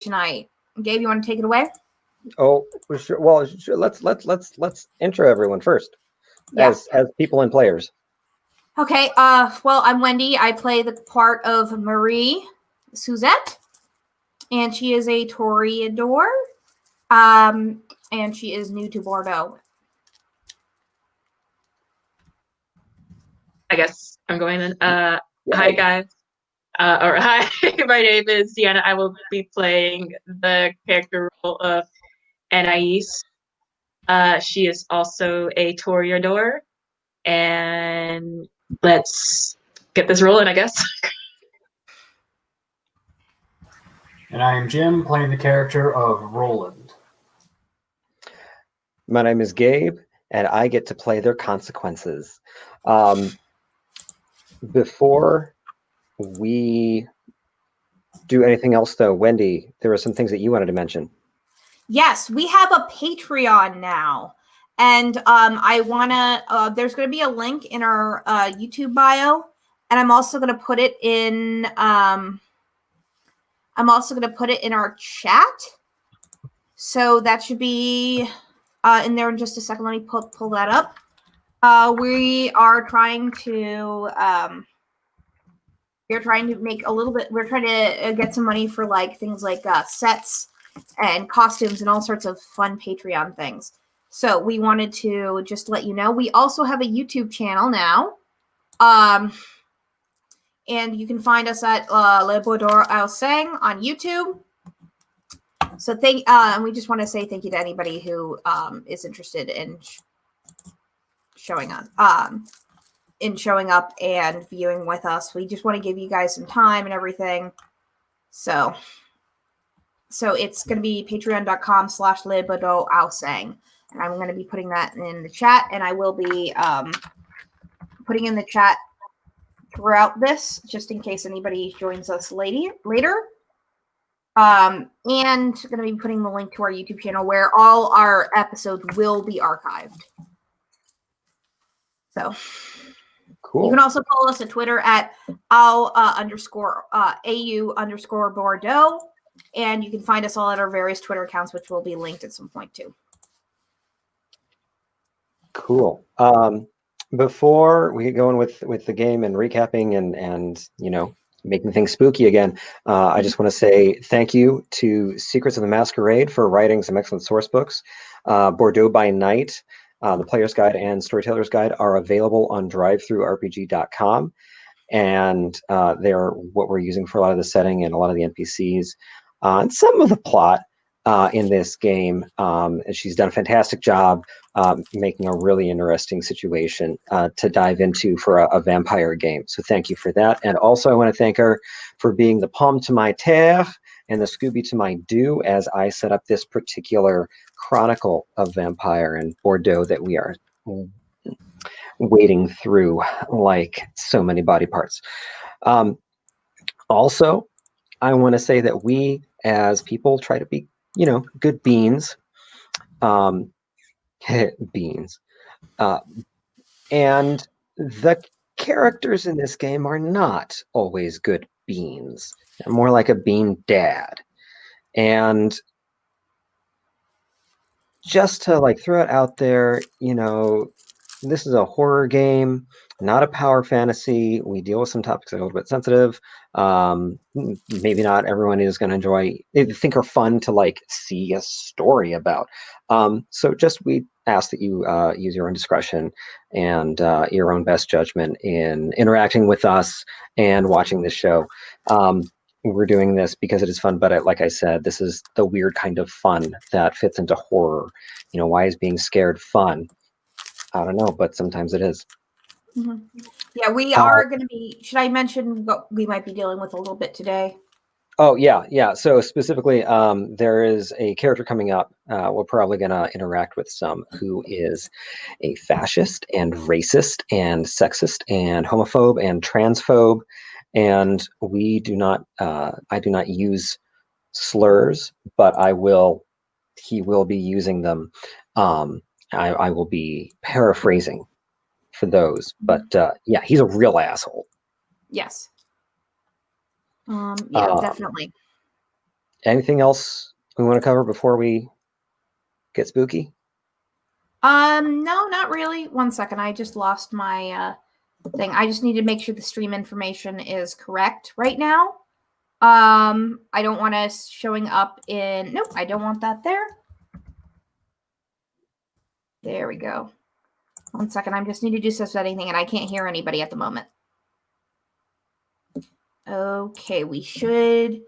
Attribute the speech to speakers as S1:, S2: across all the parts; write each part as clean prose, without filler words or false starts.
S1: tonight. Gabe, you want to take it away?
S2: Oh, sure. Well, sure. Let's intro everyone first, as people and players.
S1: Okay. Well, I'm Wendy. I play the part of Marie Suzette, and she is a toreador. And she is new to Bordeaux.
S3: I guess I'm going then. Hi guys. Or hi, my name is Deanna. I will be playing the character role of Anais. She is also a toreador, and let's get this rolling, I guess.
S4: And I am Jim, playing the character of Roland.
S2: My name is Gabe, and I get to play their consequences. Before we do anything else, though, Wendy, there were some things that you wanted to mention.
S1: Yes, we have a Patreon now. And I want to, there's going to be a link in our YouTube bio. And I'm also going to put it in, our chat. So that should be in there in just a second. Let me pull that up. We are trying to, make a little bit, we're trying to get some money for like things like sets and costumes and all sorts of fun Patreon things. So we wanted to just let you know. We also have a YouTube channel now. And you can find us at Le Bordeaux By on YouTube. So and we just want to say thank you to anybody who is interested in showing up and viewing with us. We just want to give you guys some time and everything. So it's going to be patreon.com/Le Bordeaux By. And I'm going to be putting that in the chat, and I will be putting in the chat throughout this, just in case anybody joins us later. And going to be putting the link to our YouTube channel where all our episodes will be archived. So
S2: cool.
S1: You can also follow us on Twitter at AU_Bordeaux. And you can find us all at our various Twitter accounts, which will be linked at some point too.
S2: Cool. Before we get going with the game and recapping and making things spooky again, I just want to say thank you to Secrets of the Masquerade for writing some excellent source books. Bordeaux By Night, the Player's Guide and Storyteller's Guide are available on drivethrough-rpg.com, and they're what we're using for a lot of the setting and a lot of the NPCs and some of the plot in this game. And she's done a fantastic job making a really interesting situation to dive into for a vampire game. So thank you for that. And also I want to thank her for being the pomme to my terre and the Scooby to my do as I set up this particular chronicle of vampire in Bordeaux that we are wading through like so many body parts. Also, I want to say that we as people try to be good beans. Beans. And the characters in this game are not always good beans. They're more like a bean dad. And just to throw it out there, this is a horror game, not a power fantasy. We deal with some topics that are a little bit sensitive. Maybe not everyone is going to enjoy, they think are fun to see a story about. So just we ask that you use your own discretion and your own best judgment in interacting with us and watching this show. We're doing this because it is fun, but like I said, this is the weird kind of fun that fits into horror. Why is being scared fun? I don't know, but sometimes it is.
S1: Mm-hmm. Yeah, we are going to be, should I mention what we might be dealing with a little bit today?
S2: Oh, yeah. So specifically, there is a character coming up. We're probably going to interact with some who is a fascist and racist and sexist and homophobe and transphobe. And we do not, I do not use slurs, but he will be using them. I will be paraphrasing for those, but yeah, he's a real asshole.
S1: Yes. Yeah, definitely.
S2: anything else we want to cover before we get spooky?
S1: No, not really. One second. I just lost my thing. I just need to make sure the stream information is correct right now. I don't want us showing up in... Nope, I don't want that there. There we go. One second. I just need to do some setting, and I can't hear anybody at the moment. Okay, we should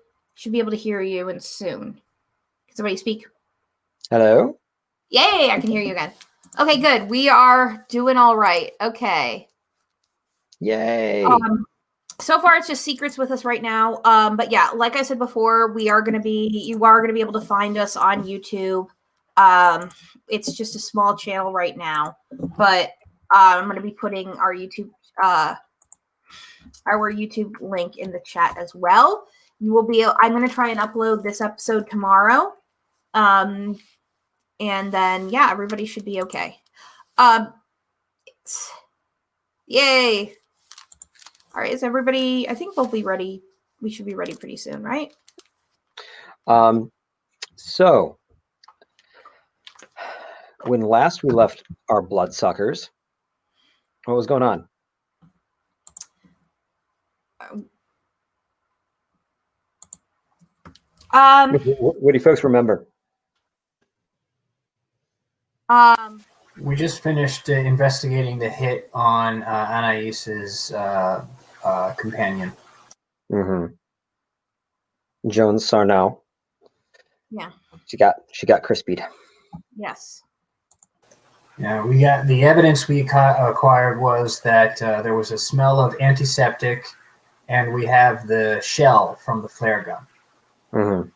S1: be able to hear you and soon. Can somebody speak?
S2: Hello?
S1: Yay, I can hear you again. Okay, good. We are doing all right. Okay.
S2: Yay.
S1: So far it's just secrets with us right now. But yeah, like I said before, you are going to be able to find us on YouTube. It's just a small channel right now, but I'm going to be putting our YouTube link in the chat as well. You will be. I'm going to try and upload this episode tomorrow, and then yeah, everybody should be okay. Yay! All right, is everybody? I think we'll be ready. We should be ready pretty soon, right?
S2: So when last we left our bloodsuckers, what was going on? What do you folks remember?
S4: We just finished investigating the hit on Anais's companion.
S2: Mm-hmm. Joan Sarnau.
S1: Yeah.
S2: She got crispied.
S1: Yes.
S4: Yeah, we got the evidence we acquired was that there was a smell of antiseptic, and we have the shell from the flare gun.
S2: Mm-hmm.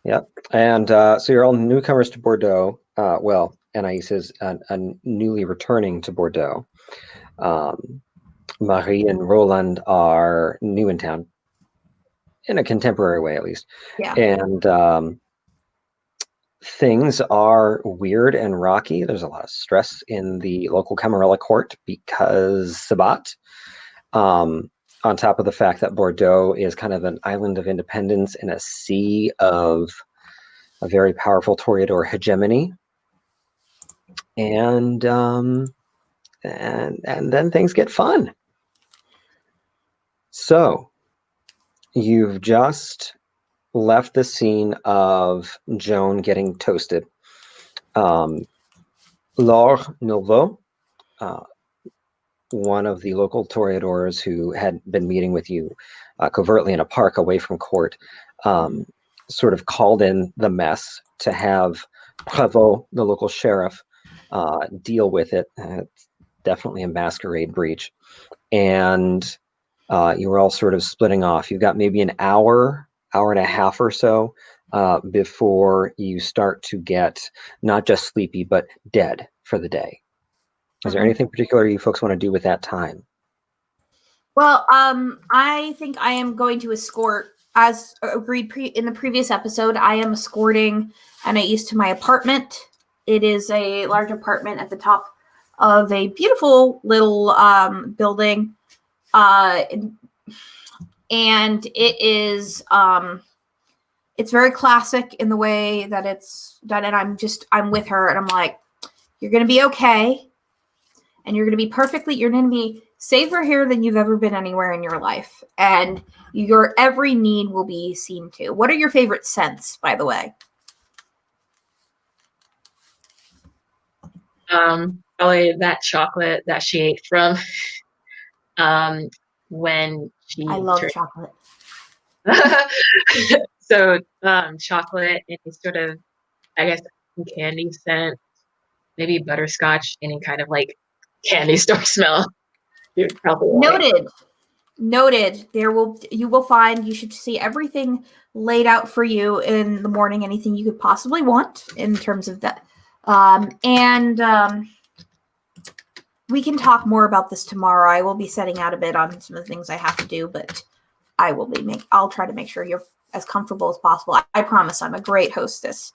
S2: Yep. And so you're all newcomers to Bordeaux. Well, Anais is newly returning to Bordeaux. Marie and Roland are new in town, in a contemporary way at least.
S1: Yeah.
S2: And things are weird and rocky. There's a lot of stress in the local Camarilla court because Sabbat. On top of the fact that Bordeaux is kind of an island of independence in a sea of a very powerful Toreador hegemony. And then things get fun. So you've just left the scene of Joan getting toasted. Laure Nouveau, one of the local Toreadors who had been meeting with you covertly in a park away from court, sort of called in the mess to have Prévost, the local sheriff, deal with it. It's definitely a masquerade breach. And you were all sort of splitting off. You've got maybe an hour and a half or so before you start to get not just sleepy, but dead for the day. Is there anything particular you folks want to do with that time?
S1: Well, I think I am going to escort, as agreed in the previous episode, I am escorting Anais to my apartment. It is a large apartment at the top of a beautiful little building. And it is, it's very classic in the way that it's done. And I'm with her and I'm like, you're going to be okay. And you're going to be safer here than you've ever been anywhere in your life. And your every need will be seen to. What are your favorite scents, by the way?
S3: Probably that chocolate that she ate from when she...
S1: I love chocolate.
S3: So chocolate, any sort of, I guess, candy scent, maybe butterscotch, any kind of like candy store smell. You'd probably
S1: Noted. You should see everything laid out for you in the morning, anything you could possibly want in terms of that. We can talk more about this tomorrow. I will be setting out a bit on some of the things I have to do, but I'll try to make sure you're as comfortable as possible. I promise I'm a great hostess.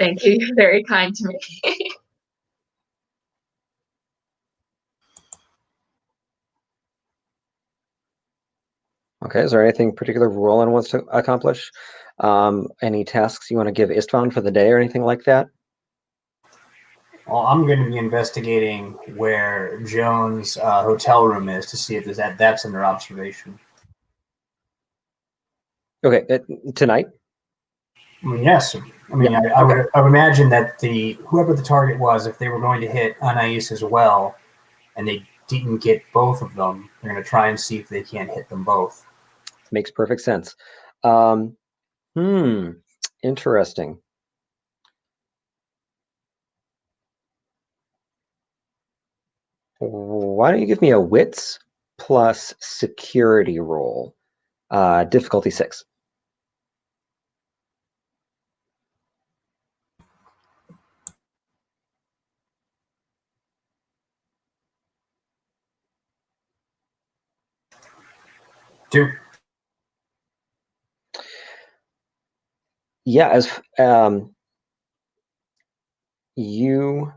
S3: Thank you. You're very kind to me.
S2: Okay, is there anything particular Roland wants to accomplish? Any tasks you want to give Istvan for the day or anything like that?
S4: Well, I'm going to be investigating where Joan's hotel room is to see if that's under observation.
S2: Okay, tonight?
S4: I mean, yes. I mean,
S2: Yeah,
S4: I would imagine that whoever the target was, if they were going to hit Anais as well, and they didn't get both of them, they're going to try and see if they can't hit them both.
S2: Makes perfect sense. Interesting. Why don't you give me a wits plus security roll, difficulty 6.
S4: Two.
S2: Yeah, as you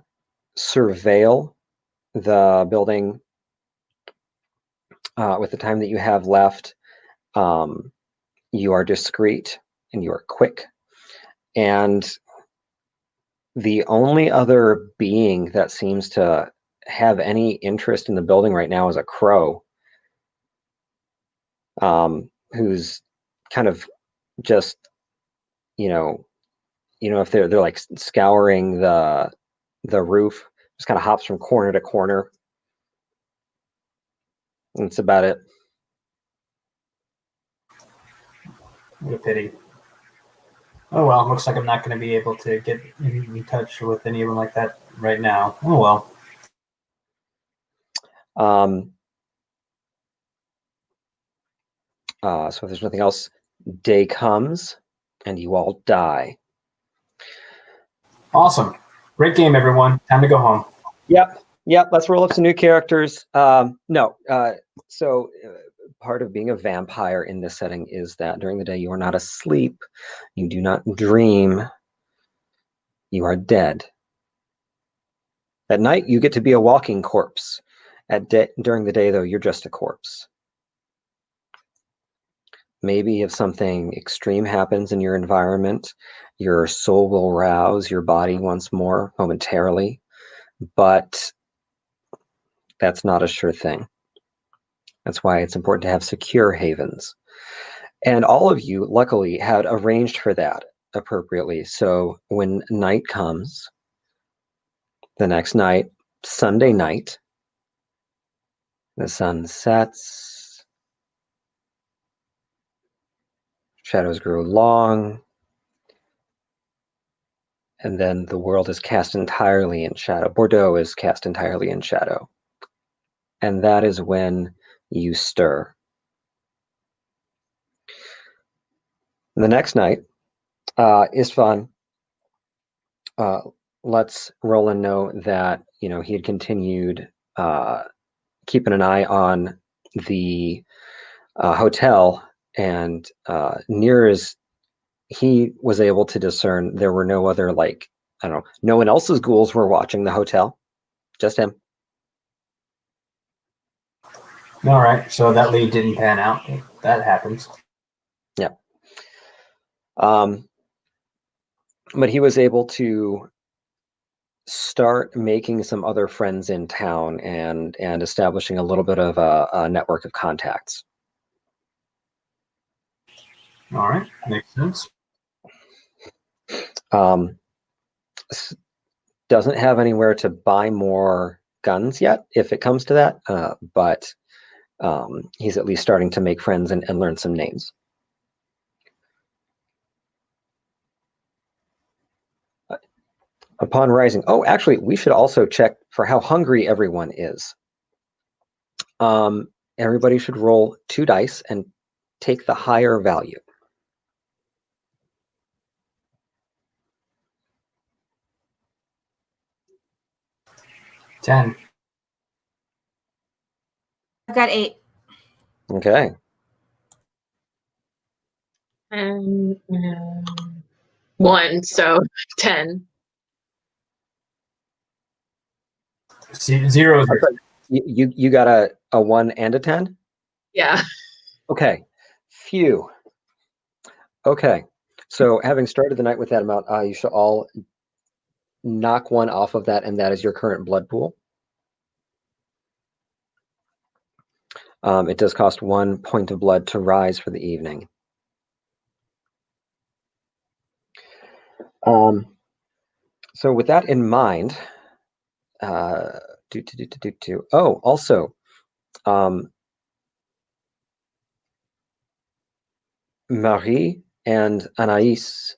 S2: surveil the building with the time that you have left, you are discreet and you are quick. And the only other being that seems to have any interest in the building right now is a crow, who's kind of just, if they're like scouring the roof, just kind of hops from corner to corner. And that's about it.
S4: What a pity. Oh well, looks like I'm not going to be able to get in touch with anyone like that right now. Oh well.
S2: So if there's nothing else, day comes and you all die.
S4: Awesome. Great game, everyone. Time to go home.
S2: Yep. Let's roll up some new characters. So part of being a vampire in this setting is that during the day you are not asleep, you do not dream, you are dead. At night you get to be a walking corpse. During the day, though, you're just a corpse. Maybe if something extreme happens in your environment, your soul will rouse your body once more momentarily, but that's not a sure thing. That's why it's important to have secure havens. And all of you, luckily, had arranged for that appropriately. So when night comes, the next night, Sunday night, the sun sets, shadows grow long, and then the world is cast entirely in shadow. Bordeaux is cast entirely in shadow. And that is when you stir. The next night, Istvan lets Roland know that he had continued keeping an eye on the hotel, and near as he was able to discern, there were no other, no one else's ghouls were watching the hotel, just him.
S4: All right, so that lead didn't pan out. That happens.
S2: Yeah. But he was able to start making some other friends in town and establishing a little bit of a network of contacts.
S4: All right, makes sense.
S2: Doesn't have anywhere to buy more guns yet, if it comes to that, but he's at least starting to make friends and learn some names. Upon rising, actually, we should also check for how hungry everyone is. Everybody should roll 2 dice and take the higher value.
S4: 10.
S1: I've got 8.
S2: Okay.
S3: 1, so 10.
S4: Zero.
S2: You got a 1 and a 10?
S3: Yeah.
S2: Okay. Phew. Okay. So having started the night with that amount, you should all knock 1 off of that, and that is your current blood pool. It does cost 1 point of blood to rise for the evening. So with that in mind, oh, also, Marie and Anais.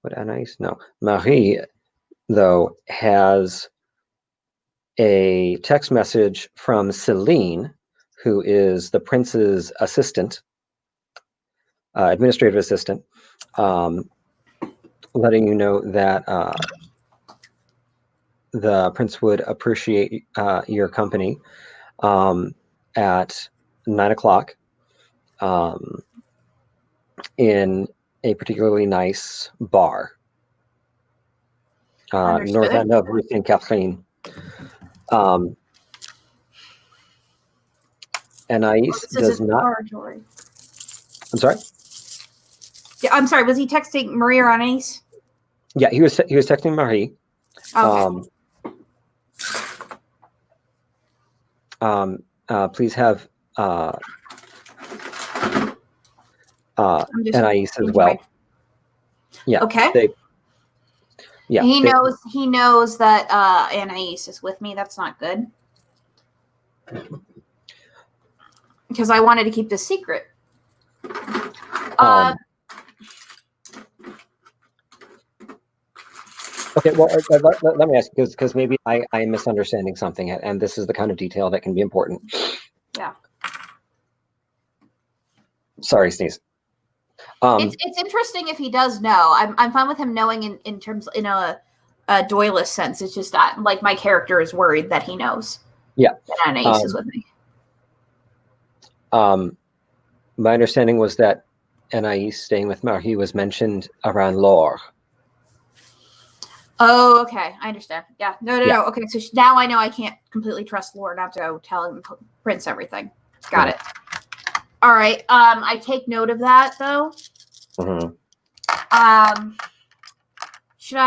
S2: What Anais? No, Marie, though, has a text message from Celine, who is the prince's assistant, administrative assistant, letting you know that the prince would appreciate your company at 9 o'clock in a particularly nice bar north end of Rue Saint Catherine. Anais does not. I'm sorry.
S1: Yeah, I'm sorry. Was he texting Marie or Anais?
S2: Yeah, he was texting Marie.
S1: Okay.
S2: Please have Anais as well. Yeah.
S1: Okay. He knows that Anais is with me. That's not good. Because I wanted to keep this secret.
S2: Okay, well, let me ask, because maybe I'm misunderstanding something, and this is the kind of detail that can be important.
S1: Yeah.
S2: Sorry, Sneeze.
S1: It's interesting if he does know. I'm fine with him knowing in terms in a Doylist sense. It's just that like my character is worried that he knows.
S2: Yeah.
S1: That Anais is with me.
S2: My understanding was that Anais staying with Marie was mentioned around Laure.
S1: Oh, okay. I understand. Yeah. No. Okay, so now I know I can't completely trust Laure not to go tell Prince everything. Got it. All right. I take note of that though. Should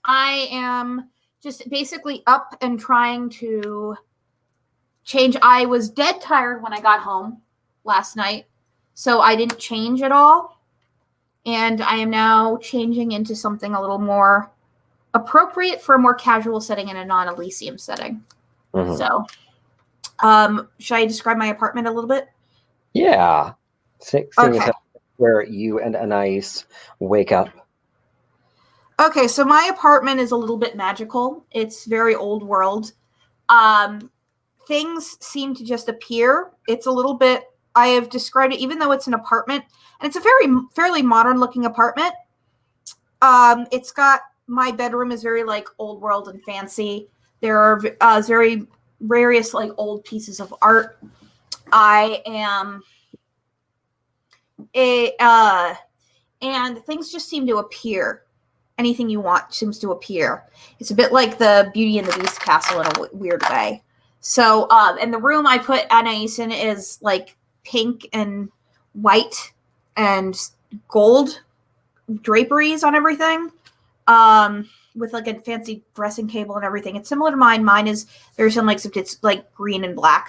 S1: I am just basically up and trying to change. I was dead tired when I got home last night, so I didn't change at all. And I am now changing into something a little more appropriate for a more casual setting in a non-Elysium setting. So, should I describe my apartment a little bit?
S2: Yeah. Seeing
S1: Okay.
S2: as where you and Anais wake up.
S1: Okay, so my apartment is a little bit magical. It's very old world. Things seem to just appear. It's a little bit, I have described it, even though it's an apartment, and it's a fairly modern looking apartment. It's got, my bedroom is very like old world and fancy. There are very various like old pieces of art. I am and things just seem to appear. Anything you want seems to appear. It's a bit like the Beauty and the Beast castle in a weird way. So, and the room I put Anais in is like pink and white and gold draperies on everything, with like a fancy dressing table and everything. It's similar to mine. Mine is very similar, except it's like green and black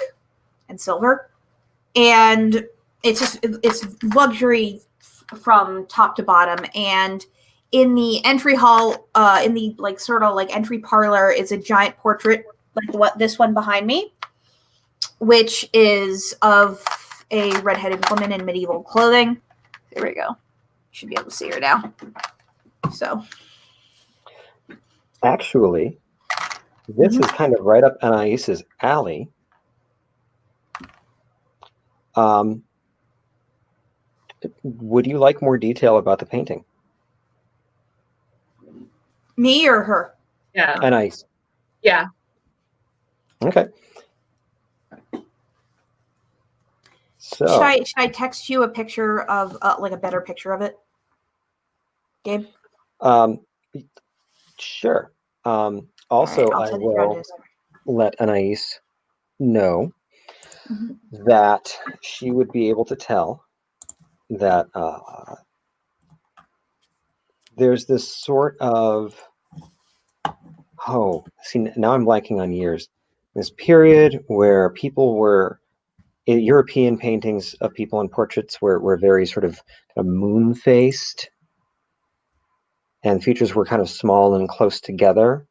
S1: and silver, and it's luxury from top to bottom. And in the entry hall, in the like sort of like entry parlor, is a giant portrait like this one behind me, which is of a redheaded woman in medieval clothing. There we go. You should be able to see her now. So,
S2: actually, this is kind of right up Anais's alley. Would you like more detail about the painting?
S1: Me or her?
S3: Yeah.
S2: Anais.
S3: Yeah.
S2: Okay. So
S1: should I text you a picture of like a better picture of it? Gabe?
S2: Sure. Also,
S1: All right, I'll
S2: I
S1: tell the
S2: will
S1: judges.
S2: let Anais know
S1: Mhm.
S2: that she would be able to tell that there's this sort of, see, now I'm blanking on years. This period where people were, European paintings of people and portraits were very sort of moon-faced, and features were kind of small and close together.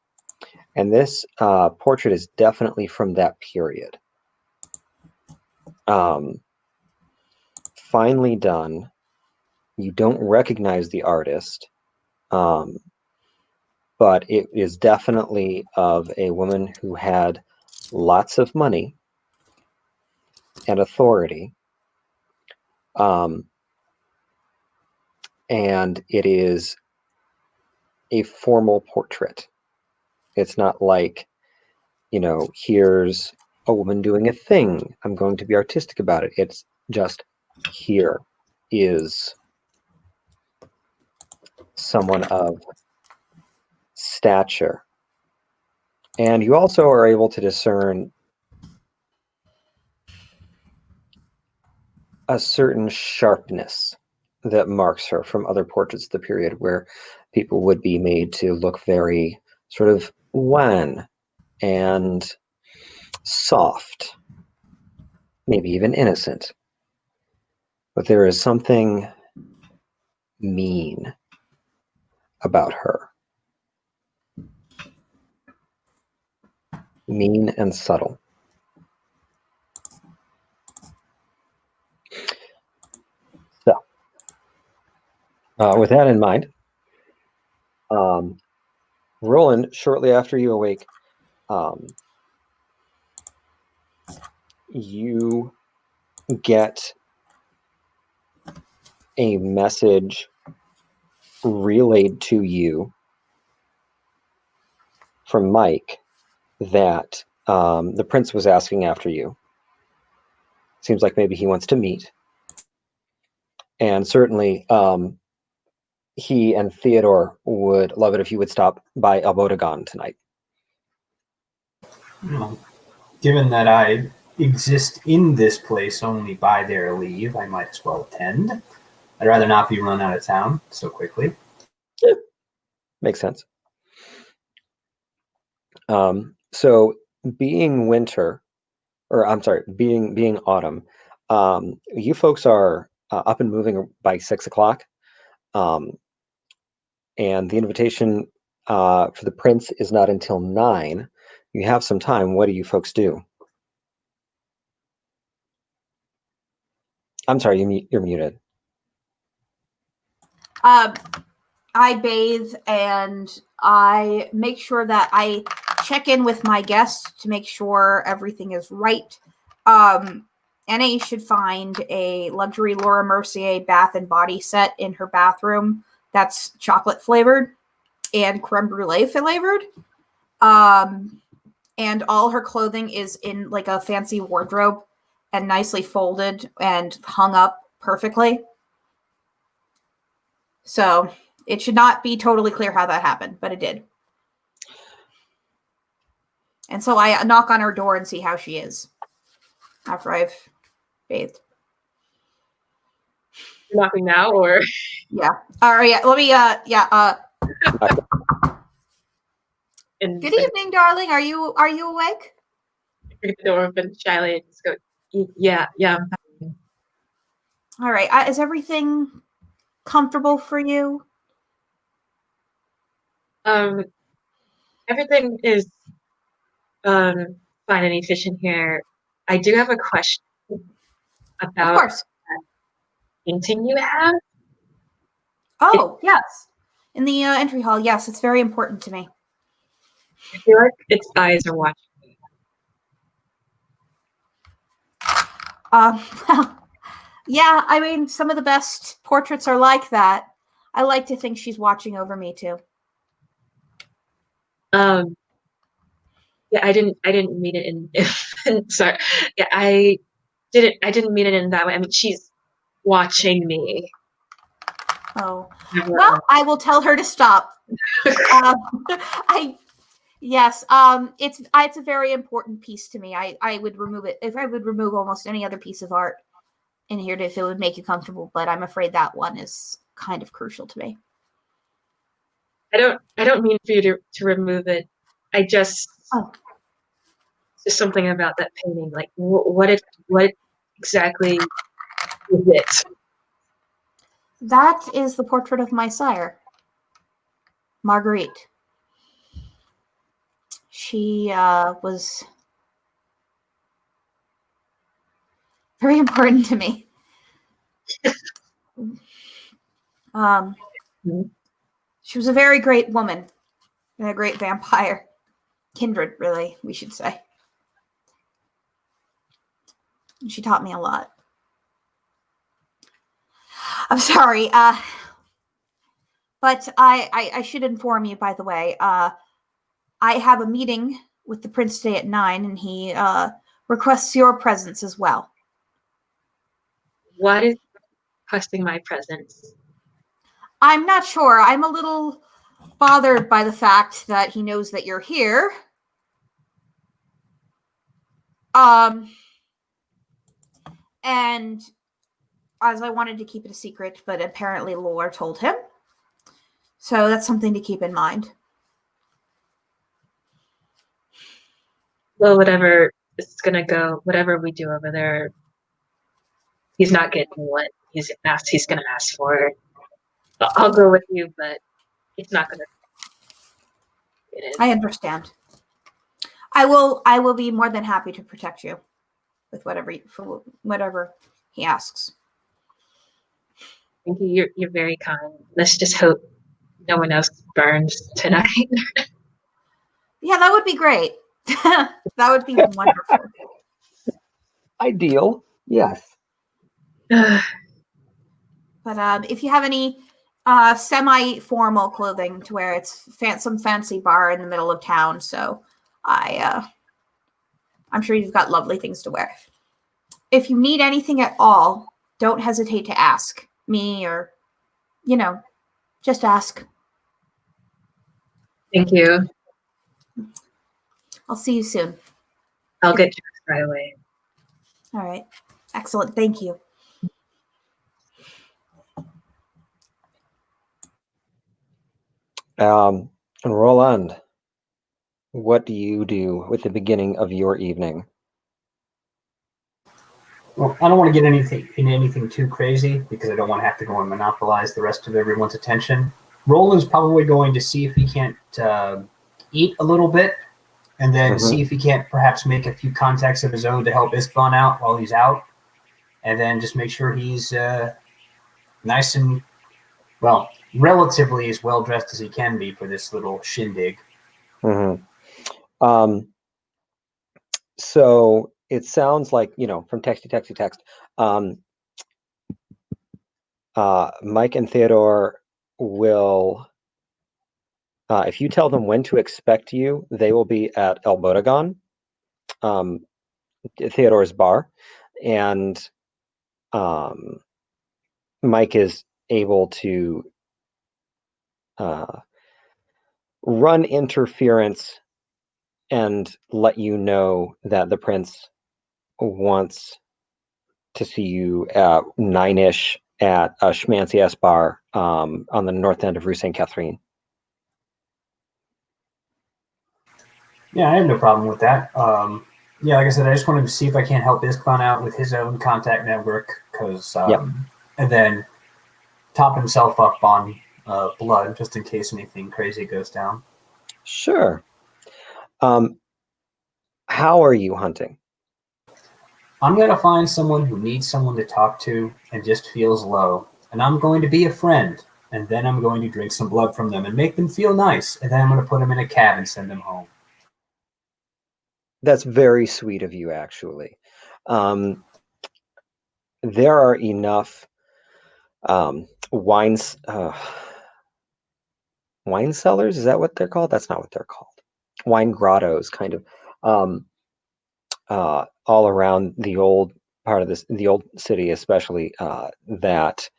S2: And this portrait is definitely from that period. Finely done. You don't recognize the artist, but it is definitely of a woman who had lots of money and authority. And it is a formal portrait. It's not like, here's a woman doing a thing. I'm going to be artistic about it. It's just, here is someone of stature. And you also are able to discern a certain sharpness that marks her from other portraits of the period where people would be made to look very sort of wan and soft, maybe even innocent. But there is something mean about her. Mean and subtle. So, with that in mind, Roland, shortly after you awake, you get a message relayed to you from Mike that the prince was asking after you. Seems like maybe he wants to meet. And certainly he and Theodore would love it if you would stop by El Bodegon tonight.
S4: Well, given that I exist in this place only by their leave, I might as well attend. I'd rather not be run out of town so quickly.
S2: Yeah, makes sense. So being winter, or I'm sorry, being autumn, you folks are up and moving by 6 o'clock. And the invitation for the prince is not until 9. You have some time. What do you folks do? I'm sorry, you're muted.
S1: I bathe and I make sure that I check in with my guests to make sure everything is right. Anais should find a luxury Laura Mercier bath and body set in her bathroom that's chocolate flavored and creme brulee flavored. And all her clothing is in like a fancy wardrobe and nicely folded and hung up perfectly. So it should not be totally clear how that happened, but it did. And so I knock on her door and see how she is after I've bathed.
S3: You're knocking now, or
S1: Yeah. All right. Yeah. Let me.
S3: and
S1: Good evening, darling. Are you awake?
S3: the door open shyly and just go, yeah.
S1: All right. Is everything comfortable for you?
S3: Everything is fine and efficient here. I do have a question
S1: Of
S3: about
S1: course.
S3: that painting you have.
S1: Oh, yes. In the entry hall. Yes, it's very important to me.
S3: I feel like its eyes are watching me.
S1: Well, yeah, I mean, some of the best portraits are like that. I like to think she's watching over me too.
S3: Yeah, I didn't mean it in sorry. Yeah, I didn't mean it in that way. I mean, she's watching me.
S1: Oh, well, I will tell her to stop. Yes, it's a very important piece to me. I would remove it if I would remove almost any other piece of art in here if it would make you comfortable, but I'm afraid that one is kind of crucial to me.
S3: I don't mean for you to remove it. I just just something about that painting. Like what exactly is it?
S1: That is the portrait of my sire, Marguerite. She was very important to me. She was a very great woman and a great vampire. Kindred, really, we should say. She taught me a lot. I'm sorry, but I should inform you, by the way, I have a meeting with the prince today at 9, and he requests your presence as well.
S3: What is requesting my presence?
S1: I'm not sure. I'm a little bothered by the fact that he knows that you're here. And as I wanted to keep it a secret, but apparently Lore told him. So that's something to keep in mind.
S3: Well, whatever it's gonna go, whatever we do over there, he's not getting what he's gonna ask for. I'll go with you, but it's not gonna.
S1: I understand. I will be more than happy to protect you with whatever he asks.
S3: Thank you. You're very kind. Let's just hope no one else burns tonight.
S1: Yeah, that would be great. That would be wonderful.
S2: Ideal, yes.
S1: But if you have any semi-formal clothing to wear, it's some fancy bar in the middle of town, so I'm sure you've got lovely things to wear. If you need anything at all, don't hesitate to ask me or, just ask.
S3: Thank you.
S1: I'll see you soon.
S3: I'll get dressed right away.
S1: All right. Excellent. Thank you.
S2: And Roland, what do you do with the beginning of your evening?
S4: Well, I don't want to get anything too crazy because I don't want to have to go and monopolize the rest of everyone's attention. Roland's probably going to see if he can't eat a little bit, and then see if he can't perhaps make a few contacts of his own to help Istvan out while he's out, and then just make sure he's nice and, well, relatively as well dressed as he can be for this little shindig.
S2: So it sounds like, from text. Mike and Theodore will, if you tell them when to expect you, they will be at El Bodegon, Theodore's bar, and Mike is able to run interference and let you know that the prince wants to see you at 9-ish at a schmancy-ass bar on the north end of Rue St. Catherine.
S4: Yeah, I have no problem with that. Yeah, like I said, I just wanted to see if I can't help Istvan out with his own contact network, because and then top himself up on blood just in case anything crazy goes down.
S2: Sure. How are you hunting?
S4: I'm going to find someone who needs someone to talk to and just feels low, and I'm going to be a friend, and then I'm going to drink some blood from them and make them feel nice, and then I'm going to put them in a cab and send them home.
S2: That's very sweet of you, actually. There are enough wine cellars. Is that what they're called? That's not what they're called. Wine grottos, kind of, all around the old part of the old city, especially that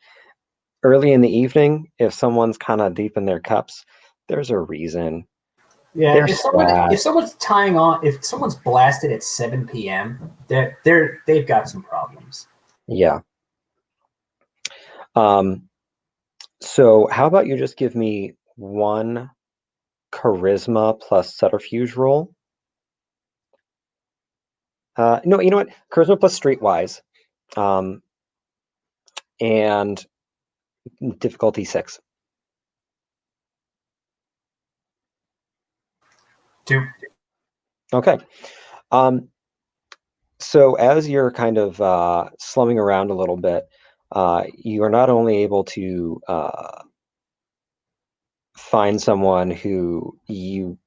S2: early in the evening, if someone's kind of deep in their cups, there's a reason.
S4: Yeah,
S2: They're
S4: if someone's tying on, if someone's blasted at 7 p.m., they've got some problems.
S2: Yeah. So how about you just give me one charisma plus subterfuge roll? No, you know what? Charisma plus streetwise, and difficulty 6.
S4: 2.
S2: Okay. So as you're kind of slumming around a little bit, you are not only able to find someone who is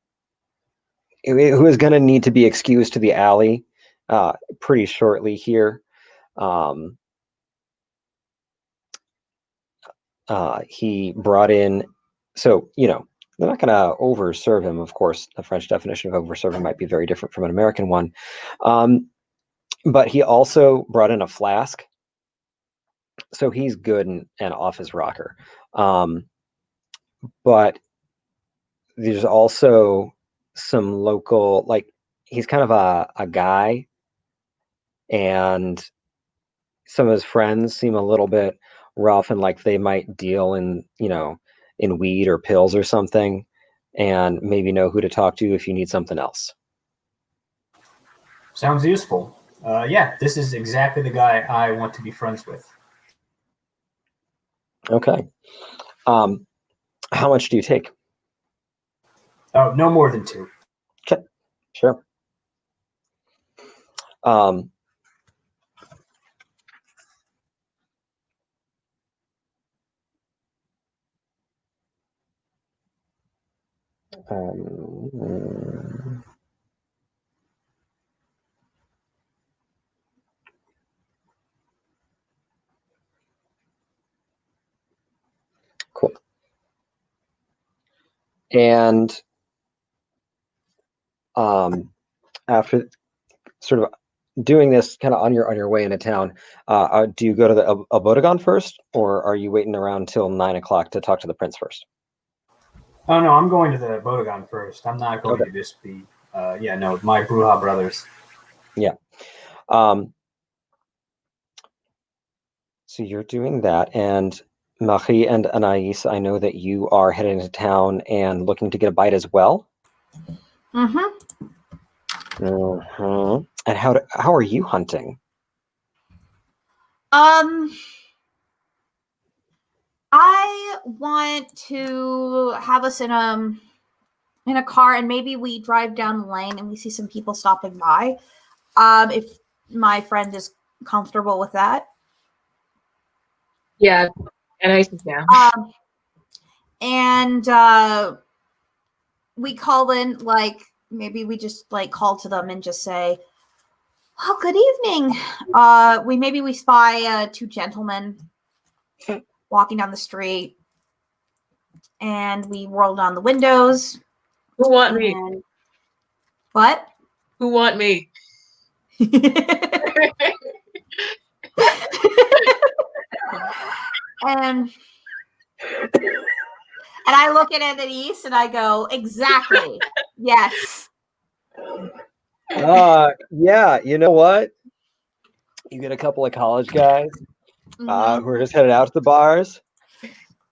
S2: going to need to be excused to the alley pretty shortly here. He brought in, so, you know, they're not going to overserve him, of course. The French definition of overserving might be very different from an American one. But he also brought in a flask. So he's good and off his rocker. But there's also some local, like, he's kind of a guy, and some of his friends seem a little bit rough and like they might deal in, you know, in weed or pills or something, and maybe know who to talk to if you need something else.
S4: Sounds useful. Yeah, this is exactly the guy I want to be friends with.
S2: Okay. How much do you take?
S4: Oh, no more than 2.
S2: Okay, sure. Cool. And after sort of doing this kind of on your way into town, do you go to the Abodegon first, or are you waiting around till 9 o'clock to talk to the prince first?
S4: Oh no, I'm going to the Bodegon first. I'm not going to just be. No, my Bruja brothers.
S2: Yeah. So you're doing that, and Marie and Anais, I know that you are heading to town and looking to get a bite as well.
S1: Mm-hmm.
S2: Mm-hmm. And how are you hunting?
S1: I want to have us in a car, and maybe we drive down the lane and we see some people stopping by. If my friend is comfortable with that.
S3: Yeah, and I sit down.
S1: And we call in, like, maybe we just like call to them and just say, "Oh, good evening." We spy 2 gentlemen walking down the street, and we roll down the windows.
S3: Who want me?
S1: What?
S3: Who want me?
S1: And I look at Anais and I go, exactly. Yes.
S2: Yeah, you know what? You get a couple of college guys who are just headed out to the bars,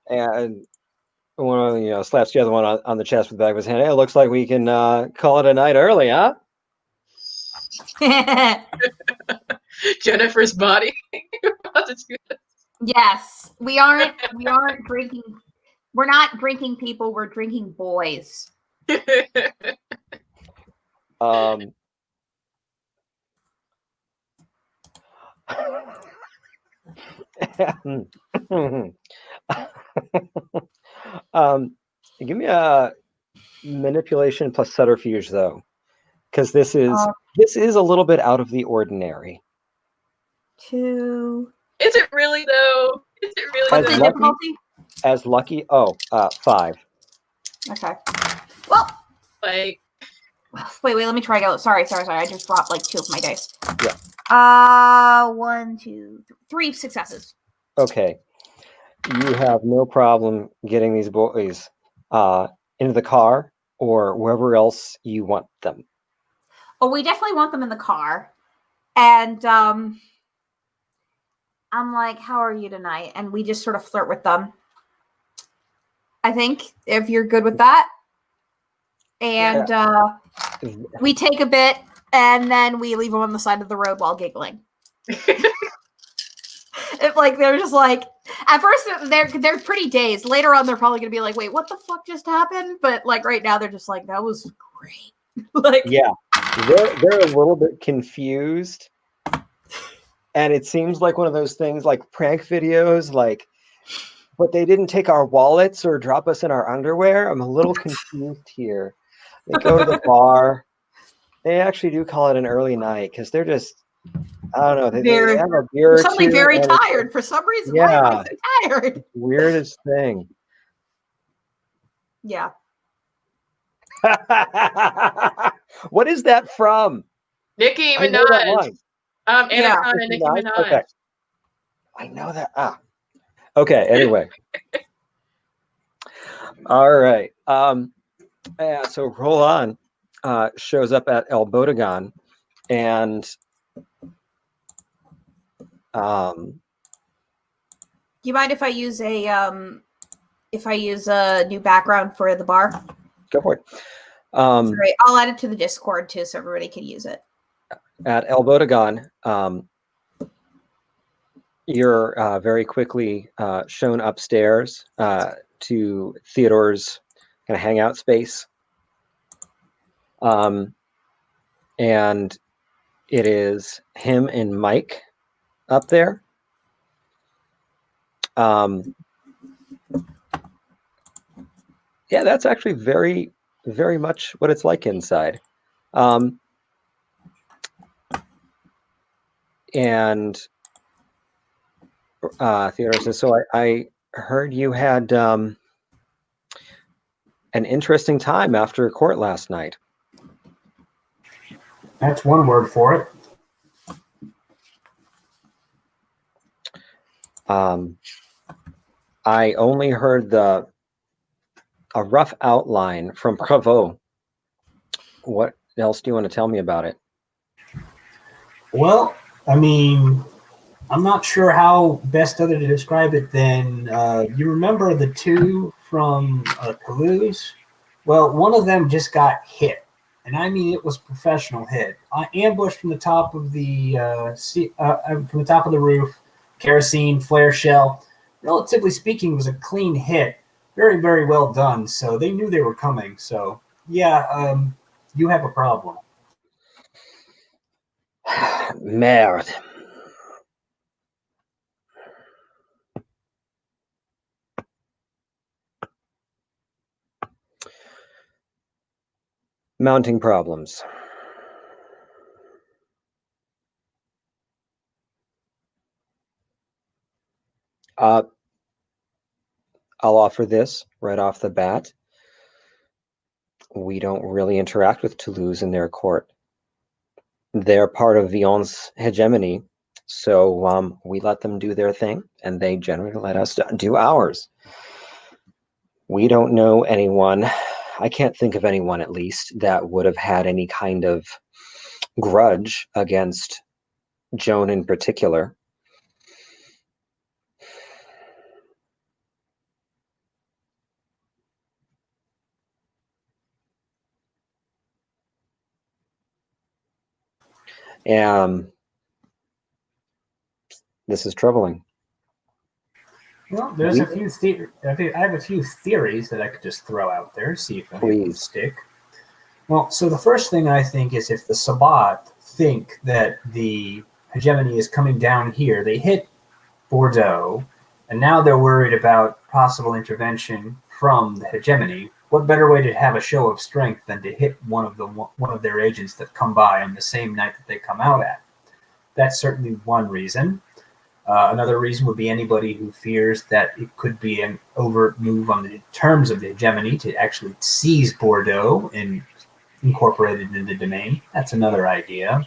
S2: and one slaps the other one on the chest with the back of his hand. Hey, it looks like we can call it a night early, huh?
S3: Jennifer's body.
S1: Yes, we aren't drinking. We're not drinking people. We're drinking boys.
S2: Give me a manipulation plus subterfuge, though, because this is a little bit out of the ordinary.
S1: 2.
S3: Is it really though? Is it really?
S1: What's the difficulty?
S2: As lucky. Oh, 5.
S1: Okay. Well,
S3: like.
S1: Wait. Let me try again. Sorry. I just dropped like 2 of my dice.
S2: Yeah.
S1: 1, 2, 3 successes.
S2: Okay. you have no problem getting these boys into the car or wherever else you want them.
S1: Oh, we definitely want them in the car. And I'm like, how are you tonight? And we just sort of flirt with them. I think, if you're good with that. And we take a bit, and then we leave them on the side of the road while giggling. If like they're just like, at first they're pretty dazed. Later on, they're probably gonna be like, "Wait, what the fuck just happened?" But like right now, they're just like, "That was great." Like,
S2: yeah, they're a little bit confused, and it seems like one of those things like prank videos, like, but they didn't take our wallets or drop us in our underwear. I'm a little confused here. They go to the bar. They actually do call it an early night because they're just, I don't know. They have a beer or
S1: suddenly
S2: two.
S1: very tired for some reason.
S2: Yeah.
S1: Why am I so tired?
S2: Weirdest thing.
S1: Yeah.
S2: What is that from?
S3: Nicki
S2: I know that
S3: Minaj.
S2: line.
S3: Anaconda and Nicki Minaj.
S2: Okay. I know that. Okay, anyway. All right. Yeah, so Roland shows up at El Bodegon, and
S1: Do you mind if I use a new background for the bar?
S2: go for it.
S1: Great. I'll add it to the Discord too, so everybody can use it.
S2: At El Bodegon, you're very quickly shown upstairs to Theodore's kind of hangout space. And it is him and Mike up there. Yeah, that's actually very, very much what it's like inside. And Theodore says, so I heard you had an interesting time after court last night.
S4: That's one word for it.
S2: I only heard a rough outline from Provo. What else do you want to tell me about it?
S4: Well, I mean, I'm not sure how best other to describe it than you remember the two from Toulouse? Well, one of them just got hit. And I mean, it was professional hit. Ambushed from the top of the roof, kerosene, flare shell. Relatively speaking, it was a clean hit. Very, very well done. So they knew they were coming. So yeah, you have a problem.
S2: Merde. Mounting problems. I'll offer this right off the bat. We don't really interact with Toulouse in their court. They're part of V20's hegemony, so we let them do their thing, and they generally let us do ours. We don't know anyone, I can't think of anyone at least, that would have had any kind of grudge against Joan in particular. This is troubling.
S4: Well, there's a few I have a few theories that I could just throw out there, see if any of them stick. Well, so the first thing I think is if the Sabbat think that the hegemony is coming down here, they hit Bordeaux, and now they're worried about possible intervention from the hegemony. What better way to have a show of strength than to hit one of their agents that come by on the same night that they come out at? That's certainly one reason. Another reason would be anybody who fears that it could be an overt move on the terms of the hegemony to actually seize Bordeaux and incorporate it into the domain. That's another idea.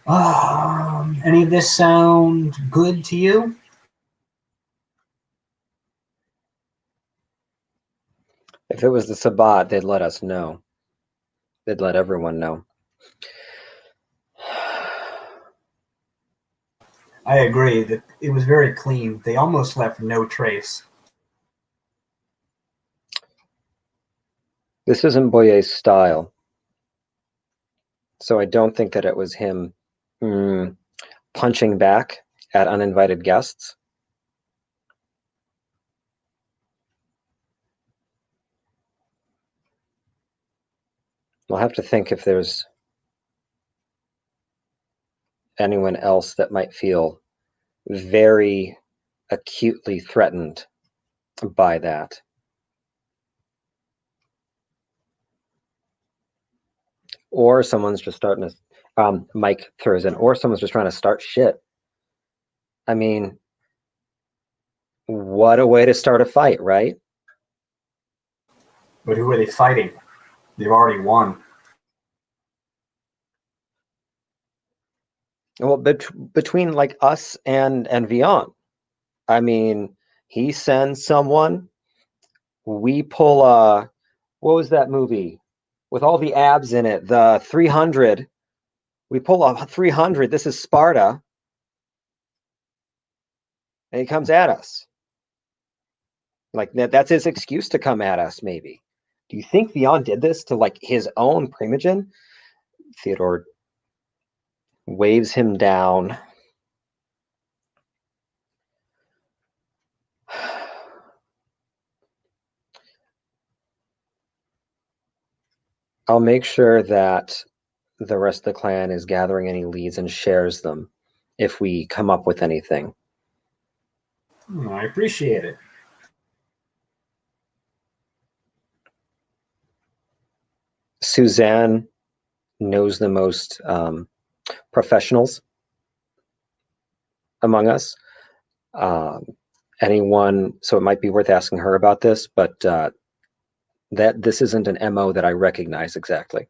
S4: Any of this sound good to you?
S2: If it was the Sabbat, they'd let us know. They'd let everyone know.
S4: I agree that it was very clean. They almost left no trace.
S2: This isn't Boyer's style. So I don't think that it was him punching back at uninvited guests. We'll have to think if there's anyone else that might feel very acutely threatened by that. Or someone's just starting to, Mike throws in, or someone's just trying to start shit. I mean, what a way to start a fight, right?
S4: But who are they fighting? They've already won.
S2: Well, between like us and Vion, I mean, he sends someone. We pull what was that movie with all the abs in it? The 300. We pull a 300. This is Sparta, and he comes at us. Like that's his excuse to come at us. Maybe. Do you think Vion did this to like his own primogen? Theodore waves him down. I'll make sure that the rest of the clan is gathering any leads and shares them if we come up with anything.
S4: I appreciate it.
S2: Suzanne knows the most professionals among us. Anyone, so it might be worth asking her about this, but that this isn't an MO that I recognize exactly.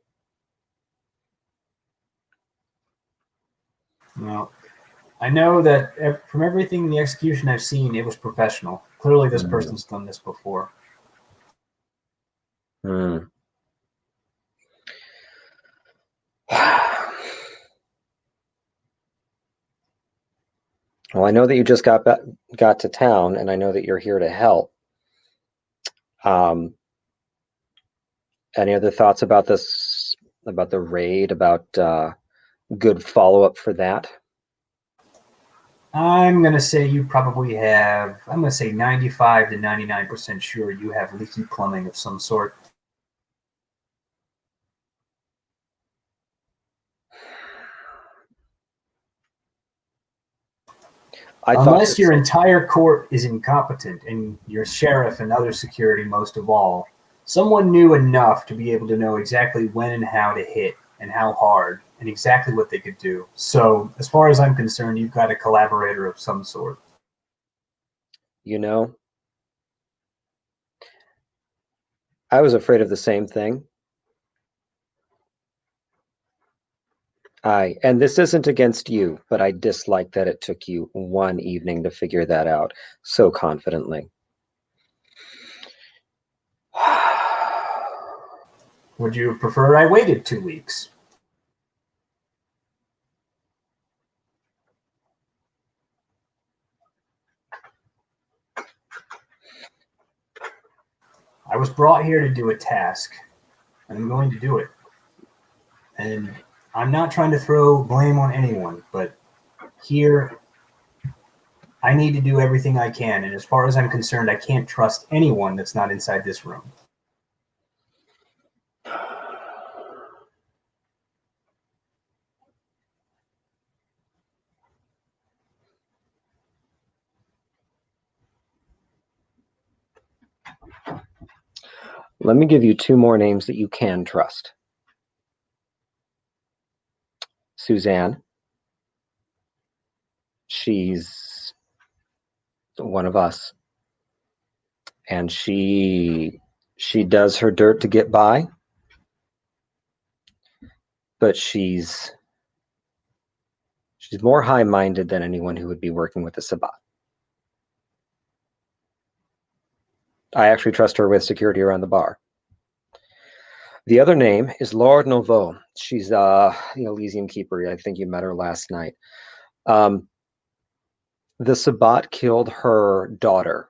S4: Well, I know that from everything in the execution I've seen, it was professional. Clearly, this person's done this before.
S2: Well, I know that you just got to town, and I know that you're here to help. Any other thoughts about this, about the raid, about good follow-up for that?
S4: I'm going to say you probably have, I'm going to say 95 to 99% sure you have leaky plumbing of some sort. Unless your entire court is incompetent and your sheriff and other security most of all, someone knew enough to be able to know exactly when and how to hit and how hard and exactly what they could do. So as far as I'm concerned, you've got a collaborator of some sort.
S2: You know, I was afraid of the same thing. And this isn't against you, but I dislike that it took you one evening to figure that out so confidently.
S4: Would you prefer I waited 2 weeks? I was brought here to do a task, and I'm going to do it. And I'm not trying to throw blame on anyone, but here I need to do everything I can. And as far as I'm concerned, I can't trust anyone that's not inside this room.
S2: Let me give you 2 more names that you can trust. Suzanne. She's one of us. And she does her dirt to get by. But she's more high-minded than anyone who would be working with the Sabbat. I actually trust her with security around the bar. The other name is Lord Nouveau. She's the Elysian Keeper. I think you met her last night. The Sabbat killed her daughter,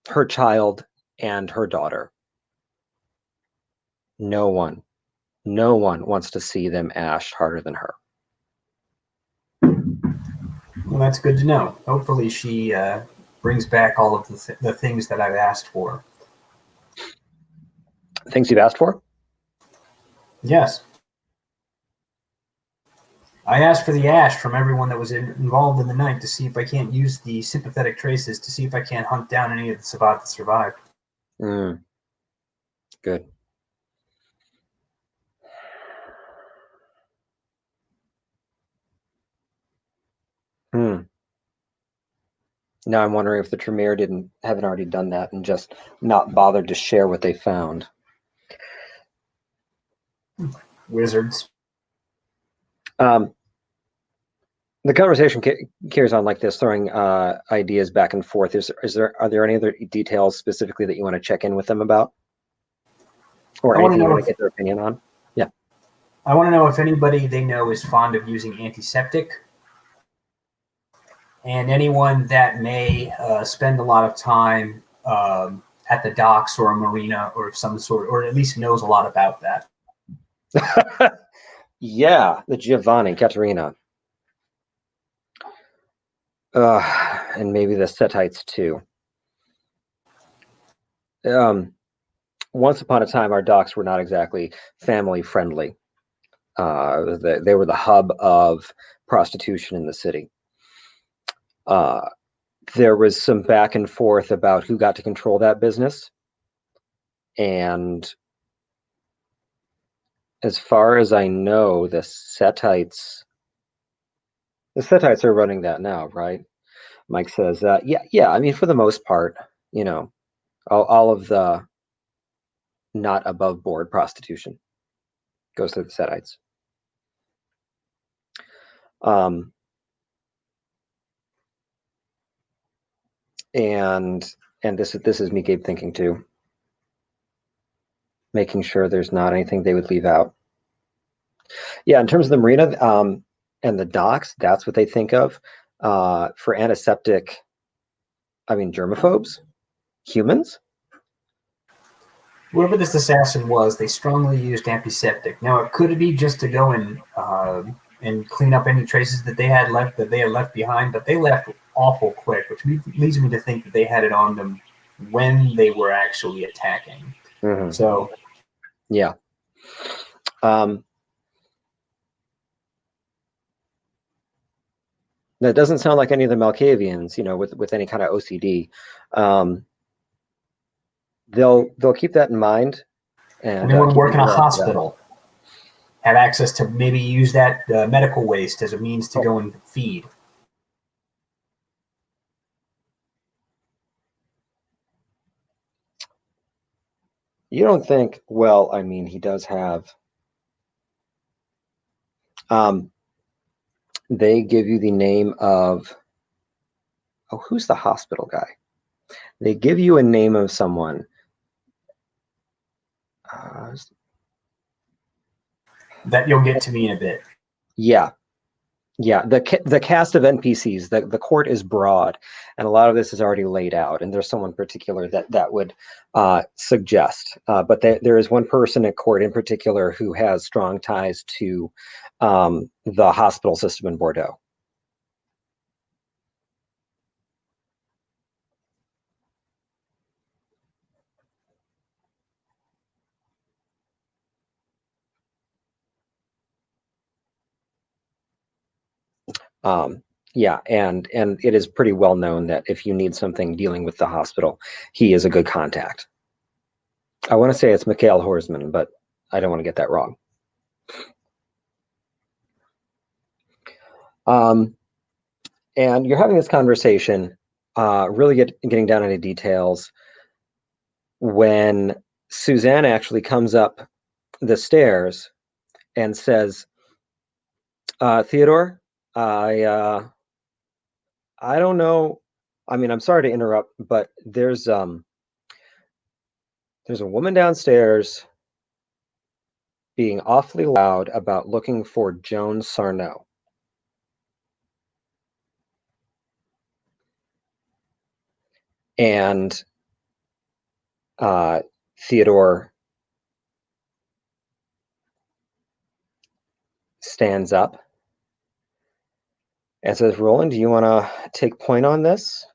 S2: her child, and her daughter. No one wants to see them ashed harder than her.
S4: Well, that's good to know. Hopefully she brings back all of the things that I've asked for.
S2: Things you've asked for?
S4: Yes. I asked for the ash from everyone that was involved in the night to see if I can't use the sympathetic traces to see if I can't hunt down any of the Sabbat that survived.
S2: Good. Now I'm wondering if the Tremere haven't already done that and just not bothered to share what they found.
S4: Wizards.
S2: The conversation carries on like this, throwing ideas back and forth. Are there any other details specifically that you want to check in with them about, or anything you want to get their opinion on? Yeah,
S4: I want to know if anybody they know is fond of using antiseptic, and anyone that may spend a lot of time at the docks or a marina or of some sort, or at least knows a lot about that.
S2: Yeah, the Giovanni, Caterina. And maybe the Setites too. Once upon a time, our docks were not exactly family friendly. They were the hub of prostitution in the city. There was some back and forth about who got to control that business. And as far as I know, the Setites are running that now, right? Mike says, yeah. I mean, for the most part, all of the not above board prostitution goes to the Setites. And this is me, Gabe, thinking too, making sure there's not anything they would leave out. Yeah, in terms of the marina and the docks, that's what they think of. For antiseptic, I mean, germaphobes, humans.
S4: Whoever this assassin was, they strongly used antiseptic. Now, it could be just to go and clean up any traces that they had left behind, but they left awful quick, which leads me to think that they had it on them when they were actually attacking.
S2: Mm-hmm.
S4: So,
S2: yeah. That doesn't sound like any of the Malkavians, with any kind of OCD. They'll keep that in mind. And
S4: anyone who work in a hospital have access to maybe use that medical waste as a means to go and feed.
S2: You don't think? Well, I mean, he does have. They give you the name of. Oh, who's the hospital guy? They give you a name of someone.
S4: That you'll get to me in a bit.
S2: Yeah. The cast of NPCs. The court is broad, and a lot of this is already laid out. And there's someone particular that would suggest. But there is one person at court in particular who has strong ties to the hospital system in Bordeaux. Yeah, and it is pretty well known that if you need something dealing with the hospital, he is a good contact. I want to say it's Mikhail Horsman, but I don't want to get that wrong. And you're having this conversation, really getting down into details, when Suzanne actually comes up the stairs and says, Theodore, I don't know I mean, I'm sorry to interrupt, but there's a woman downstairs being awfully loud about looking for Joan Sarno. And Theodore stands up and says, Roland, do you want to take point on this?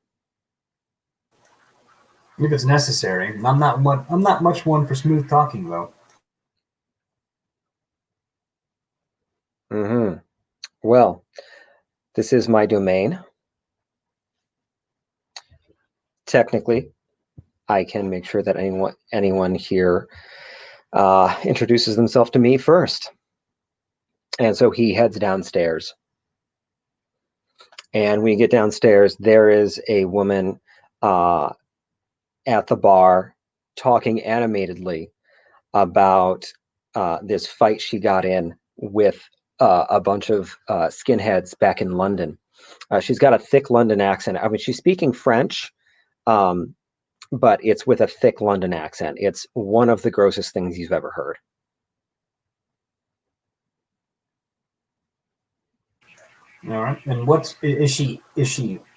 S4: If it's necessary. I'm not much one for smooth talking, though.
S2: Mm-hmm. Well, this is my domain. Technically, I can make sure that anyone here introduces themselves to me first. And so he heads downstairs. And when you get downstairs, there is a woman at the bar talking animatedly about this fight she got in with a bunch of skinheads back in London. She's got a thick London accent. I mean, she's speaking French, but it's with a thick London accent. It's one of the grossest things you've ever heard.
S4: All right. And is she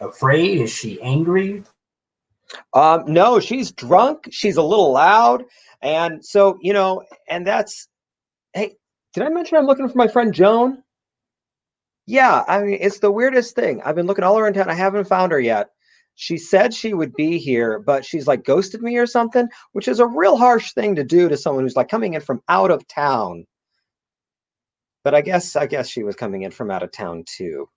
S4: afraid? Is she angry?
S2: No, she's drunk. She's a little loud. And so, and that's, hey, did I mention I'm looking for my friend Joan? Yeah, I mean, it's the weirdest thing. I've been looking all around town. I haven't found her yet. She said she would be here, but she's like ghosted me or something, which is a real harsh thing to do to someone who's like coming in from out of town. But I guess she was coming in from out of town too.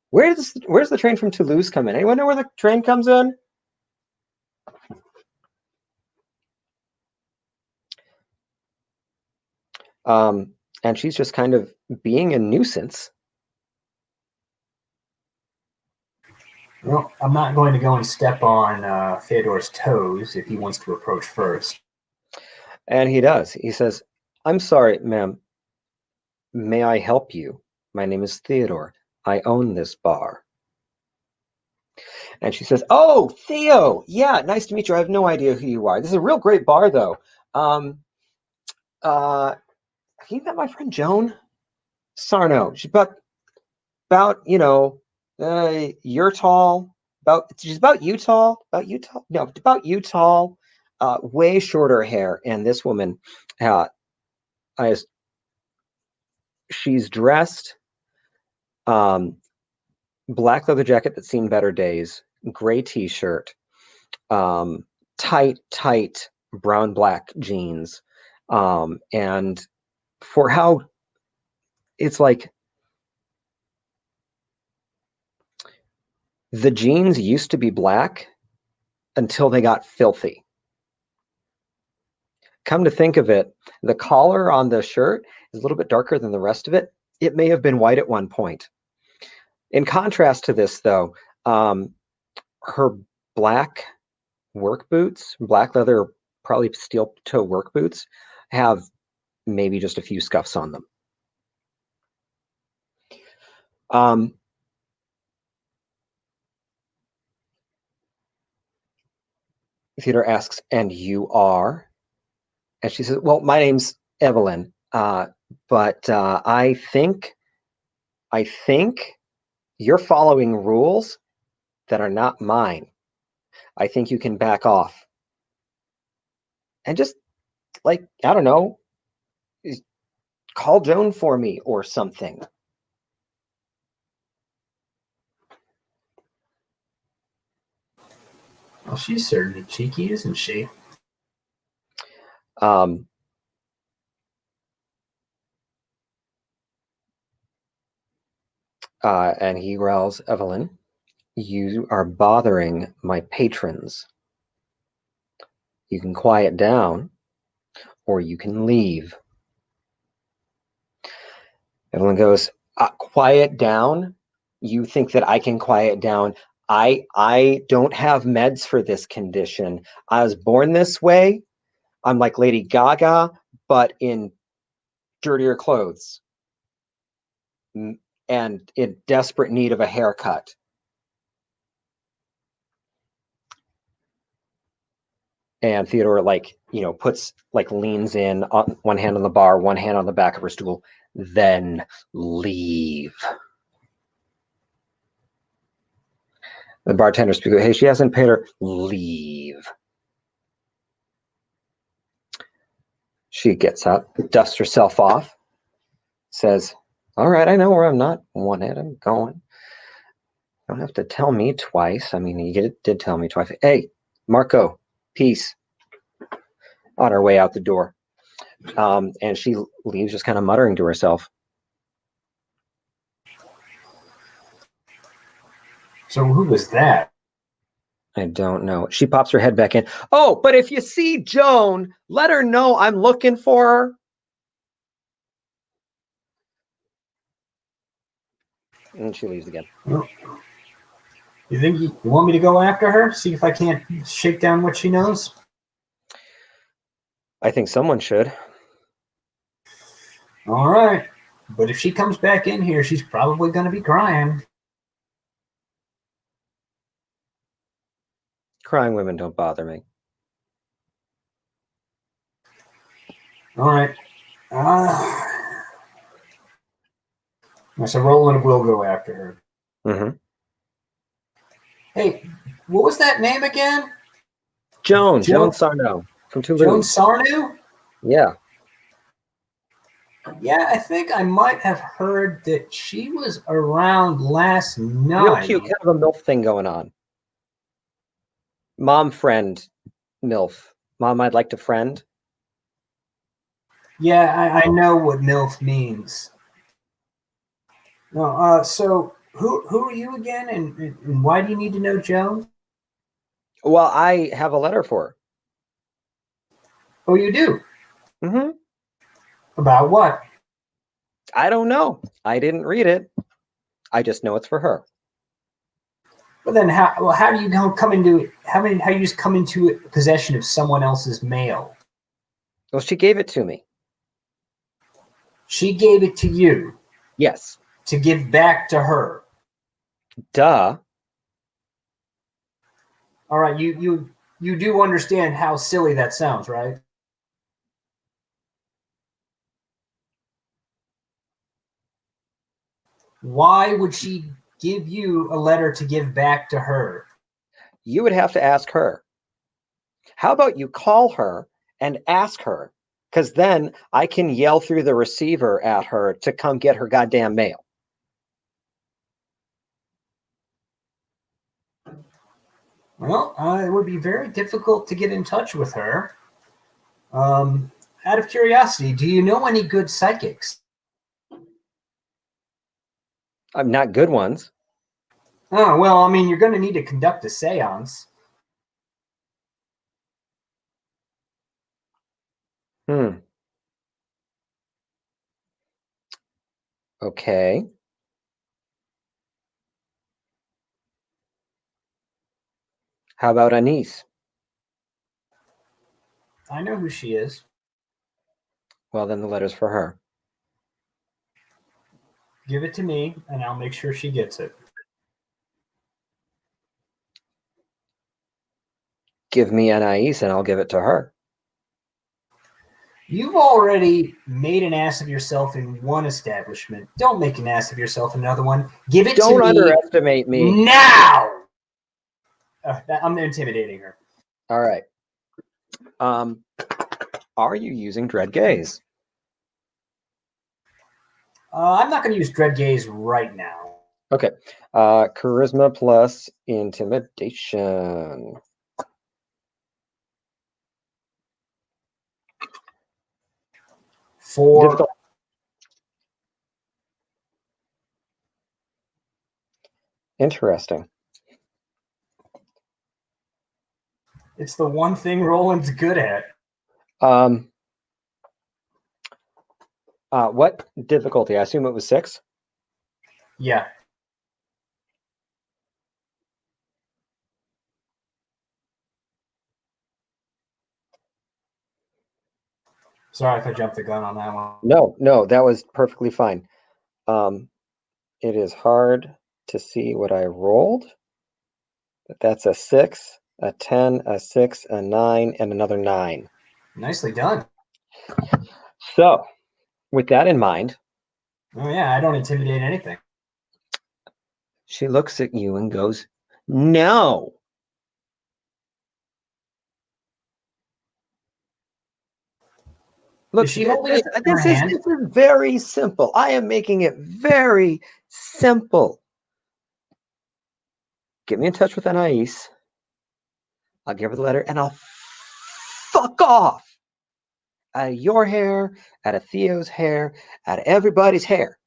S2: Where's the train from Toulouse come in? Anyone know where the train comes in? And she's just kind of being a nuisance.
S4: Well, I'm not going to go and step on Theodore's toes if he wants to approach first.
S2: And he does. He says, I'm sorry, ma'am. May I help you? My name is Theodore. I own this bar. And she says, oh, Theo. Yeah, nice to meet you. I have no idea who you are. This is a real great bar, though. Have you met my friend Joan Sarno? She's about you're tall. She's about you tall. About you tall? No, about you tall. Way shorter hair. And this woman, she's dressed black leather jacket that's seen better days, gray t-shirt, tight brown black jeans, and for how it's like the jeans used to be black until they got filthy. Come to think of it, the collar on the shirt is a little bit darker than the rest of it. It may have been white at one point. In contrast to this, though, her black work boots, black leather, probably steel toe work boots, have maybe just a few scuffs on them. Theodore asks, and you are? And she says, well, my name's Evelyn, but I think you're following rules that are not mine. I think you can back off. And just, like, I don't know, call Joan for me or something.
S4: Well, she's certainly cheeky, isn't she?
S2: And he growls, Evelyn, you are bothering my patrons. You can quiet down, or you can leave. Evelyn goes, quiet down? You think that I can quiet down? I don't have meds for this condition. I was born this way. I'm like Lady Gaga, but in dirtier clothes and in desperate need of a haircut. And Theodore, like, puts, like, leans in, on one hand on the bar, one hand on the back of her stool. Then leave. The bartender speaks. Hey, she hasn't paid her. Leave. She gets up, dusts herself off, says, all right, I know where I'm not wanted. I'm going. You don't have to tell me twice. I mean, you did tell me twice. Hey, Marco, peace. On her way out the door. And she leaves just kind of muttering to herself.
S4: So who was that?
S2: I don't know. She pops her head back in. Oh, but if you see Joan, let her know I'm looking for her. And she leaves again.
S4: Well, you think you want me to go after her? See if I can't shake down what she knows?
S2: I think someone should.
S4: All right. But if she comes back in here, she's probably going to be crying.
S2: Crying women don't bother me.
S4: All right. So Roland will go after her.
S2: Mm-hmm.
S4: Hey, what was that name again?
S2: Joan Sarno from Toulouse.
S4: Joan Sarno?
S2: Yeah.
S4: Yeah, I think I might have heard that she was around last night.
S2: Real cute, kind of a MILF thing going on. Mom friend MILF. Mom, I'd like to friend.
S4: Yeah, I know what MILF means. No, so who are you again, and why do you need to know Joan?
S2: Well, I have a letter for her.
S4: Oh, you do?
S2: Mm-hmm.
S4: About what?
S2: I don't know. I didn't read it. I just know it's for her.
S4: Well, then how do you come into possession of someone else's mail?
S2: Well, she gave it to me.
S4: She gave it to you.
S2: Yes.
S4: To give back to her.
S2: Duh.
S4: All right, you do understand how silly that sounds, right? Why would she give you a letter to give back to her?
S2: You would have to ask her. How about you call her and ask her? Because then I can yell through the receiver at her to come get her goddamn mail.
S4: Well, it would be very difficult to get in touch with her. Out of curiosity, do you know any good psychics?
S2: I'm not good ones.
S4: Oh, well, I mean, you're going to need to conduct a seance.
S2: Okay. How about Anais?
S4: I know who she is.
S2: Well, then the letter's for her.
S4: Give it to me, and I'll make sure she gets it.
S2: Give me Anais, and I'll give it to her.
S4: You've already made an ass of yourself in one establishment. Don't make an ass of yourself in another one. Give it to me.
S2: Don't underestimate me.
S4: Now! I'm intimidating her.
S2: All right. Are you using Dread Gaze?
S4: I'm not going to use Dread Gaze right now.
S2: Okay. Charisma plus intimidation.
S4: For
S2: Interesting.
S4: It's the one thing Roland's good at.
S2: What difficulty? I assume it was 6?
S4: Yeah. Sorry if I jumped the gun on that one.
S2: No, that was perfectly fine. It is hard to see what I rolled, but that's a 6 a 10, a 6, a 9, and another 9.
S4: Nicely done.
S2: So, with that in mind,
S4: Oh yeah, I don't intimidate anything.
S2: she looks at you and goes, "No." Look,
S4: Is she holding it in her hand?
S2: this is very simple. I am making it very simple. Get me in touch with Anais. I'll give her the letter, and I'll fuck off out of your hair, out of Theo's hair, out of everybody's hair.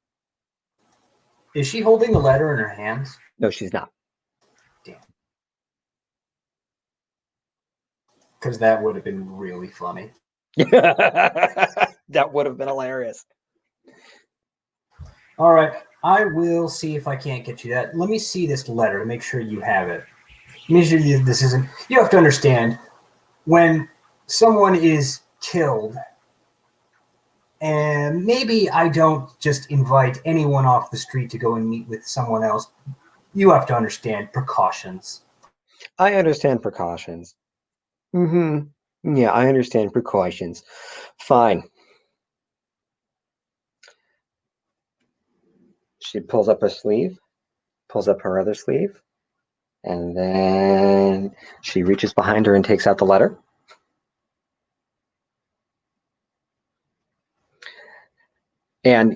S4: Is she holding the letter in her hands?
S2: No, she's not.
S4: Damn. Because that would have been really funny.
S2: That would have been hilarious.
S4: All right, I will see if I can't get you that. Let me see this letter to make sure you have it. Make sure this isn't. You have to understand when someone is killed, and maybe I don't just invite anyone off the street to go and meet with someone else. You have to understand precautions.
S2: I understand precautions. Yeah, I understand precautions. Fine. She pulls up a sleeve, pulls up her other sleeve, and then she reaches behind her and takes out the letter. And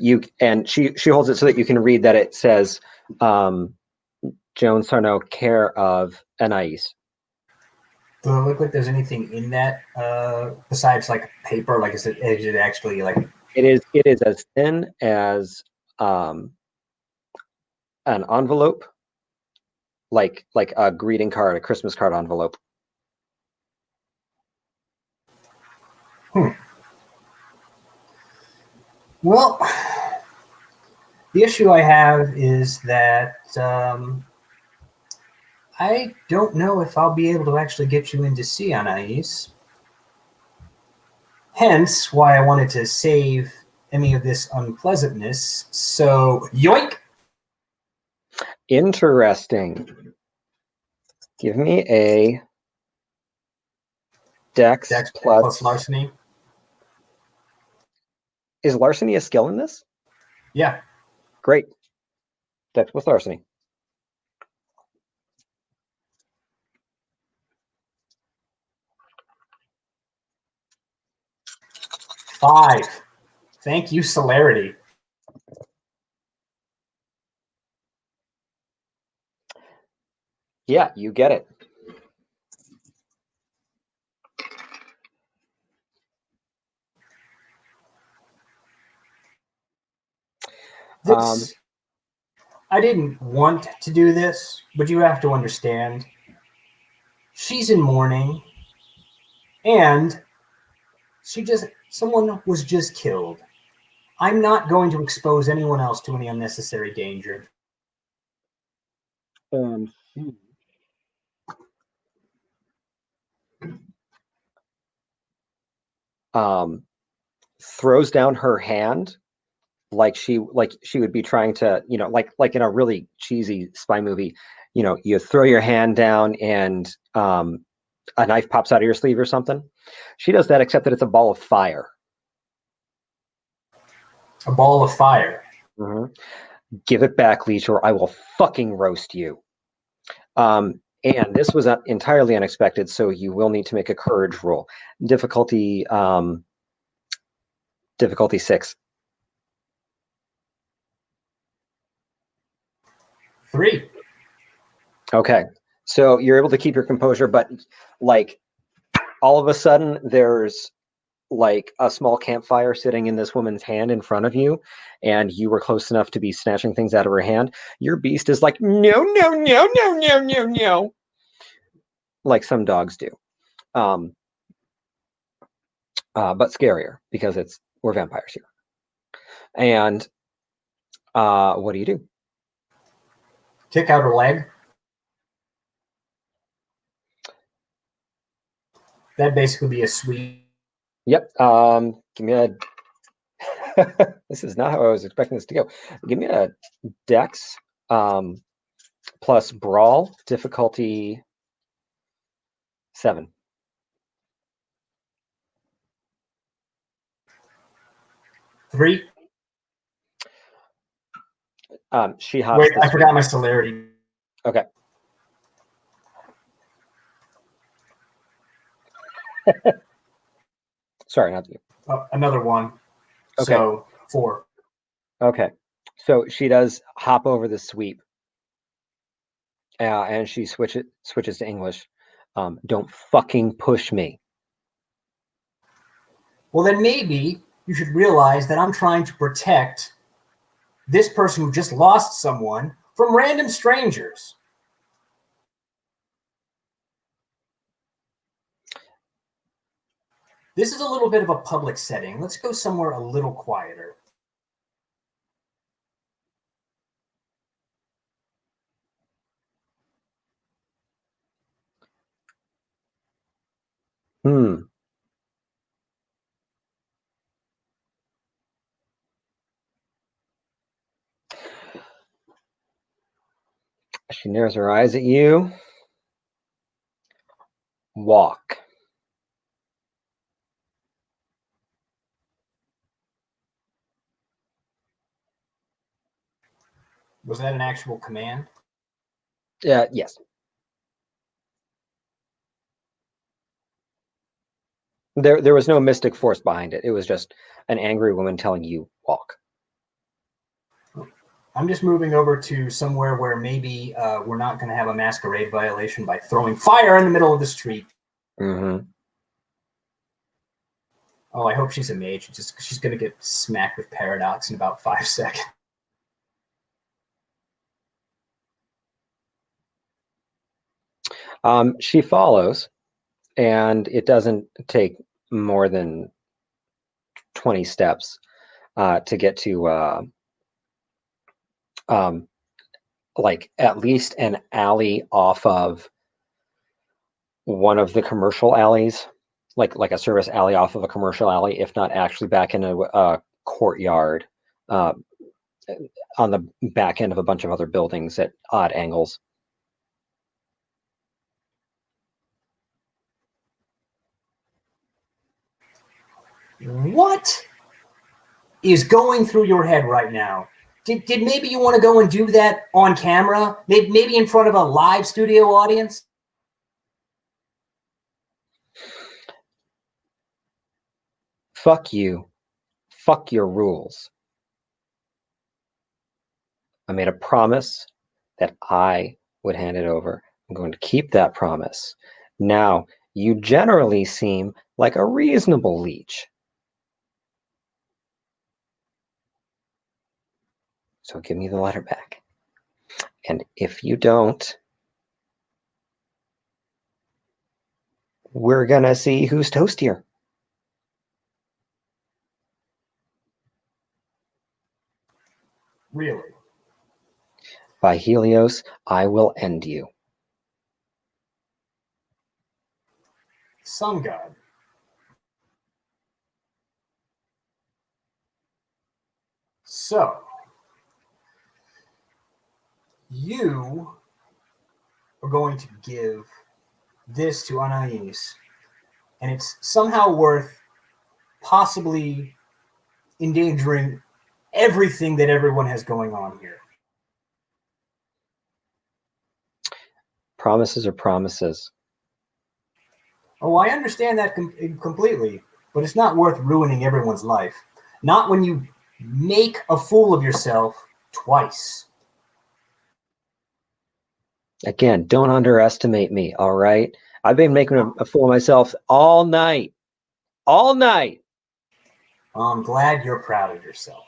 S2: she holds it so that you can read that it says Joan Sarno, care of Anais.
S4: Does it look like there's anything in that besides like paper? Like is it actually like
S2: It is as thin as an envelope, like a greeting card, a Christmas card envelope.
S4: Well, the issue I have is that I don't know if I'll be able to actually get you in to see Anais. Hence why I wanted to save any of this unpleasantness. So, yoink!
S2: Interesting. Give me a Dex
S4: plus larceny.
S2: Is larceny a skill in this?
S4: Yeah.
S2: Great. Dex plus larceny.
S4: Five. Thank you, celerity.
S2: Yeah, you get it.
S4: This, I didn't want to do this, but you have to understand. She's in mourning, and someone was just killed. I'm not going to expose anyone else to any unnecessary danger.
S2: Throws down her hand like she would be trying to, like in a really cheesy spy movie, you throw your hand down and a knife pops out of your sleeve or something. She does that, except that it's a ball of fire.
S4: A ball of fire.
S2: Mm-hmm. Give it back, Leech, or I will fucking roast you. And this was entirely unexpected, so you will need to make a courage roll. Difficulty 6.
S4: 3.
S2: Okay, so you're able to keep your composure, but like all of a sudden there's like a small campfire sitting in this woman's hand in front of you, and you were close enough to be snatching things out of her hand. Your beast is like, no, no, no, no, no, no, no, like some dogs do. But scarier because we're vampires here. And what do you do?
S4: Kick out her leg. That'd basically be a sweep.
S2: Yep. Give me a. This is not how I was expecting this to go. Give me a Dex plus Brawl, difficulty 7.
S4: Three.
S2: She hops.
S4: Wait,
S2: the
S4: I forgot
S2: sweep.
S4: my celerity.
S2: Okay. Sorry, not you.
S4: Another one.
S2: Okay.
S4: So 4.
S2: Okay. So she does hop over the sweep. And she switches to English. Don't fucking push me.
S4: Well, then maybe you should realize that I'm trying to protect this person who just lost someone from random strangers. This is a little bit of a public setting. Let's go somewhere a little quieter.
S2: She narrows her eyes at you. Walk.
S4: Was that an actual command?
S2: Yes. There was no mystic force behind it. It was just an angry woman telling you walk.
S4: I'm just moving over to somewhere where maybe we're not going to have a masquerade violation by throwing fire in the middle of the street.
S2: Mm-hmm.
S4: Oh, I hope she's a mage. She's going to get smacked with paradox in about 5 seconds.
S2: She follows, and it doesn't take more than 20 steps to get to like at least an alley off of one of the commercial alleys, like a service alley off of a commercial alley, if not actually back in a courtyard on the back end of a bunch of other buildings at odd angles.
S4: What is going through your head right now? Did maybe you want to go and do that on camera? Maybe in front of a live studio audience?
S2: Fuck you. Fuck your rules. I made a promise that I would hand it over. I'm going to keep that promise. Now, you generally seem like a reasonable leech. So give me the letter back. And if you don't, we're going to see who's toastier.
S4: Really?
S2: By Helios, I will end you.
S4: Sun God. So, you are going to give this to Anais, and it's somehow worth possibly endangering everything that everyone has going on here.
S2: Promises are promises.
S4: Oh, I understand that completely, but it's not worth ruining everyone's life. Not when you make a fool of yourself twice.
S2: Again, don't underestimate me, all right? I've been making a fool of myself all night. All night.
S4: I'm glad you're proud of yourself.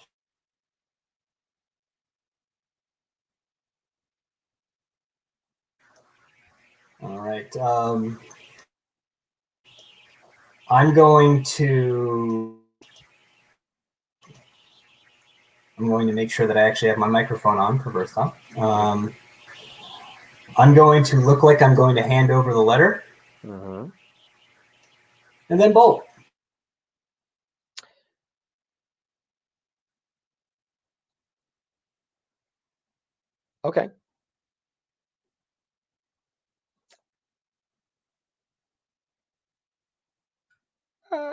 S4: All right. I'm going to make sure that I actually have my microphone on for first off. I'm going to look like I'm going to hand over the letter.
S2: Mm-hmm.
S4: And then bolt.
S2: Okay.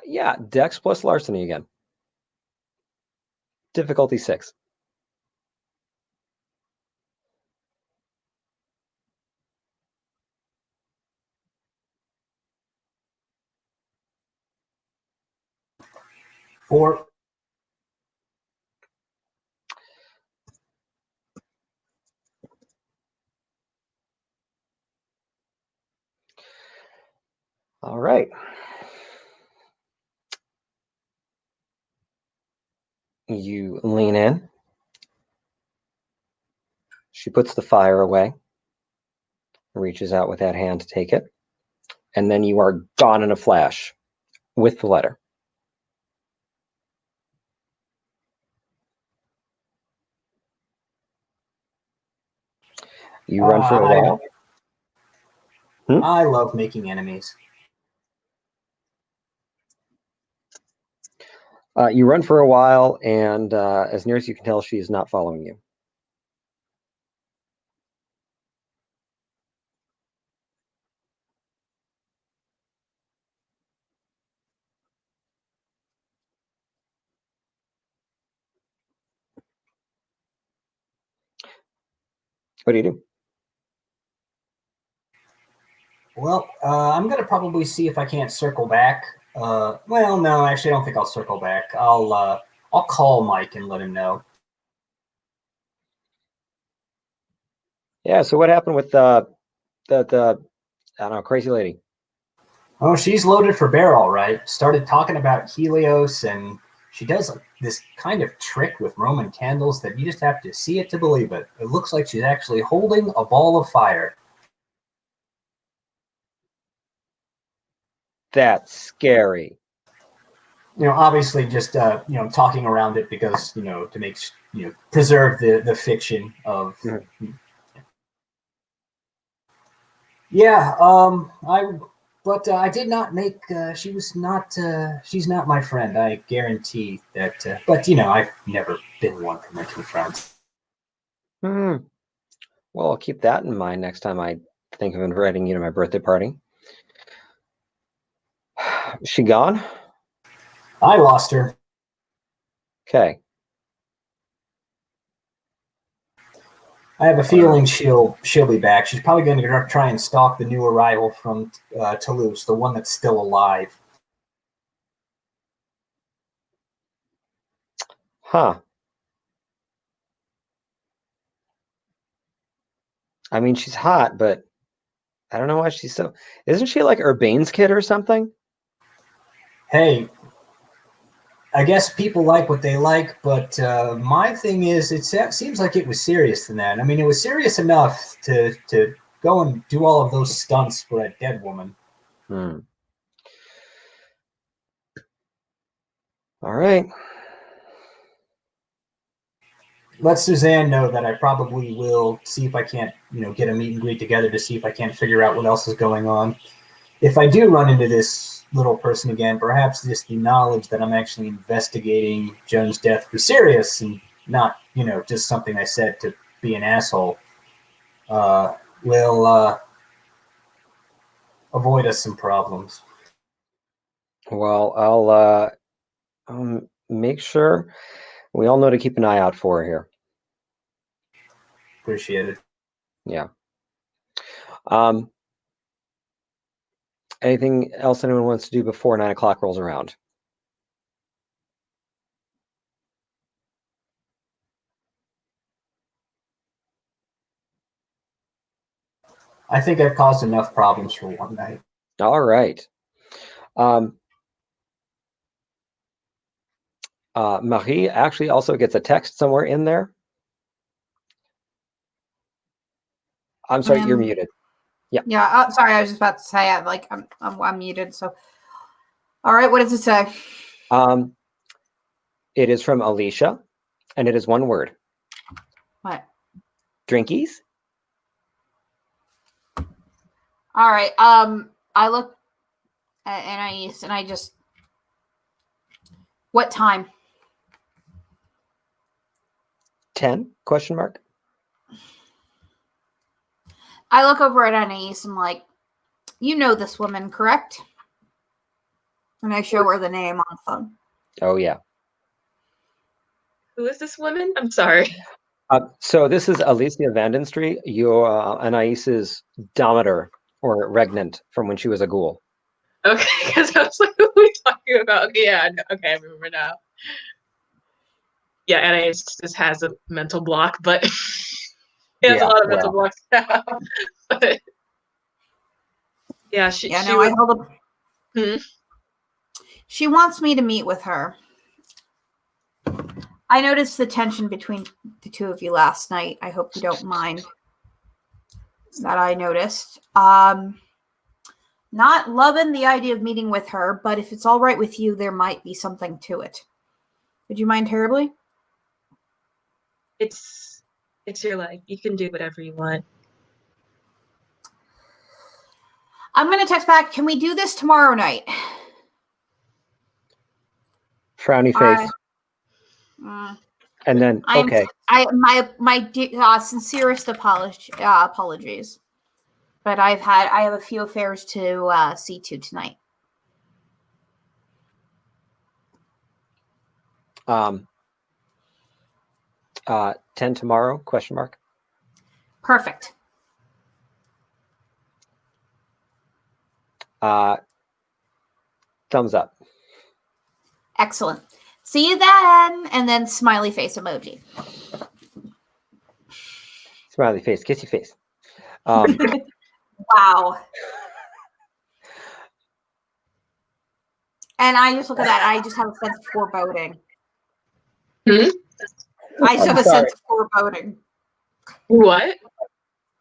S2: Yeah, Dex plus larceny again. Difficulty 6.
S4: Four.
S2: All right. You lean in. She puts the fire away, reaches out with that hand to take it, and then you are gone in a flash with the letter. You run for a while.
S4: I love making enemies.
S2: You run for a while, and as near as you can tell, she is not following you. What do you do?
S4: Well, I'm going to probably see if I can't circle back. Well, no, actually, I don't think I'll circle back. I'll call Mike and let him know.
S2: Yeah, so what happened with the I don't know, crazy lady?
S4: Oh, she's loaded for bear, all right. Started talking about Helios, and she does this kind of trick with Roman candles that you just have to see it to believe it. It looks like she's actually holding a ball of fire.
S2: That's scary.
S4: Obviously just talking around it because to make preserve the fiction of.
S2: Mm-hmm.
S4: I did not make. She's not my friend. I guarantee that. But I've never been one for making friends.
S2: Well, I'll keep that in mind next time I think of inviting you to my birthday party. Is she gone?
S4: I lost her.
S2: Okay.
S4: I have a feeling she'll be back. She's probably going to try and stalk the new arrival from Toulouse, the one that's still alive.
S2: Huh. I mean, she's hot, but I don't know why she's so... Isn't she like Urbane's kid or something?
S4: Hey, I guess people like what they like, but my thing is, it seems like it was serious than that. I mean, it was serious enough to go and do all of those stunts for a dead woman.
S2: All right.
S4: Let Suzanne know that I probably will see if I can't, get a meet and greet together to see if I can't figure out what else is going on. If I do run into this little person again, perhaps just the knowledge that I'm actually investigating Joan's death was serious and not, just something I said to be an asshole, will avoid us some problems.
S2: Well, I'll make sure we all know to keep an eye out for her here.
S4: Appreciate it.
S2: Yeah. Anything else anyone wants to do before 9 o'clock rolls around?
S4: I think I've caused enough problems for one night.
S2: All right. Marie actually also gets a text somewhere in there. I'm sorry, you're muted. Yeah.
S1: Yeah. Sorry, I was just about to say I'm muted. So, all right. What does it say?
S2: It is from Alicia, and it is one word.
S1: What?
S2: Drinkies.
S1: All right. I look at Anais and I just. What time?
S2: 10? Question mark.
S1: I look over at Anais and like, you know this woman, correct? And I show her the name on the phone.
S2: Oh, yeah.
S3: Who is this woman? I'm sorry.
S2: So this is Alicia Vandenstrie, your Anais's domitor or regnant from when she was a ghoul.
S3: Okay, because I was like, who are we talking about? Okay, yeah, okay, I remember now. Yeah, Anais just has a mental block, but he has a lot of mental blocks now. But yeah, she
S1: I
S3: was,
S1: held up. She wants me to meet with her. I noticed the tension between the two of you last night. I hope you don't mind that I noticed. Not loving the idea of meeting with her, but if it's all right with you, there might be something to it. Would you mind terribly?
S3: it's your life. You can do whatever you want.
S1: I'm going to text back. Can we do this tomorrow night?
S2: Frowny face. And then, okay.
S1: My sincerest apologies. But I have a few affairs to see to tonight.
S2: 10 tomorrow, question mark.
S1: Perfect.
S2: Thumbs up.
S1: Excellent. See you then. And then smiley face emoji.
S2: Smiley face, kissy face.
S1: Wow. And I just look at that. I just have a sense of foreboding. I just have a sense of foreboding.
S3: What?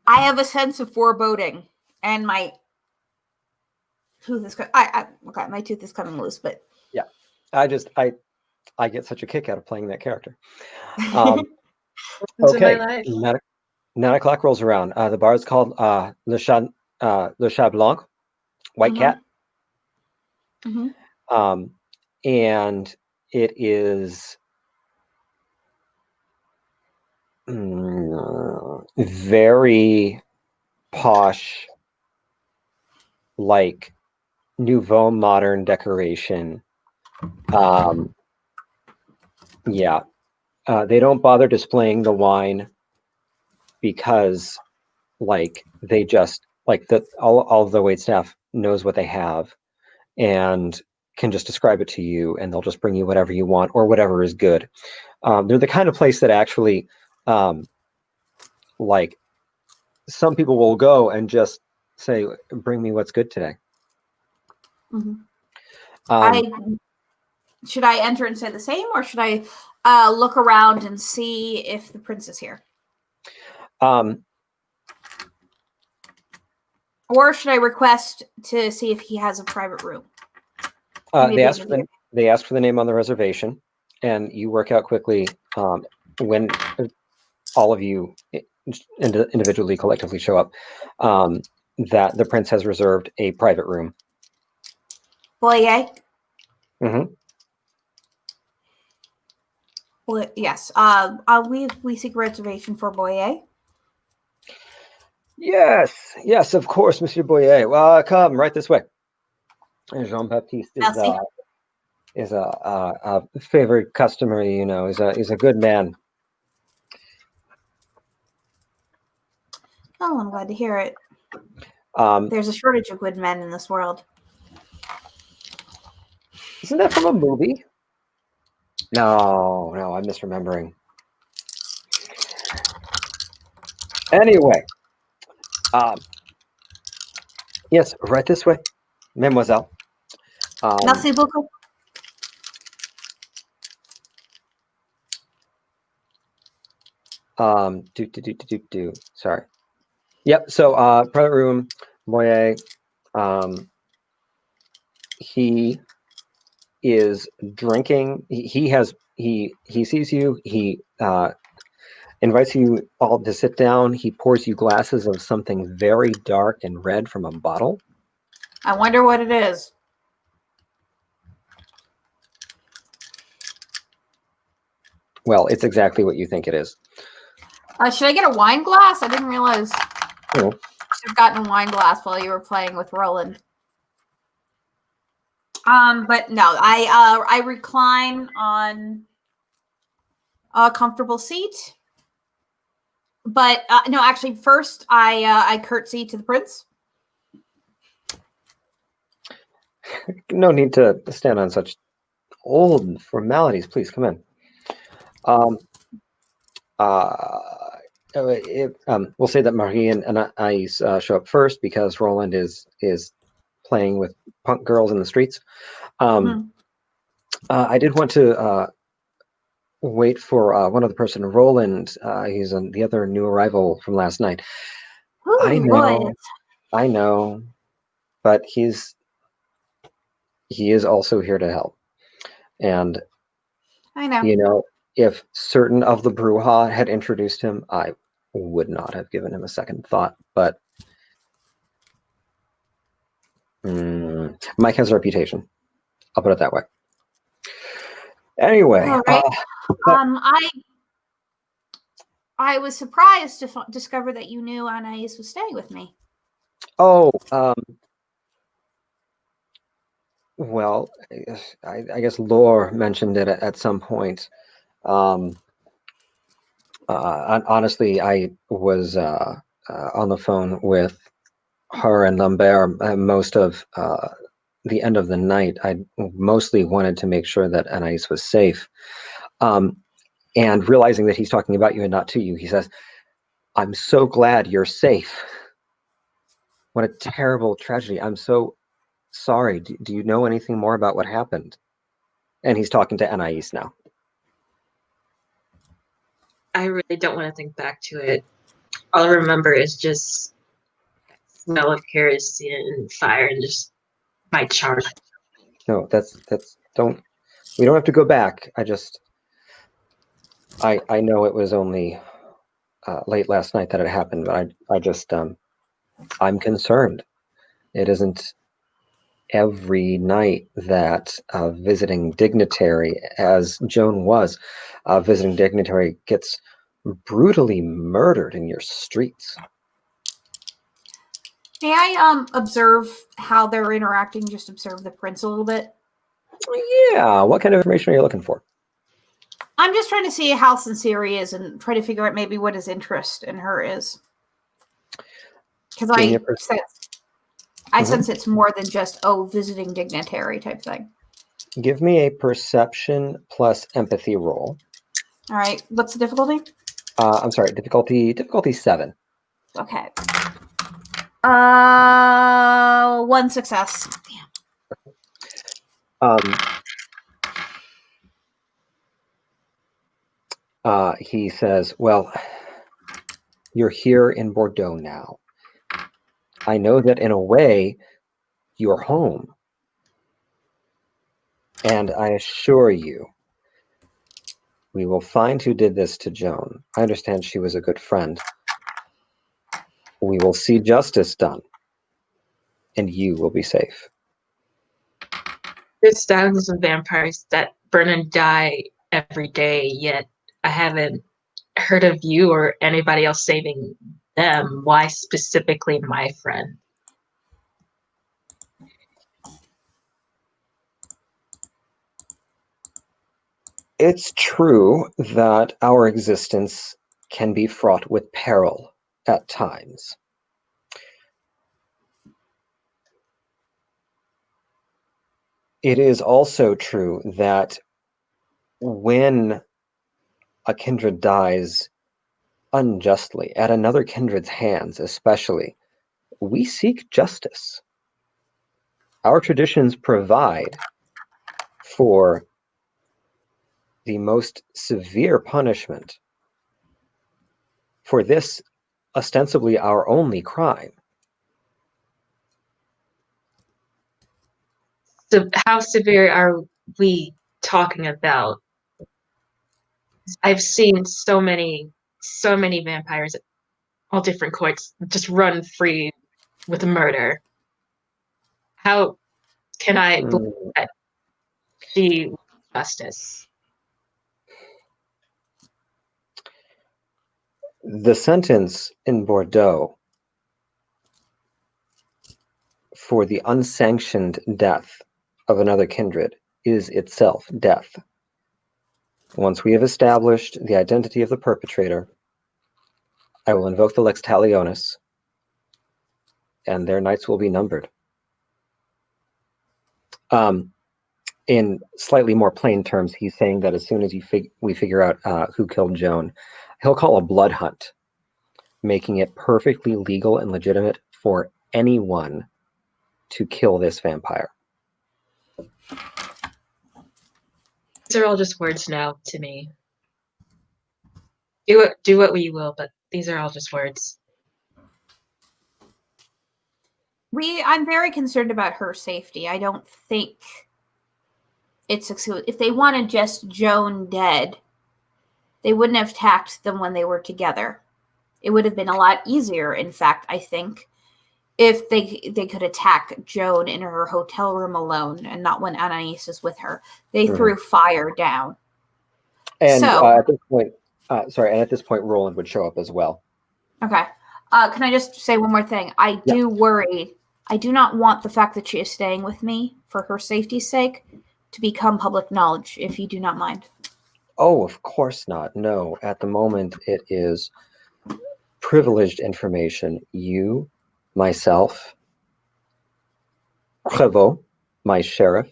S1: I have a sense of foreboding, and my tooth is. Okay, my tooth is coming loose, but
S2: yeah, I get such a kick out of playing that character. Okay, 9 o'clock rolls around. The bar is called Le Chat Blanc, White Cat. And it is very posh, like nouveau modern decoration. Yeah, they don't bother displaying the wine because, like, they just all of the waitstaff knows what they have and can just describe it to you, and they'll just bring you whatever you want or whatever is good. They're the kind of place that actually, like, some people will go and just say, "Bring me what's good today."
S1: Should I enter and say the same, or should I look around and see if the prince is here? Or should I request to see if he has a private room?
S2: They ask for the name on the reservation, and you work out quickly when all of you individually, collectively show up, that the prince has reserved a private room.
S1: Boyer?
S2: Mm-hmm.
S1: Well, yes. We seek reservation for Boyer.
S2: Yes, of course, Monsieur Boyer. Well, come right this way. Jean-Baptiste is a favorite customer. You know, is a good man.
S1: Oh, I'm glad to hear it. There's a shortage of good men in this world.
S2: Isn't that from a movie? No, I'm misremembering. Anyway, yes, right this way, mademoiselle.
S1: Merci beaucoup. Sorry.
S2: Yep. So, private room, Moyer. He is drinking. He sees you. He invites you all to sit down. He pours you glasses of something very dark and red from a bottle.
S1: I wonder what it is.
S2: Well, it's exactly what you think it is.
S1: Should I get a wine glass? I didn't realize.
S2: Oh.
S1: I should have gotten a wine glass while you were playing with Roland. But no, I recline on a comfortable seat. But no, actually, first I curtsy to the prince.
S2: No need to stand on such old formalities. Please come in. We'll say that Marie and Anais show up first because Roland is playing with punk girls in the streets. I did want to wait for one other person, Roland. He's the other new arrival from last night.
S1: Roland.
S2: I know, but he is also here to help. And
S1: I know.
S2: you know, if certain of the Bruja had introduced him, I would not have given him a second thought. But Mike has a reputation. I'll put it that way. Anyway,
S1: all right. I was surprised to discover that you knew Anais was staying with me.
S2: Oh, well, I guess Lore mentioned it at some point. Honestly, I was on the phone with her and Lambert most of the end of the night. I mostly wanted to make sure that Anais was safe. And realizing that he's talking about you and not to you, he says, "I'm so glad you're safe. What a terrible tragedy. I'm so sorry. Do you know anything more about what happened?" And he's talking to Anais now.
S3: I really don't want to think back to it. All I remember is just smell of kerosene and fire and just my charge.
S2: No, we don't have to go back. I know it was only late last night that it happened, but I'm concerned. It isn't every night that a visiting dignitary, as Joan was, a visiting dignitary gets brutally murdered in your streets.
S1: May I observe how they're interacting? Just observe the prince a little bit.
S2: Yeah, what kind of information are you looking for?
S1: I'm just trying to see how sincere he is and try to figure out maybe what his interest in her is. Because I sense it's more than just, visiting dignitary type thing.
S2: Give me a perception plus empathy roll.
S1: All right. What's the difficulty?
S2: I'm sorry, difficulty 7.
S1: Okay. 1 success.
S2: He says, "Well, you're here in Bordeaux now. I know that in a way, you're home. And I assure you, we will find who did this to Joan. I understand she was a good friend. We will see justice done, and you will be safe."
S3: There's thousands of vampires that burn and die every day, yet I haven't heard of you or anybody else saving them. Why specifically my friend?
S2: It's true that our existence can be fraught with peril at times. It is also true that when a kindred dies unjustly, at another kindred's hands especially, we seek justice. Our traditions provide for the most severe punishment for this ostensibly our only crime.
S3: So how severe are we talking about? I've seen so many vampires at all different courts just run free with a murder. How can I believe that she justice?
S2: The sentence in Bordeaux for the unsanctioned death of another kindred is itself death. Once we have established the identity of the perpetrator, I will invoke the Lex Talionis, and their nights will be numbered. In slightly more plain terms, he's saying that as soon as we figure out who killed Joan, he'll call a blood hunt, making it perfectly legal and legitimate for anyone to kill this vampire.
S3: These are all just words now to me. Do what we will, but these are all just words.
S1: I'm very concerned about her safety. I don't think it's if they wanted just Joan dead, they wouldn't have attacked them when they were together. It would have been a lot easier, in fact, I think, if they could attack Joan in her hotel room alone and not when Anais is with her. They threw fire down.
S2: And
S1: so,
S2: at this point, Roland would show up as well.
S1: Okay. Can I just say one more thing? I do worry. I do not want the fact that she is staying with me for her safety's sake to become public knowledge, if you do not mind.
S2: Oh, of course not. No, at the moment it is privileged information. You, myself, Prévost, my sheriff,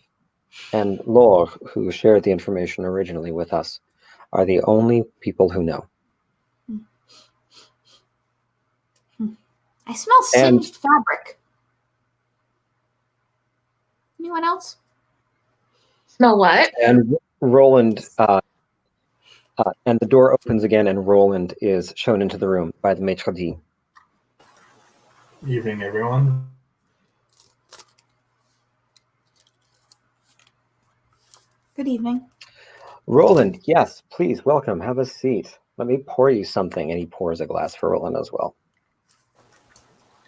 S2: and Laure, who shared the information originally with us, are the only people who know.
S1: I smell singed fabric. Anyone else?
S3: Smell what?
S2: And Roland, and the door opens again, and Roland is shown into the room by the maitre d'.
S4: Evening, everyone.
S1: Good evening.
S2: Roland, yes, please, welcome. Have a seat. Let me pour you something. And he pours a glass for Roland as well.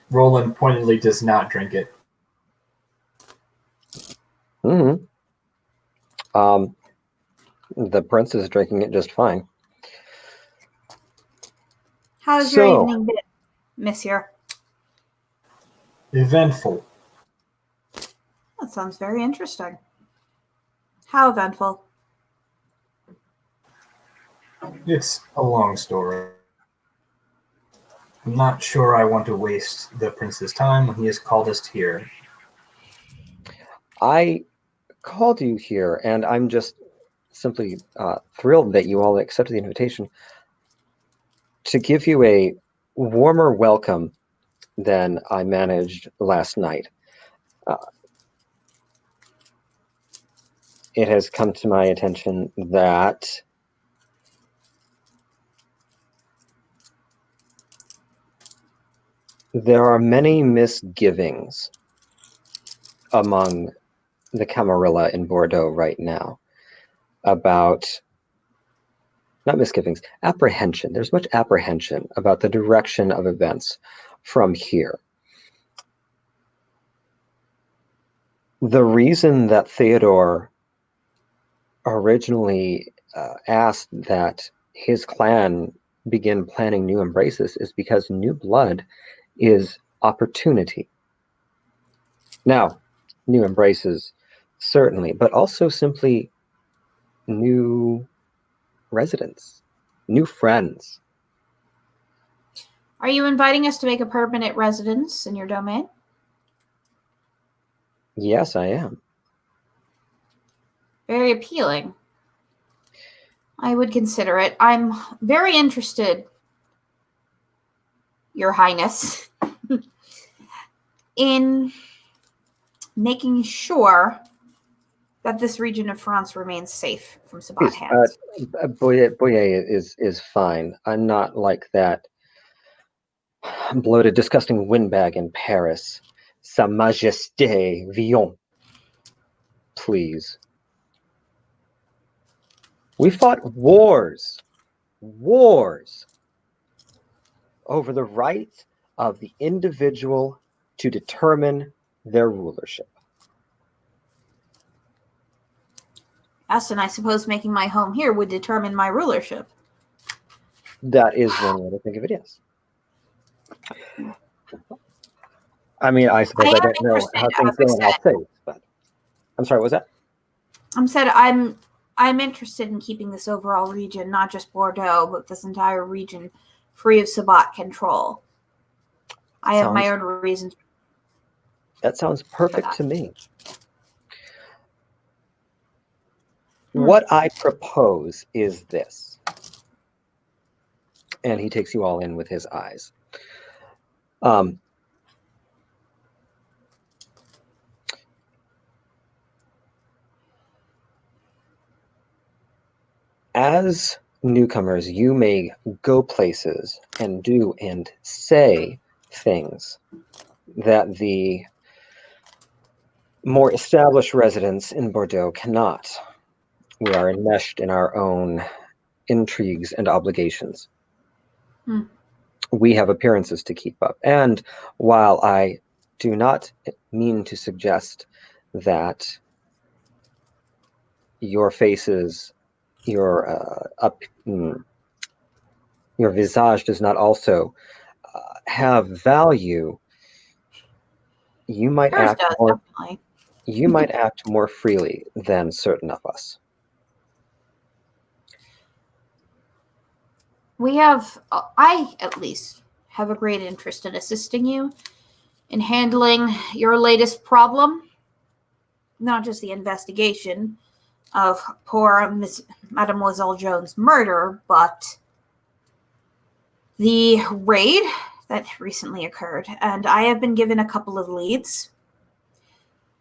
S4: Roland pointedly does not drink it.
S2: The prince is drinking it just fine.
S1: How's your evening been, monsieur?
S4: Eventful.
S1: That sounds very interesting. How eventful?
S4: It's a long story. I'm not sure I want to waste the prince's time when he has called us here.
S2: I called you here, and I'm just simply thrilled that you all accepted the invitation to give you a warmer welcome than I managed last night. It has come to my attention that there are many misgivings among the Camarilla in Bordeaux right now about, not misgivings, apprehension. There's much apprehension about the direction of events from here. The reason that Theodore originally asked that his clan begin planning new embraces is because new blood is opportunity. Now, new embraces, certainly, but also simply new residents, new friends.
S1: Are you inviting us to make a permanent residence in your domain?
S2: Yes, I am.
S1: Very appealing. I would consider it. I'm very interested, Your Highness, in making sure that this region of France remains safe from Sabbat hands.
S2: Boyer is fine. I'm not like that bloated, disgusting windbag in Paris. Sa Majesté Villon. Please. We fought wars over the right of the individual to determine their rulership.
S1: Yes, and I suppose making my home here would determine my rulership.
S2: That is one way to think of it, yes. I mean, I suppose I don't know how things go in Alsace, but I'm sorry, what was that?
S1: I'm interested in keeping this overall region, not just Bordeaux, but this entire region, free of Sabbat control. I have my own reasons.
S2: That sounds perfect to me. What I propose is this. And he takes you all in with his eyes. As newcomers, you may go places and do and say things that the more established residents in Bordeaux cannot. We are enmeshed in our own intrigues and obligations. We have appearances to keep up. And while I do not mean to suggest that your faces, your visage does not also have value, you might act more. You might act more freely than certain of us.
S1: I at least have a great interest in assisting you in handling your latest problem. Not just the investigation of poor Miss Mademoiselle Jones' murder, but the raid that recently occurred. And I have been given a couple of leads.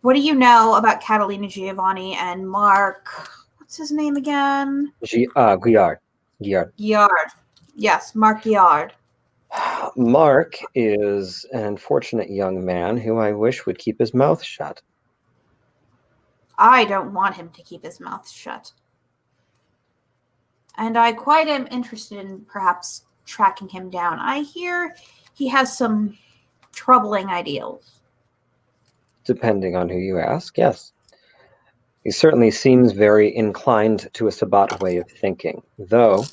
S1: What do you know about Catalina Giovanni and Mark? What's his name again?
S2: Guillard.
S1: Yes, Mark Guillard.
S2: Mark is an unfortunate young man who I wish would keep his mouth shut.
S1: I don't want him to keep his mouth shut. And I quite am interested in perhaps tracking him down. I hear he has some troubling ideals.
S2: Depending on who you ask, yes. He certainly seems very inclined to a Sabbat way of thinking, though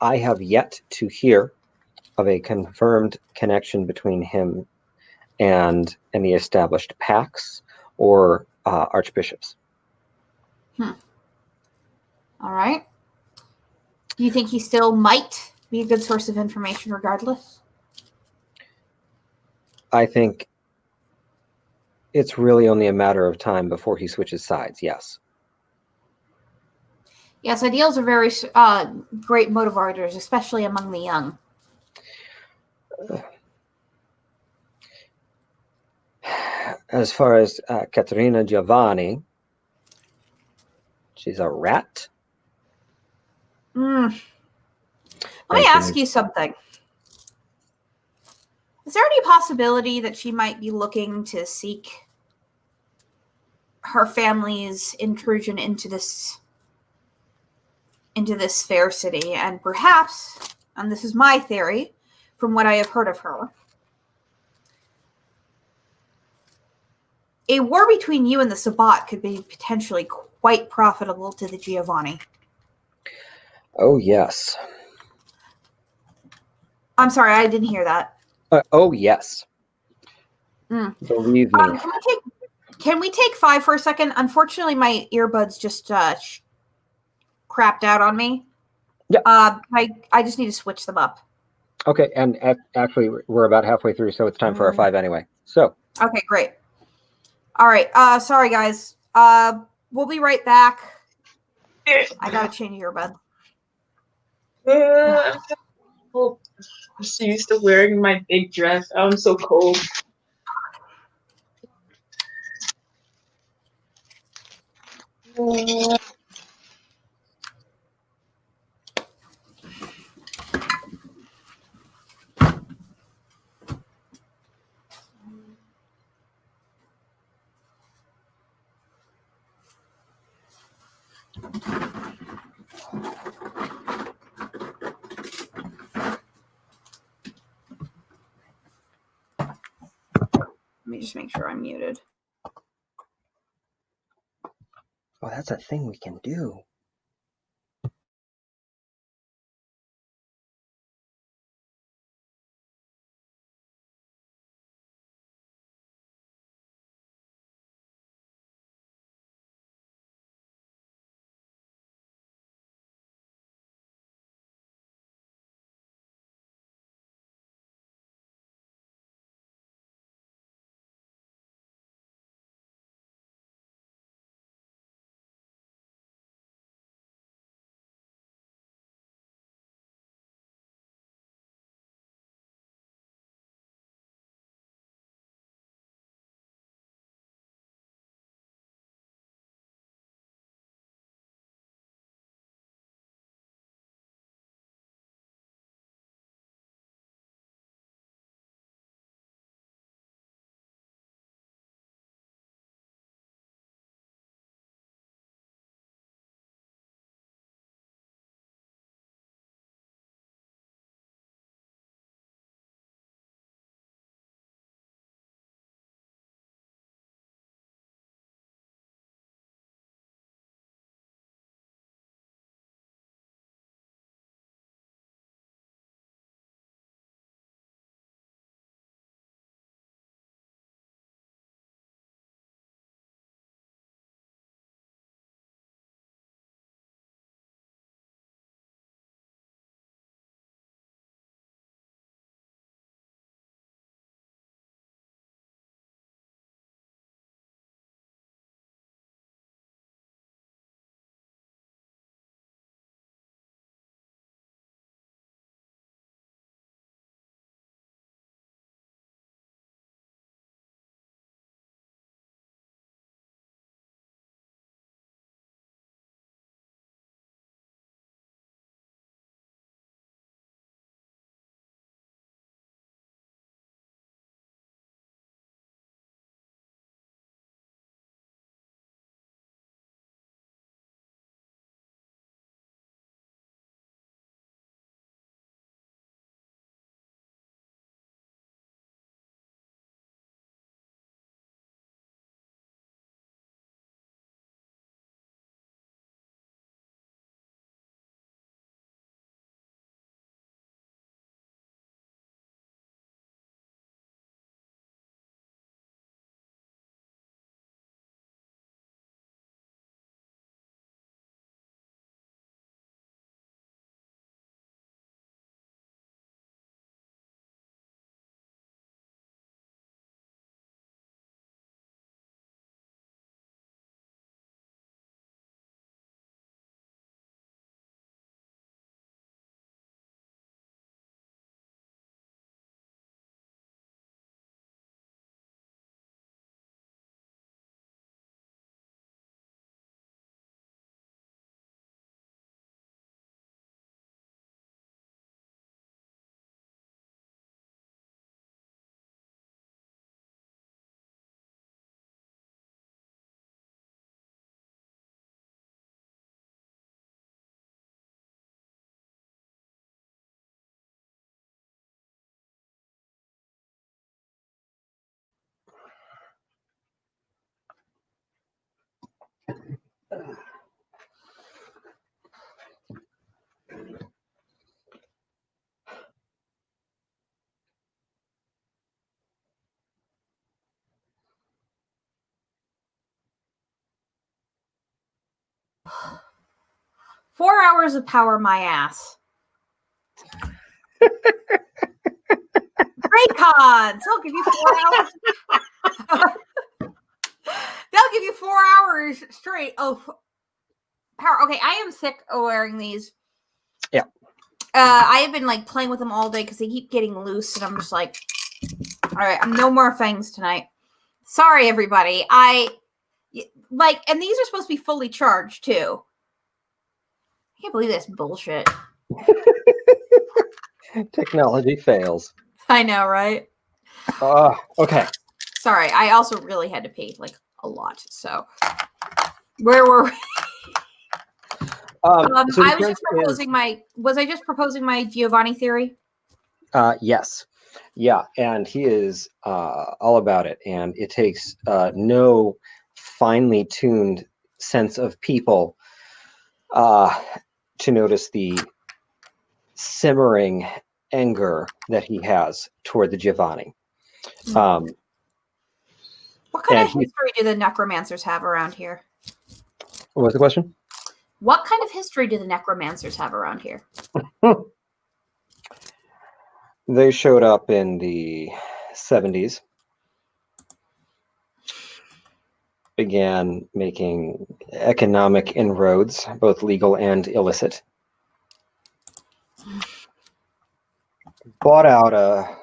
S2: I have yet to hear of a confirmed connection between him and any established pacts or archbishops.
S1: All right. Do you think he still might be a good source of information regardless?
S2: I think it's really only a matter of time before he switches sides, yes.
S1: Yes, ideals are very great motivators, especially among the young.
S2: As far as Caterina Giovanni, she's a rat.
S1: Let me ask you something. Is there any possibility that she might be looking to seek her family's intrusion into this fair city, and perhaps, and this is my theory, from what I have heard of her, a war between you and the Sabbat could be potentially quite profitable to the Giovanni.
S2: Oh, yes.
S1: I'm sorry, I didn't hear that.
S2: Oh, yes. Believe me.
S1: Can we take 5 for a second? Unfortunately, my earbuds just crapped out on me.
S2: Yeah.
S1: I just need to switch them up.
S2: Okay, and actually, we're about halfway through, so it's time for our 5 anyway. So.
S1: Okay, great. All right. Sorry, guys. We'll be right back. I gotta change earbuds.
S3: I'm so used to wearing my big dress. I'm so cold.
S1: Let me just make sure I'm muted.
S2: Oh, that's a thing we can do.
S1: 4 hours of power my ass. Raycons! They'll give you 4 hours. They'll give you 4 hours straight of power. Okay, I am sick of wearing these.
S2: Yeah.
S1: I have been like playing with them all day because they keep getting loose, and I'm just like, all right, I'm no more fangs tonight. Sorry, everybody. And these are supposed to be fully charged too. I can't believe this bullshit.
S2: Technology fails.
S1: I know, right?
S2: Okay.
S1: Sorry, I also really had to pee like a lot. So, where were we?
S2: So
S1: I was just proposing Was I just proposing my Giovanni theory?
S2: Yes. Yeah, and he is all about it, and it takes no finely tuned sense of people to notice the simmering anger that he has toward the Giovanni.
S1: What kind of history do the necromancers have around here?
S2: What was the question?
S1: What kind of history do the necromancers have around here?
S2: They showed up in the 70s, began making economic inroads, both legal and illicit. Bought out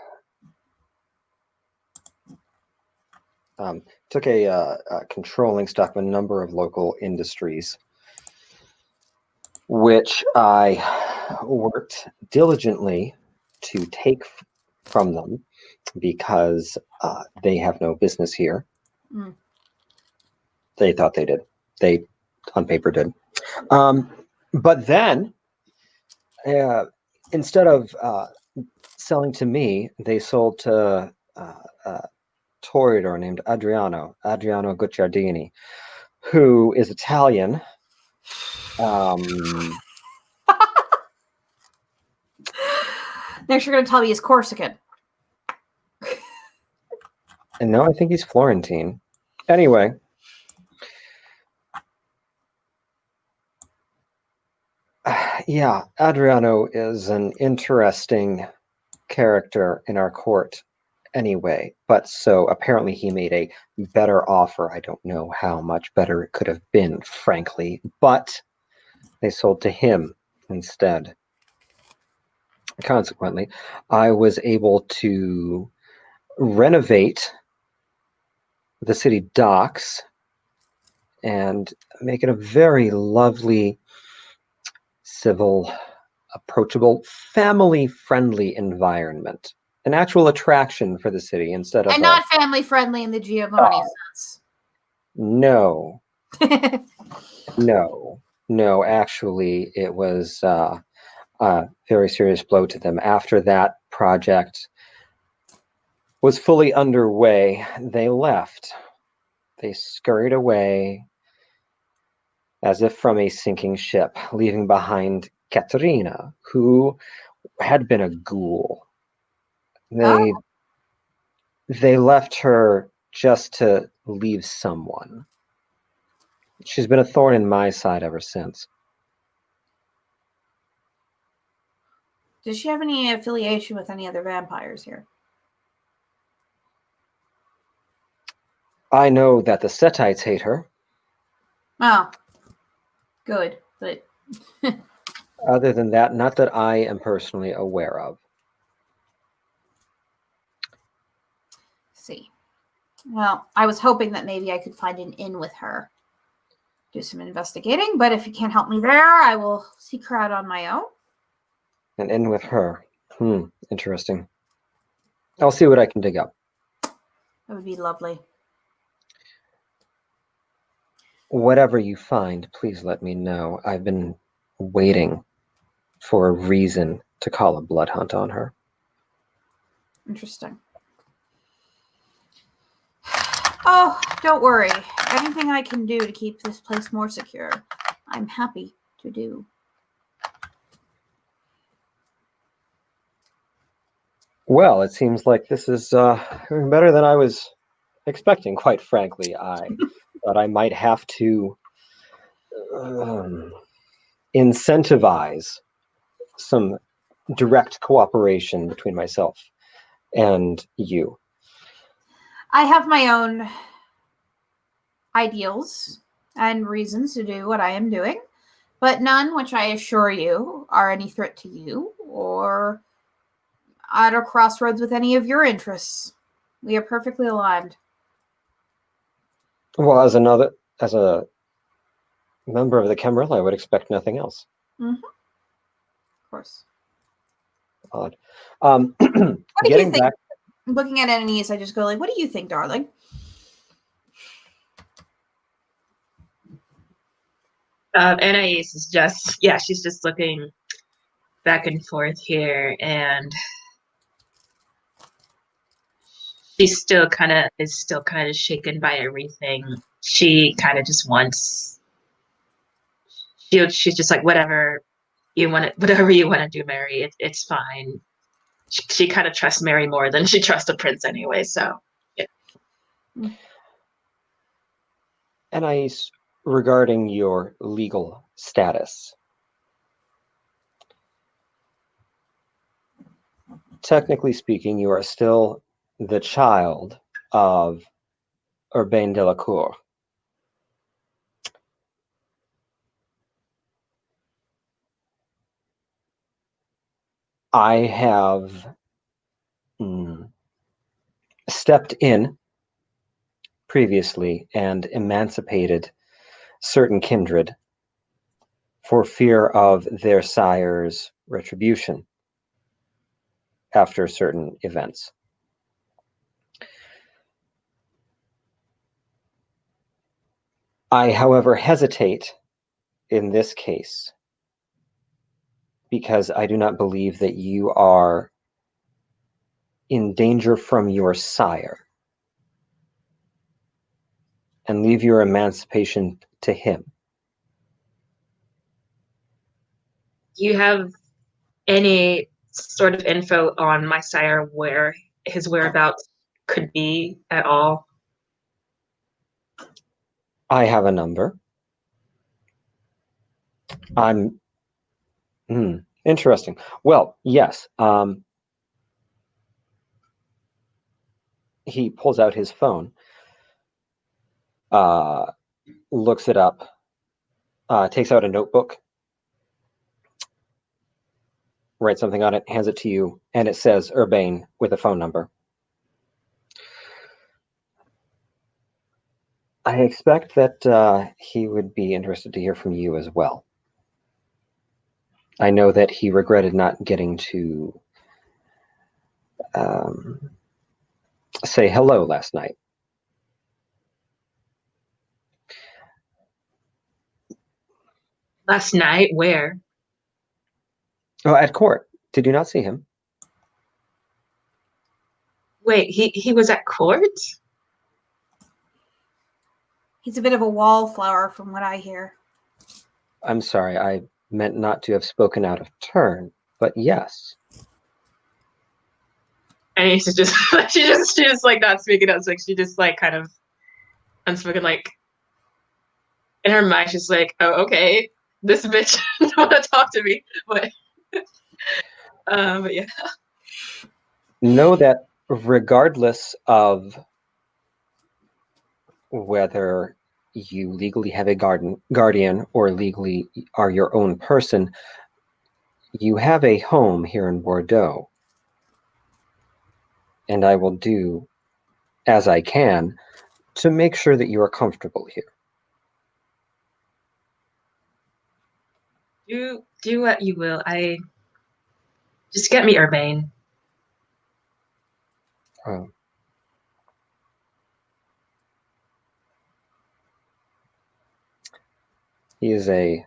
S2: took a controlling stock of a number of local industries, which I worked diligently to take from them because they have no business here.
S1: Mm.
S2: They thought they did. They, on paper, did. But then, instead of selling to me, they sold to a toreador named Adriano Guicciardini, who is Italian.
S1: Next, you're going to tell me he's Corsican.
S2: And no, I think he's Florentine. Anyway. Yeah, Adriano is an interesting character in our court anyway, but so apparently he made a better offer. I don't know how much better it could have been, frankly, but they sold to him instead. Consequently, I was able to renovate the city docks and make it a very lovely, civil, approachable, family-friendly environment. An actual attraction for the city instead of...
S1: And not family-friendly in the Giovanni sense.
S2: No. No, actually, it was a very serious blow to them. After that project was fully underway, they left. They scurried away as if from a sinking ship, leaving behind Katerina, who had been a ghoul. They left her just to leave someone. She's been a thorn in my side ever since.
S1: Does she have any affiliation with any other vampires here?
S2: I know that the Setites hate her.
S1: Oh, good. But
S2: Other than that, not that I am personally aware of.
S1: see. Well, I was hoping that maybe I could find an in with her. Do some investigating, but if you can't help me there, I will seek her out on my own.
S2: An in with her. Interesting. I'll see what I can dig up.
S1: That would be lovely.
S2: Whatever you find, please let me know. I've been waiting for a reason to call a blood hunt on her.
S1: Interesting. Oh, don't worry. Anything I can do to keep this place more secure, I'm happy to do.
S2: Well, it seems like this is better than I was expecting, quite frankly. I thought I might have to incentivize some direct cooperation between myself and you.
S1: I have my own ideals and reasons to do what I am doing, but none which I assure you are any threat to you or at a crossroads with any of your interests. We are perfectly aligned.
S2: Well, as a member of the Camarilla, I would expect nothing else.
S1: Mm-hmm. Of course.
S2: Odd.
S1: What do you
S2: Getting
S1: think?
S2: back,
S1: Looking at Anais, I just go like, "What do you think, darling?"
S3: Anais is just, yeah, she's just looking back and forth here, and she's still kind of shaken by everything. She kind of just wants, she's just like, whatever you want to do, Mary, it's fine. She kind of trusts Mary more than she trusts the prince anyway, so yeah.
S2: Anais, regarding your legal status. Technically speaking, you are still the child of Urbain de la Cour. I have stepped in previously and emancipated certain kindred for fear of their sire's retribution after certain events. I, however, hesitate in this case because I do not believe that you are in danger from your sire, and leave your emancipation to him.
S3: Do you have any sort of info on my sire, where his whereabouts could be at all?
S2: I have a number. Interesting. Well, yes. He pulls out his phone, looks it up, takes out a notebook, writes something on it, hands it to you, and it says Urbain with a phone number. I expect that he would be interested to hear from you as well. I know that he regretted not getting to say hello last night.
S3: Last night? Where?
S2: Oh, at court. Did you not see him?
S3: Wait, he was at court?
S1: He's a bit of a wallflower, from what I hear.
S2: I'm sorry, I meant not to have spoken out of turn, but yes.
S3: And she's just she just like not speaking out, so like she just like kind of unspoken, like in her mind she's like, oh, okay, this bitch doesn't want to talk to me, but yeah.
S2: Know that regardless of whether you legally have a guardian or legally are your own person, you have a home here in Bordeaux. And I will do as I can to make sure that you are comfortable here.
S3: Do what you will. I just get me Urbain.
S2: Oh. He is a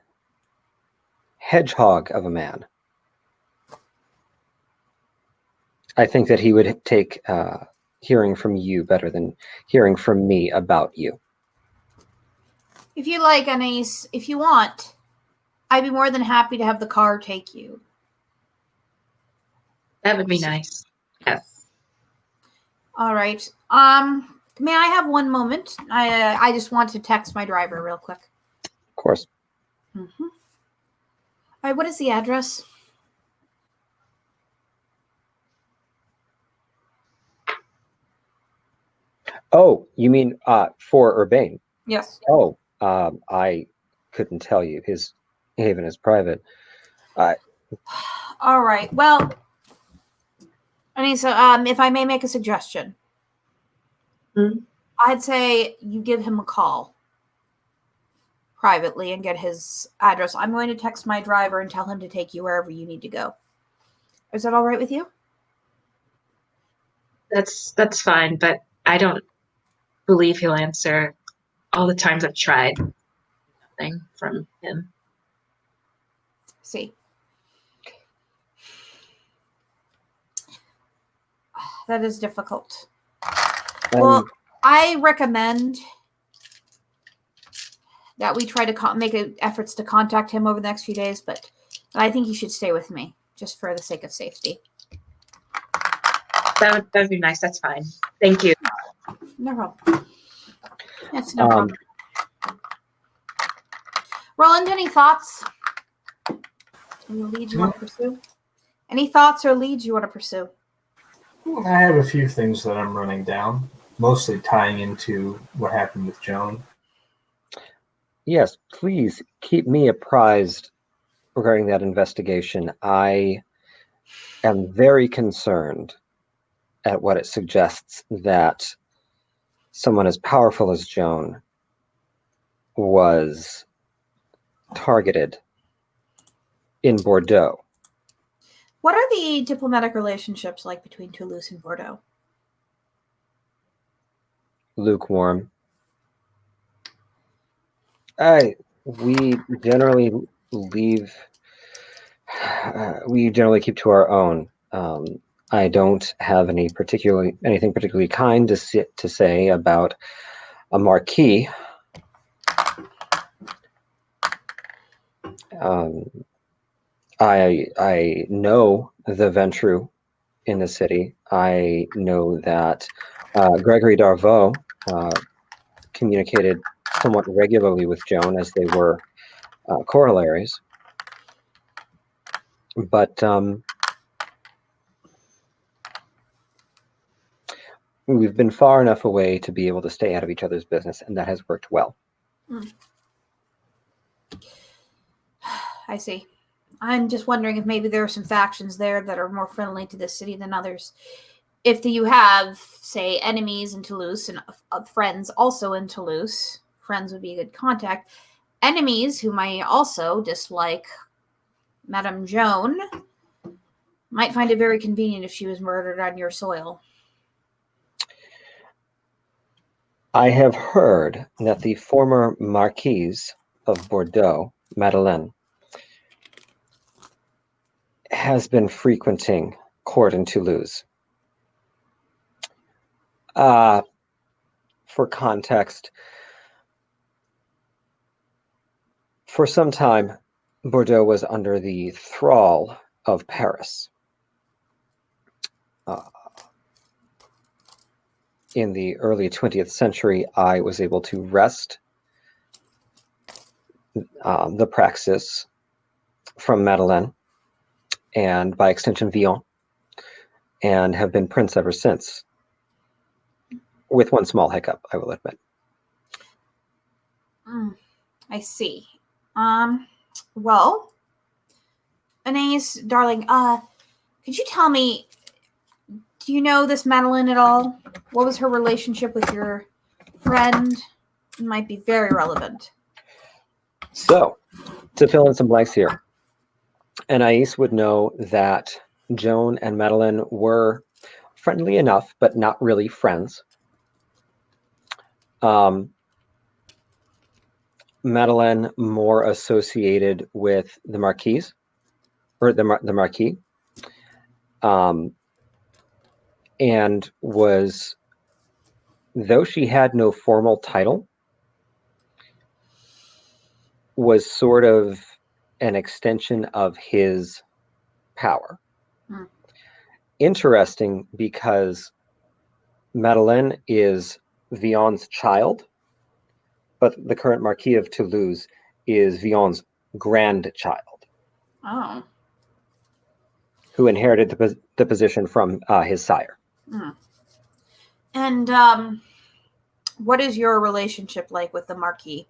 S2: hedgehog of a man. I think that he would take hearing from you better than hearing from me about you.
S1: If you like, Anais, if you want, I'd be more than happy to have the car take you.
S3: That would be nice. Yes.
S1: All right. May I have one moment? I just want to text my driver real quick.
S2: Of course.
S1: Mm-hmm. All right, what is the address?
S2: Oh, you mean for Urbane?
S1: Yes.
S2: Oh, I couldn't tell you. His haven is private.
S1: All right. Well, Anissa, if I may make a suggestion, I'd say you give him a call privately and get his address. I'm going to text my driver and tell him to take you wherever you need to go. Is that all right with you?
S3: That's fine, but I don't believe he'll answer. All the times I've tried, nothing from him.
S1: See. That is difficult. Well, I recommend that we try to make efforts to contact him over the next few days, but I think you should stay with me just for the sake of safety.
S3: That would be nice. That's fine. Thank you.
S1: No problem. That's no problem. Roland, any thoughts? Any leads you want to pursue? Any thoughts or leads you want to pursue?
S4: I have a few things that I'm running down, mostly tying into what happened with Joan.
S2: Yes, please keep me apprised regarding that investigation. I am very concerned at what it suggests that someone as powerful as Joan was targeted in Bordeaux.
S1: What are the diplomatic relationships like between Toulouse and Bordeaux?
S2: Lukewarm. We generally keep to our own. I don't have anything particularly kind to say about a marquis. I know the Ventru in the city. I know that Gregory Darvaux communicated somewhat regularly with Joan, as they were corollaries. But we've been far enough away to be able to stay out of each other's business, and that has worked well.
S1: I see. I'm just wondering if maybe there are some factions there that are more friendly to this city than others. If you have, say, enemies in Toulouse and friends also in Toulouse, friends would be a good contact. Enemies who might also dislike Madame Joan might find it very convenient if she was murdered on your soil.
S2: I have heard that the former Marquise of Bordeaux, Madeleine, has been frequenting court in Toulouse. For context, for some time, Bordeaux was under the thrall of Paris. In the early 20th century, I was able to wrest the praxis from Madeleine, and by extension Villon, and have been prince ever since, with one small hiccup, I will admit.
S1: I see. Well, Anais, darling, could you tell me, do you know this Madeleine at all? What was her relationship with your friend? It might be very relevant.
S2: So, to fill in some blanks here, Anais would know that Joan and Madeleine were friendly enough, but not really friends. Madeleine more associated with the Marquise, or the Marquis, and was, though she had no formal title, was sort of an extension of his power. Interesting, because Madeleine is Villon's child, but the current Marquis of Toulouse is Villon's grandchild.
S1: Oh.
S2: who inherited the position from his sire.
S1: Mm. And what is your relationship like with the Marquis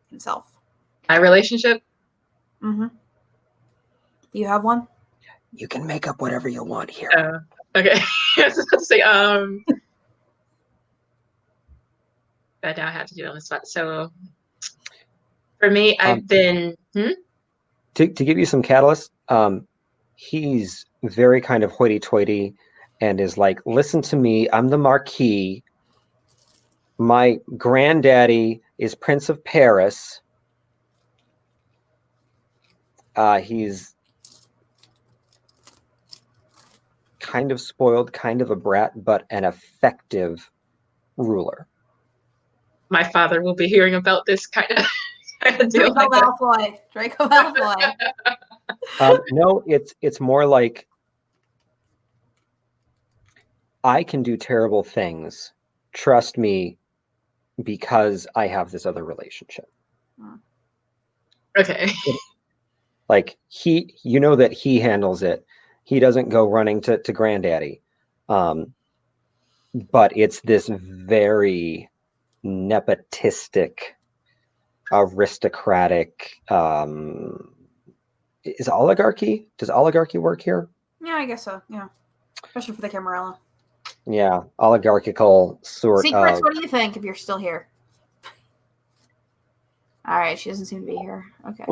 S1: himself?
S3: My relationship?
S1: Mm-hmm. Do you have one?
S2: You can make up whatever you want here.
S3: Okay. Let's see. But now I have to do it on the spot. So for me, I've been.
S2: To give you some catalyst, he's very kind of hoity-toity and is like, listen to me, I'm the Marquis. My granddaddy is Prince of Paris. He's kind of spoiled, kind of a brat, but an effective ruler.
S3: My father will be hearing about this kind of deal.
S1: Draco Malfoy. Draco Malfoy.
S2: No, it's more like I can do terrible things. Trust me, because I have this other relationship.
S3: Okay.
S2: Like you know that he handles it. He doesn't go running to granddaddy. But it's this very nepotistic, aristocratic, is oligarchy? Does oligarchy work here?
S1: Yeah, I guess so. Yeah. Especially for the Camarilla.
S2: Yeah, oligarchical sort
S1: Secrets,
S2: of.
S1: what do you think if you're still here? All right, she doesn't seem to be here. Okay.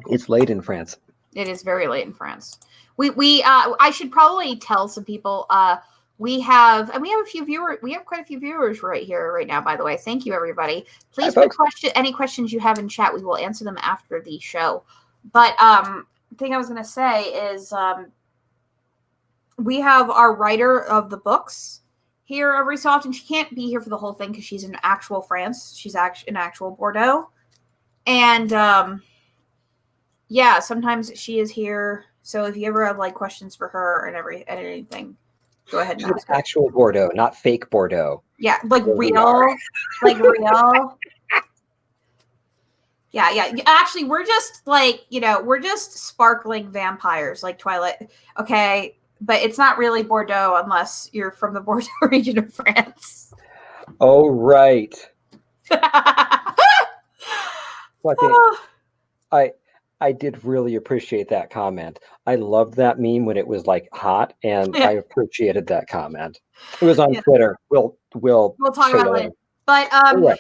S2: It's late in France.
S1: It is very late in France. I should probably tell some people we have a few viewers. We have quite a few viewers right here right now, by the way. Thank you, everybody. Please put any questions you have in chat. We will answer them after the show. But the thing I was going to say is we have our writer of the books here every so often. She can't be here for the whole thing because she's in actual France. She's in actual Bordeaux. And yeah, sometimes she is here. So if you ever have like questions for her and anything, go ahead and ask her.
S2: Actual Bordeaux, not fake Bordeaux.
S1: Yeah, like real. Yeah. Actually, we're just like, we're just sparkling vampires like Twilight. Okay. But it's not really Bordeaux unless you're from the Bordeaux region of France.
S2: Oh, right. I did really appreciate that comment. I loved that meme when it was like hot, and I appreciated that comment. It was on Twitter. We'll
S1: talk about it later. But
S2: anyway.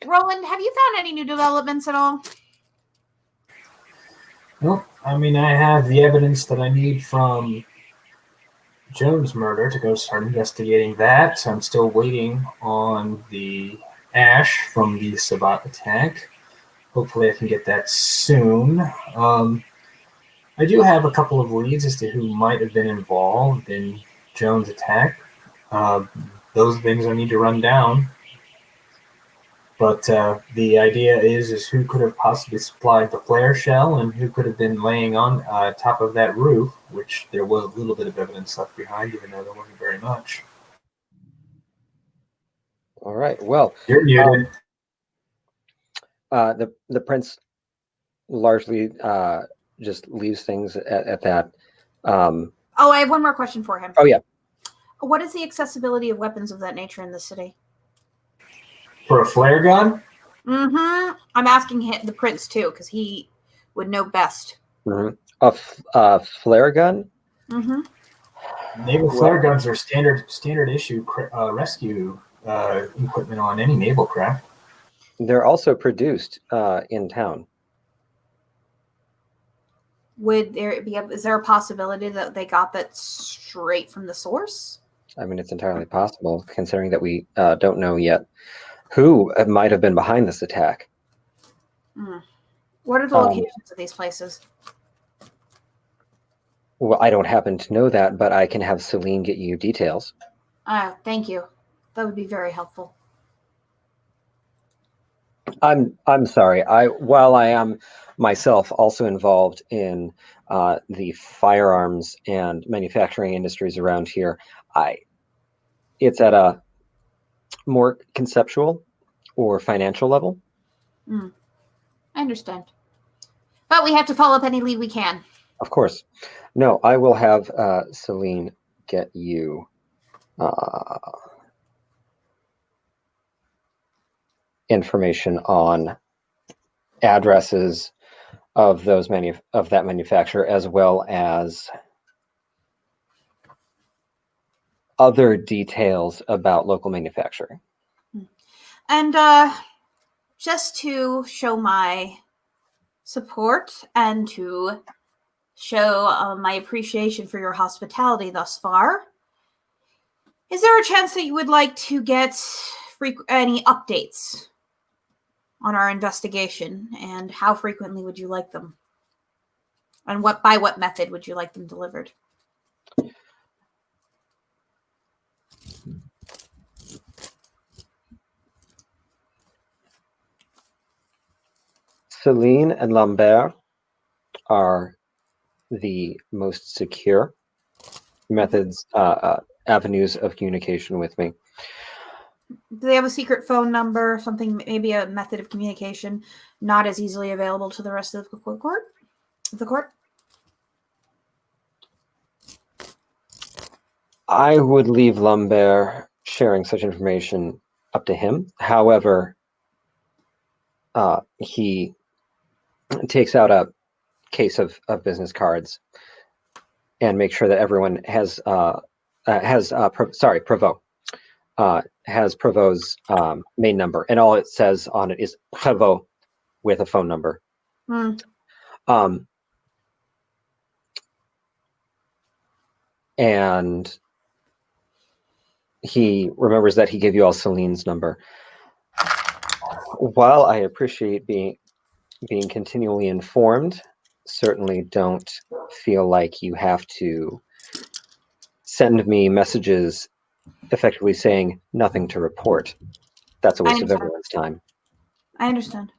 S1: Roland, have you found any new developments at all?
S4: Well, I mean, I have the evidence that I need from Jones' murder to go start investigating that. I'm still waiting on the ash from the Sabbat attack. Hopefully I can get that soon. I do have a couple of leads as to who might have been involved in Jones' attack. Those things I need to run down. But the idea is who could have possibly supplied the flare shell and who could have been laying on top of that roof, which there was a little bit of evidence left behind, even though there wasn't very much.
S2: All right. Well,
S4: you're muted.
S2: The prince largely just leaves things at that.
S1: I have one more question for him.
S2: Oh, yeah.
S1: What is the accessibility of weapons of that nature in the city?
S4: For a flare gun?
S1: Mm-hmm. I'm asking the prince, too, because he would know best.
S2: Mm-hmm. A flare gun?
S1: Mm-hmm.
S4: Naval flare guns are standard issue rescue equipment on any naval craft.
S2: They're also produced in town.
S1: Is there a possibility that they got that straight from the source?
S2: I mean, it's entirely possible, considering that we don't know yet who might have been behind this attack.
S1: What are the locations of these places?
S2: Well, I don't happen to know that, but I can have Celine get you details.
S1: Thank you. That would be very helpful.
S2: I'm sorry. While I am myself also involved in the firearms and manufacturing industries around here, it's at a more conceptual or financial level.
S1: I understand. But we have to follow up any lead we can.
S2: Of course. No, I will have Celine get you information on addresses of those of that manufacturer, as well as other details about local manufacturing.
S1: And just to show my support and to show my appreciation for your hospitality thus far, is there a chance that you would like to get any updates on our investigation, and how frequently would you like them? And by what method would you like them delivered?
S2: Celine and Lambert are the most secure methods, avenues of communication with me.
S1: Do they have a secret phone number, something, maybe a method of communication not as easily available to the rest of the court?
S2: I would leave Lambert sharing such information up to him. However, he takes out a case of business cards and makes sure that everyone has Prévost's main number, and all it says on it is Prévost with a phone number. And he remembers that he gave you all Celine's number. While I appreciate being continually informed, certainly don't feel like you have to send me messages effectively saying nothing to report. That's a waste of everyone's time.
S1: I understand.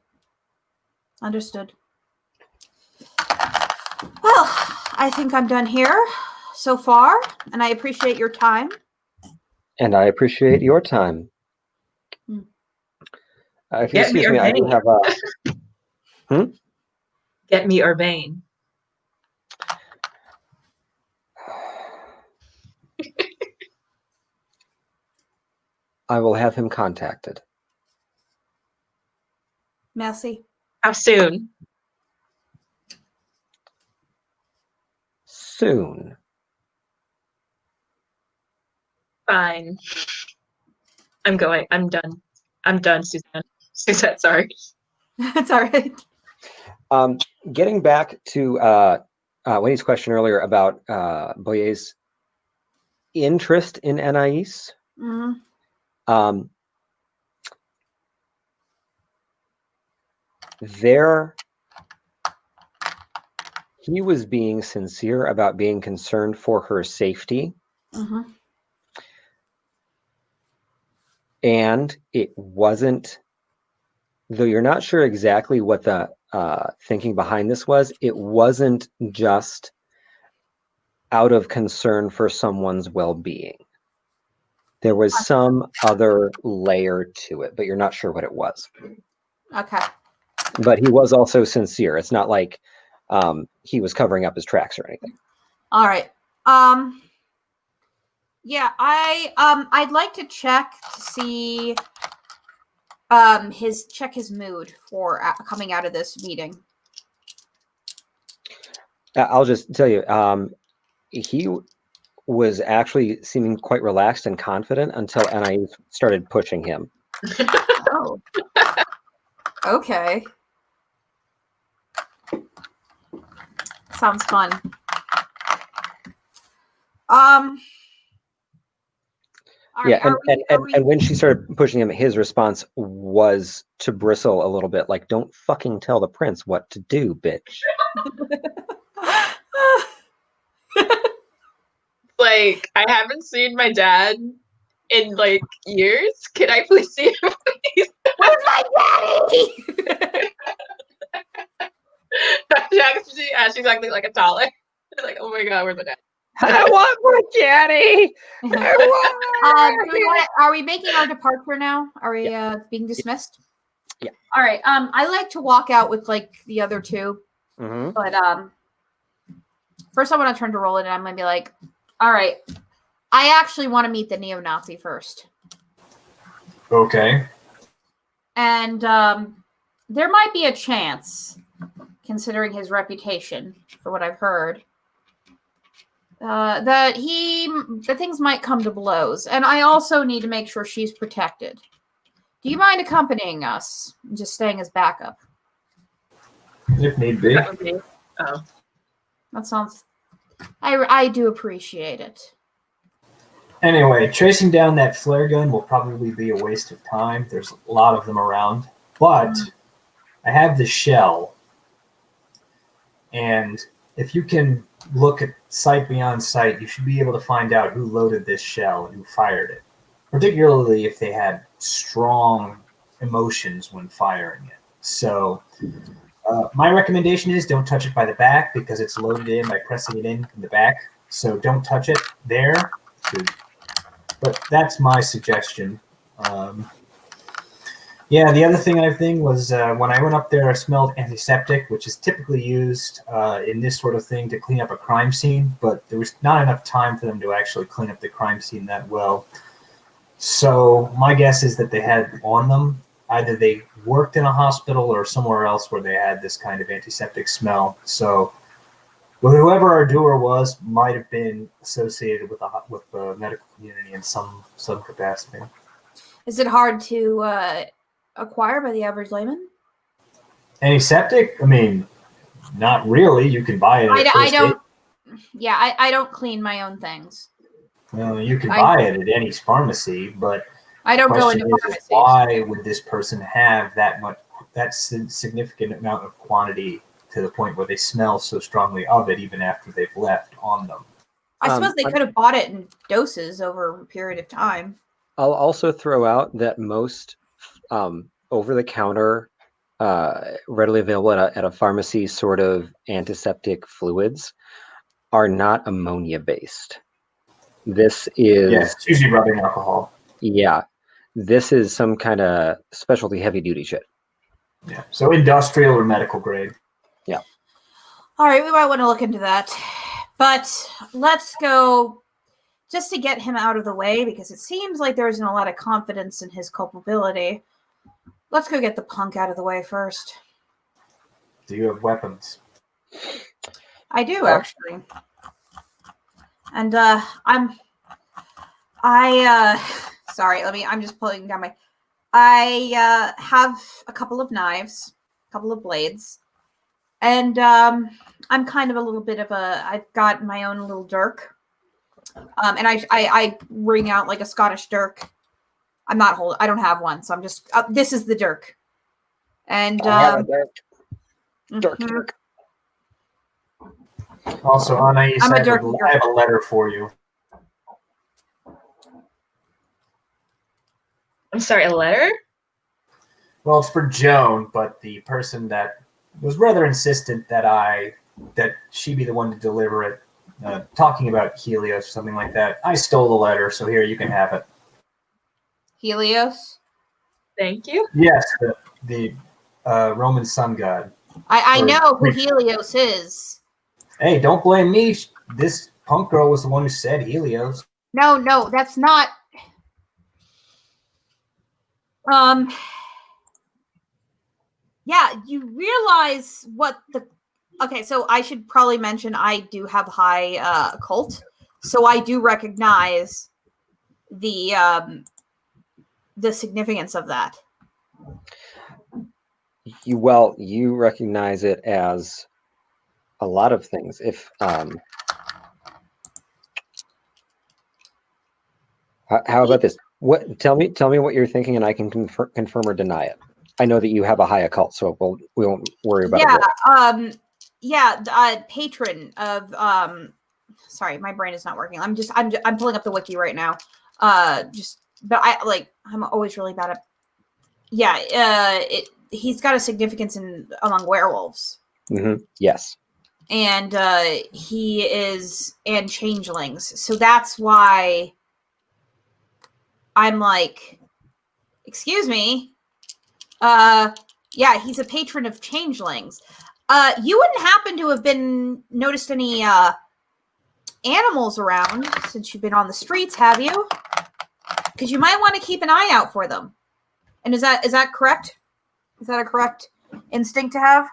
S1: Understood. Well, I think I'm done here so far, and I appreciate your time.
S2: And I appreciate your time. If you excuse me, I do have a...
S3: Get me Urbane.
S2: I will have him contacted.
S1: Merci.
S3: How soon?
S2: Soon.
S3: Fine. I'm going. I'm done. I'm done, Suzanne. Suzette, sorry.
S1: That's all right.
S2: Getting back to Winnie's question earlier about Boyer's interest in Anais. He was being sincere about being concerned for her safety. And it wasn't, though you're not sure exactly what the thinking behind this was, it wasn't just out of concern for someone's well-being. There was some other layer to it, but you're not sure what it was.
S1: Okay.
S2: But he was also sincere. It's not like he was covering up his tracks or anything.
S1: All right. Yeah, I'd like to check to see his mood for coming out of this meeting.
S2: I'll just tell you, he was actually seeming quite relaxed and confident until Anais started pushing him.
S1: Oh. Okay. Sounds fun.
S2: Yeah, and when she started pushing him, his response was to bristle a little bit, like, "Don't fucking tell the prince what to do, bitch."
S3: Like, I haven't seen my dad in like years. Can I please see him? Please?
S1: Where's my daddy?
S3: She's acting like a toddler. Like, oh my god, where's my dad?
S2: I want my daddy.
S1: Are we making our departure now? Are we being dismissed?
S2: Yeah.
S1: All right. I like to walk out with like the other two, but first I want to turn to Roland and I'm gonna be like, all right, I actually want to meet the neo-Nazi first.
S4: Okay.
S1: And there might be a chance, considering his reputation, for what I've heard, that things might come to blows. And I also need to make sure she's protected. Do you mind accompanying us? Just staying as backup.
S4: If need be.
S3: That would be. Oh.
S1: That sounds... I do appreciate it.
S4: Anyway, tracing down that flare gun will probably be a waste of time. There's a lot of them around. But I have the shell. And if you can look at sight beyond sight, you should be able to find out who loaded this shell and who fired it. Particularly if they had strong emotions when firing it. So my recommendation is don't touch it by the back because it's loaded in by pressing it in the back. So don't touch it there. But that's my suggestion. Yeah, the other thing I think was when I went up there, I smelled antiseptic, which is typically used in this sort of thing to clean up a crime scene, but there was not enough time for them to actually clean up the crime scene that well. So my guess is that they had on them, either they worked in a hospital or somewhere else where they had this kind of antiseptic smell. So whoever our doer was might have been associated with the medical community in some capacity.
S1: Is it hard to acquire by the average layman?
S4: Antiseptic? I mean, not really. You can buy it.
S1: I don't. Yeah, I don't clean my own things.
S4: Well, you can buy it at any pharmacy, but
S1: I don't go into pharmacies.
S4: Why would this person have that significant amount of quantity to the point where they smell so strongly of it, even after they've left on them?
S1: I suppose they could have bought it in doses over a period of time.
S2: I'll also throw out that most over-the-counter, readily available at a pharmacy sort of antiseptic fluids are not ammonia-based. This is...
S4: Yes, it's usually rubbing alcohol.
S2: Yeah. This is some kind of specialty heavy-duty shit.
S4: Yeah, so industrial or medical grade.
S2: Yeah.
S1: All right, we might want to look into that. But let's go... just to get him out of the way, because it seems like there isn't a lot of confidence in his culpability. Let's go get the punk out of the way first.
S4: Do you have weapons?
S1: I do, actually. And sorry, I'm just pulling down I have a couple of knives, a couple of blades, and I'm kind of a little bit of I've got my own little dirk. And I wring out like a Scottish dirk. I don't have one, so I'm just, this is the dirk. And,
S2: I have a dirk. Dirk.
S4: Also, Anais, I have a letter for you.
S3: I'm sorry, a letter?
S4: Well, it's for Joan, but the person that was rather insistent that she be the one to deliver it, talking about Helios, something like that. I stole the letter, so here, you can have it.
S1: Helios?
S3: Thank you.
S4: Yes, the Roman sun god.
S1: I know who Helios is.
S4: Hey, don't blame me. This punk girl was the one who said Helios.
S1: No, that's not... Yeah, you realize what the... Okay, so I should probably mention I do have high occult, so I do recognize the significance of that.
S2: You recognize it as a lot of things. If how about this? Tell me what you're thinking, and I can confirm or deny it. I know that you have a high occult, so we won't worry about it.
S1: Patron of sorry, my brain is not working. I'm pulling up the wiki right now. But I'm always really bad at he's got a significance among werewolves.
S2: Mm-hmm. Yes.
S1: And he is and changelings. So that's why I'm like, excuse me, Yeah, he's a patron of changelings. You wouldn't happen to have been noticed any animals around since you've been on the streets, have you? Because you might want to keep an eye out for them. And is that correct? Is that a correct instinct to have?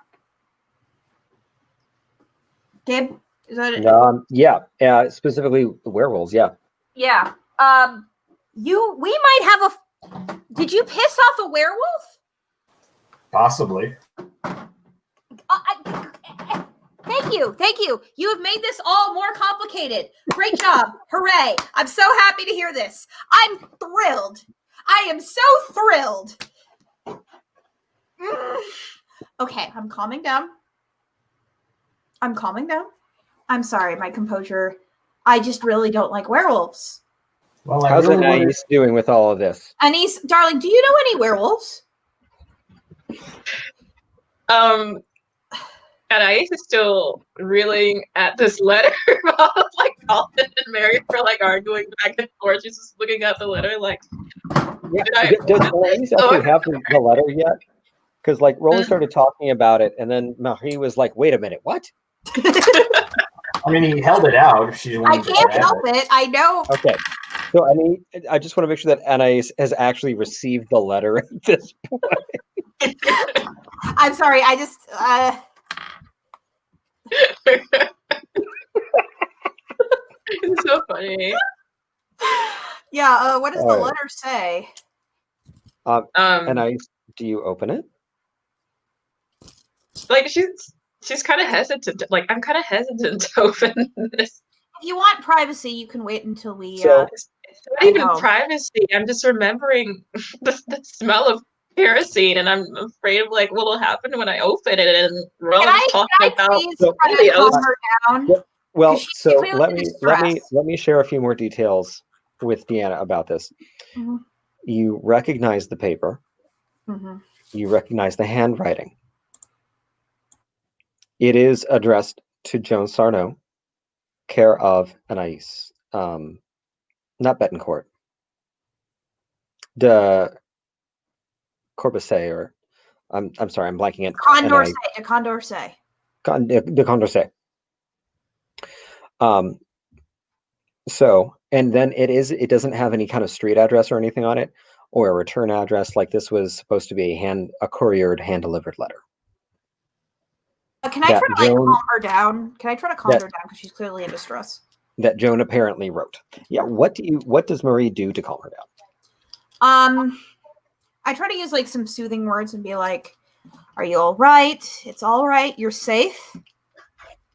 S1: Gabe? Is that
S2: yeah, specifically the werewolves, yeah.
S1: Yeah. We might have a. Did you piss off a werewolf?
S4: Possibly.
S1: Thank you. You have made this all more complicated. Great job. Hooray. I'm so happy to hear this. I'm thrilled. I am so thrilled. Okay, I'm calming down. I'm sorry, my composure. I just really don't like werewolves.
S4: Well,
S2: How's Anais doing with all of this?
S1: Anais, darling, do you know any werewolves?
S3: Anais is still reeling at this letter while like Colin and Mary are like arguing back and forth. She's just looking at the letter like,
S2: Does Anais actually have the letter yet? Because like Roland started talking about it, and then Marie was like, "Wait a minute, what?"
S4: I mean, he held it out. If she wanted
S1: I can't help it. I know.
S2: Okay, so I just want to make sure that Anais has actually received the letter at this point.
S1: I'm sorry. I just.
S3: It's so funny.
S1: Yeah. What does the letter say?
S2: Anais, do you open it?
S3: Like she's kind of hesitant. Like I'm kind of hesitant to open this.
S1: If you want privacy, you can wait until we.
S3: It's not even privacy. I'm just remembering the smell of kerosene, and I'm afraid of like what'll happen when I open it. And Roland's talking about
S1: calm her down.
S2: Well, so let me share a few more details with Deanna about this.
S1: Mm-hmm.
S2: You recognize the paper.
S1: Mm-hmm.
S2: You recognize the handwriting. It is addressed to Joan Sarno, care of Anais, not Betancourt. De Corbusier, or I'm sorry, I'm blanking it.
S1: Condorcet.
S2: De Condorcet. So, and then it doesn't have any kind of street address or anything on it, or a return address. Like this was supposed to be a couriered, hand-delivered letter.
S1: Can I try to calm her down? Can I try to calm her down because she's clearly in distress?
S2: That Joan apparently wrote. Yeah. What does Marie do to calm her down?
S1: I try to use like some soothing words and be like, "Are you all right? It's all right. You're safe.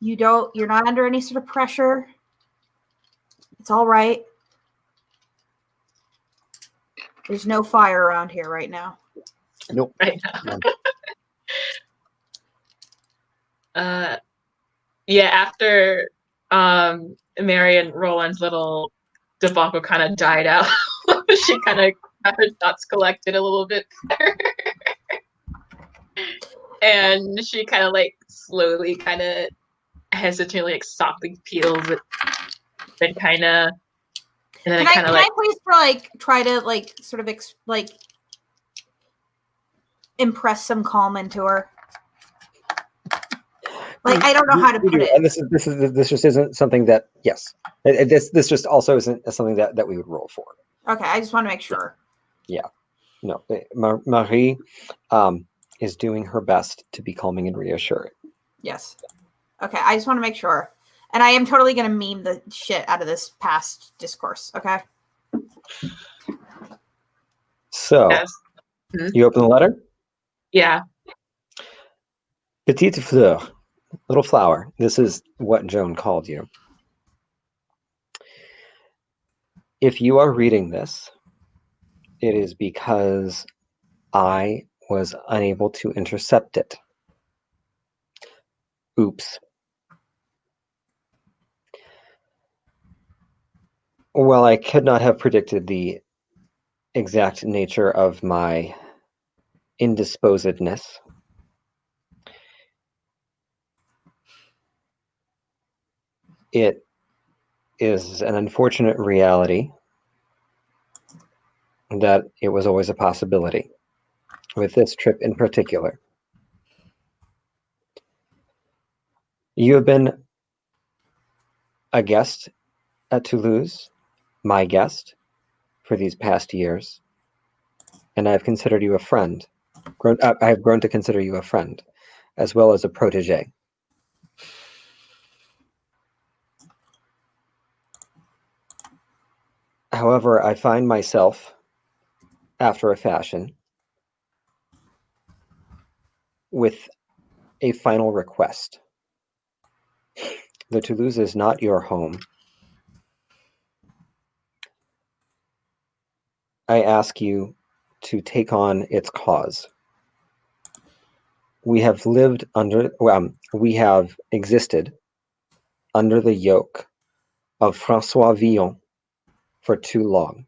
S1: You're not under any sort of pressure. It's all right. There's no fire around here right now."
S2: Nope.
S3: Right now. Yeah, after Mary and Roland's little debacle kind of died out, she kind of got her thoughts collected a little bit better. And she kind of like slowly, kind of hesitantly, like softly peels it, then kind of, and then
S1: can I please try to sort of impress some calm into her? Like I don't know how to put it.
S2: And this just isn't something that this just also isn't something that we would roll for.
S1: Okay, I just want to make sure.
S2: Yeah, no, Marie is doing her best to be calming and reassuring.
S1: Yes. Okay, I just want to make sure. And I am totally going to meme the shit out of this past discourse, okay?
S2: So, You open the letter?
S3: Yeah.
S2: Petite fleur, little flower. This is what Joan called you. If you are reading this, it is because I was unable to intercept it. Oops. Well, I could not have predicted the exact nature of my indisposedness. It is an unfortunate reality that it was always a possibility. with this trip in particular. You have been a guest at Toulouse, my guest, for these past years, and I've considered you a friend. I have grown to consider you a friend, as well as a protege. However, I find myself, after a fashion, with a final request. Though Toulouse is not your home, I ask you to take on its cause. We have existed under the yoke of Francois Villon for too long.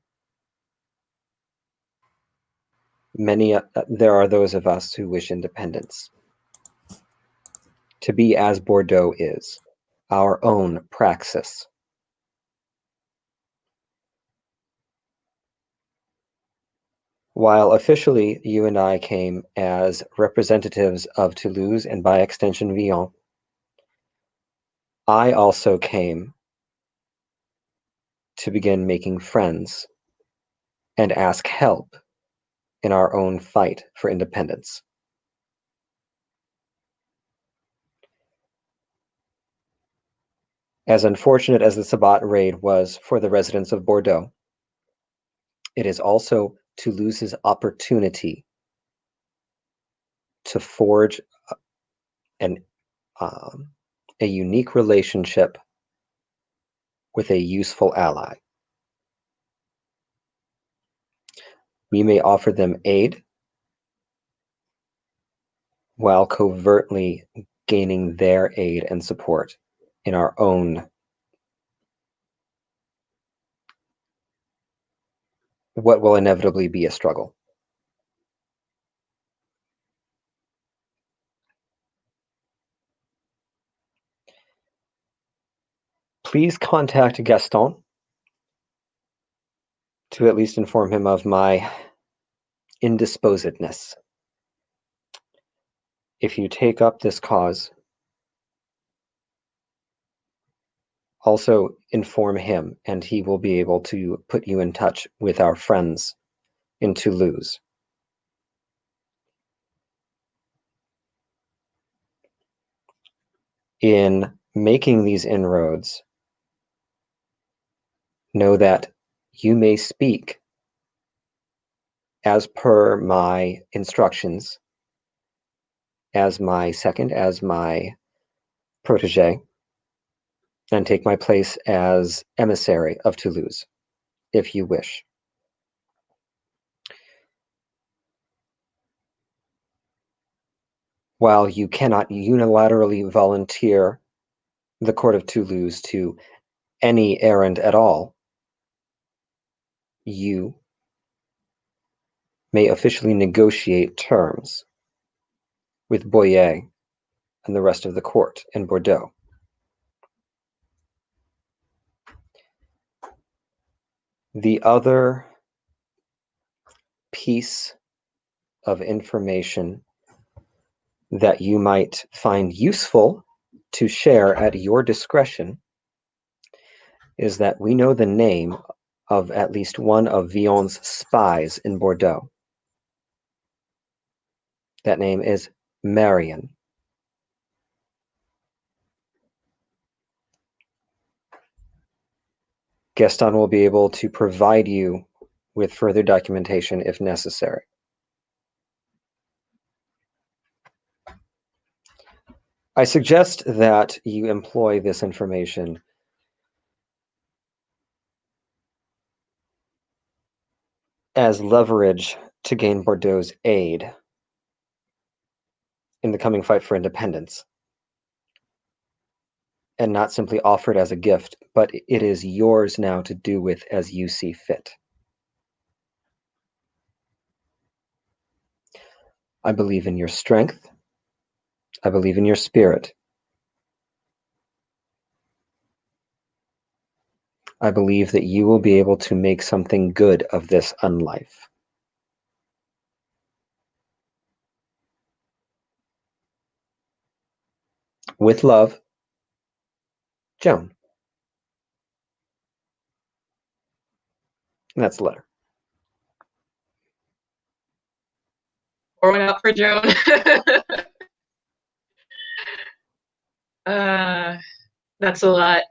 S2: There are those of us who wish independence. To be as Bordeaux is, our own praxis. While officially you and I came as representatives of Toulouse and by extension Villon, I also came to begin making friends and ask help in our own fight for independence. As unfortunate as the Sabbat raid was for the residents of Bordeaux, it is also Toulouse's opportunity to forge a unique relationship with a useful ally. We may offer them aid while covertly gaining their aid and support in our own what will inevitably be a struggle. Please contact Gaston to at least inform him of my indisposedness. If you take up this cause, also inform him, and he will be able to put you in touch with our friends in Toulouse. In making these inroads, know that you may speak as per my instructions, as my protege, and take my place as emissary of Toulouse, if you wish. While you cannot unilaterally volunteer the court of Toulouse to any errand at all, you may officially negotiate terms with Boyer and the rest of the court in Bordeaux. The other piece of information that you might find useful to share at your discretion is that we know the name of at least one of Villon's spies in Bordeaux. That name is Marion. Gaston will be able to provide you with further documentation if necessary. I suggest that you employ this information as leverage to gain Bordeaux's aid in the coming fight for independence, and not simply offered as a gift, but it is yours now to do with as you see fit. I believe in your strength. I believe in your spirit. I believe that you will be able to make something good of this unlife. With love, Joan. And that's the letter.
S3: Pour one out for Joan. That's a lot.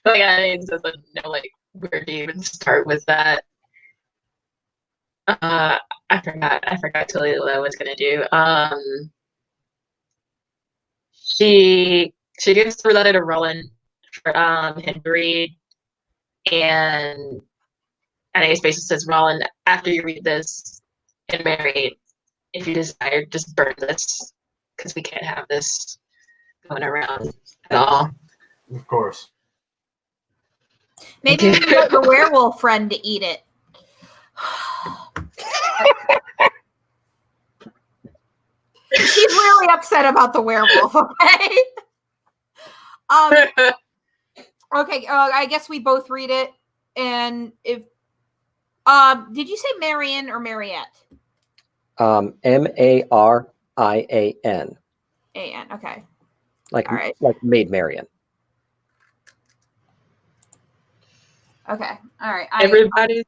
S3: Like I doesn't know like where to even start with that. I forgot totally what I was gonna do. She gives the letter to Roland for him to read, and Anais basically says, Roland, after you read this and marry, if you desire, just burn this because we can't have this going around at all.
S4: Of course.
S1: Maybe we can get the werewolf friend to eat it. She's really upset about the werewolf, okay? Okay, I guess we both read it. And if did you say Marian or Mariette?
S2: Marian.
S1: A-N, okay.
S2: Like,
S1: all right.
S2: like Maid Marian.
S1: Okay, all right.
S3: Everybody's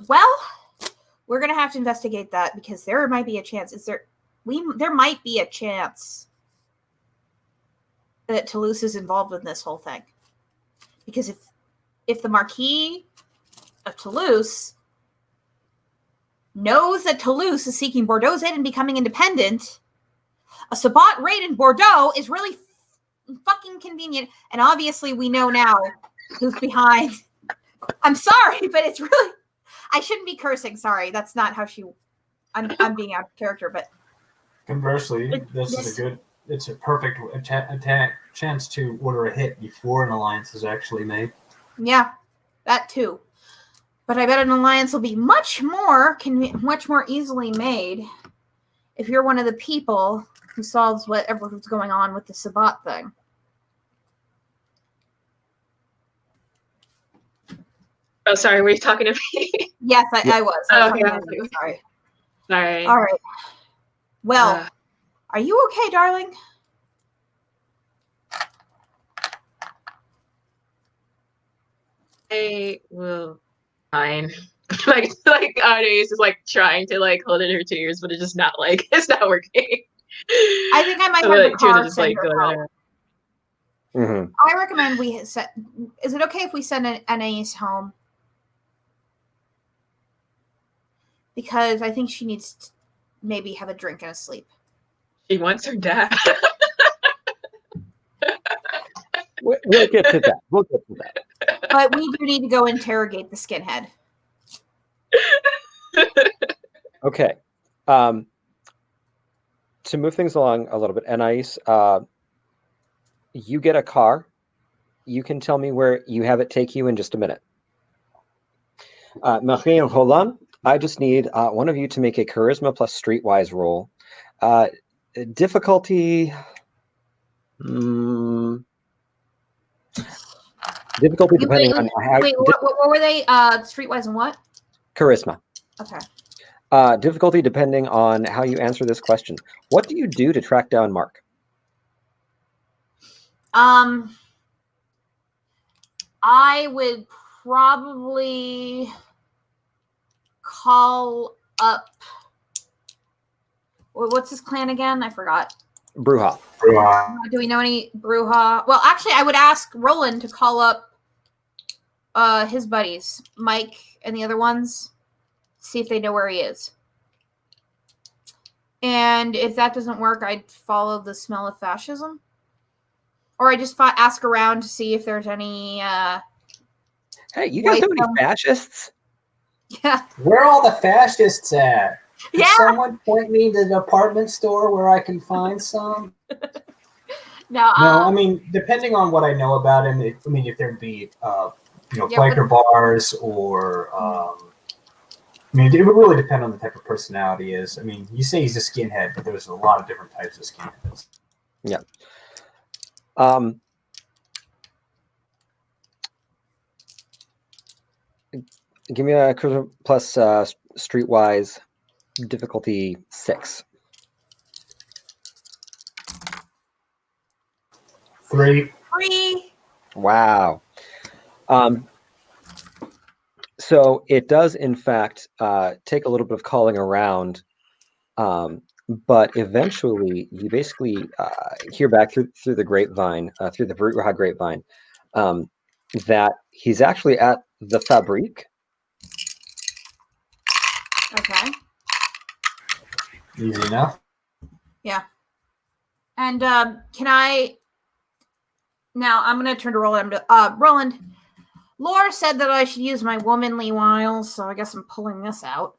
S1: Well, we're gonna have to investigate that because there might be a chance. There might be a chance that Toulouse is involved in this whole thing. Because if the Marquis of Toulouse knows that Toulouse is seeking Bordeaux's aid and becoming independent, a Sabbat raid in Bordeaux is really fucking convenient. And obviously we know now who's behind. I'm sorry, but it's really... I shouldn't be cursing. Sorry, that's not how she... I'm being out of character, but...
S4: Conversely, it's a perfect chance to order a hit before an alliance is actually made.
S1: Yeah, that too. But I bet an alliance will be much more easily made if you're one of the people who solves whatever's going on with the Sabbat thing.
S3: Oh, sorry, were you talking to me?
S1: Yes, I was.
S3: Okay.
S1: Sorry.
S3: Sorry.
S1: All right. Well, are you okay, darling?
S3: I will fine. like Anais is like trying to like hold in her tears, but it's just not like it's not working.
S1: I think I might
S3: So
S1: have
S3: the
S1: the
S3: tears
S1: car
S3: are just
S1: send
S3: like
S1: her
S3: going
S1: home.
S3: on her.
S2: Mm-hmm.
S1: I recommend we set. Is it okay if we send an Anais home? Because I think she needs to maybe have a drink and a sleep.
S3: She wants her dad.
S2: We'll get to that.
S1: But we do need to go interrogate the skinhead.
S2: Okay. To move things along a little bit, Anais, you get a car. You can tell me where you have it take you in just a minute. Marie and Roland, I just need one of you to make a charisma plus streetwise roll. Difficulty... difficulty depending on how...
S1: Wait, what were they? Streetwise and what?
S2: Charisma.
S1: Okay.
S2: Difficulty depending on how you answer this question. What do you do to track down Mark?
S1: I would probably call up... What's his clan again? I forgot.
S2: Bruja.
S1: Do we know any Bruja? Well, actually, I would ask Roland to call up his buddies, Mike and the other ones, see if they know where he is. And if that doesn't work, I'd follow the smell of fascism. Or I just ask around to see if there's any...
S2: Hey, you guys know any fascists?
S1: Yeah.
S4: Where are all the fascists at? Can
S1: Yeah.
S4: someone point me to the department store where I can find some?
S1: No,
S4: I mean, depending on what I know about him, if there'd be, biker bars or, it would really depend on the type of personality he is. I mean, you say he's a skinhead, but there's a lot of different types of skinheads.
S2: Yeah. Give me a charisma plus streetwise difficulty 6.
S4: 3.
S1: 3.
S2: Wow. So it does, in fact, take a little bit of calling around, but eventually you basically hear back through the grapevine, through the Bruja grapevine, that he's actually at the Fabrique.
S1: Okay.
S4: Easy enough.
S1: Yeah. And can I... Now, I'm going to turn to Roland. Roland, Laura said that I should use my womanly wiles, so I guess I'm pulling this out.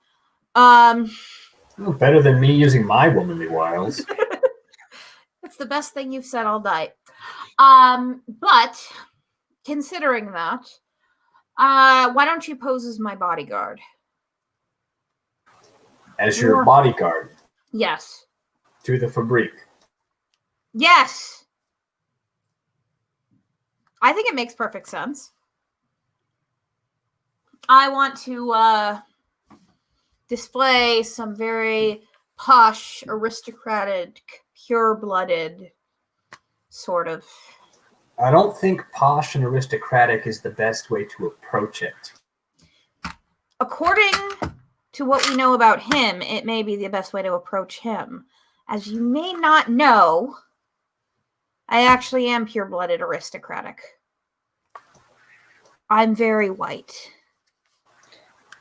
S4: Better than me using my womanly wiles.
S1: That's the best thing you've said all night. But considering that, why don't you pose as my bodyguard?
S4: As your bodyguard
S1: Yes.
S4: to the Fabrique.
S1: Yes. I think it makes perfect sense. I want to display some very posh, aristocratic, pure-blooded sort of...
S4: I don't think posh and aristocratic is the best way to approach it.
S1: According to what we know about him, it may be the best way to approach him. As you may not know, I actually am pure-blooded aristocratic. I'm very white.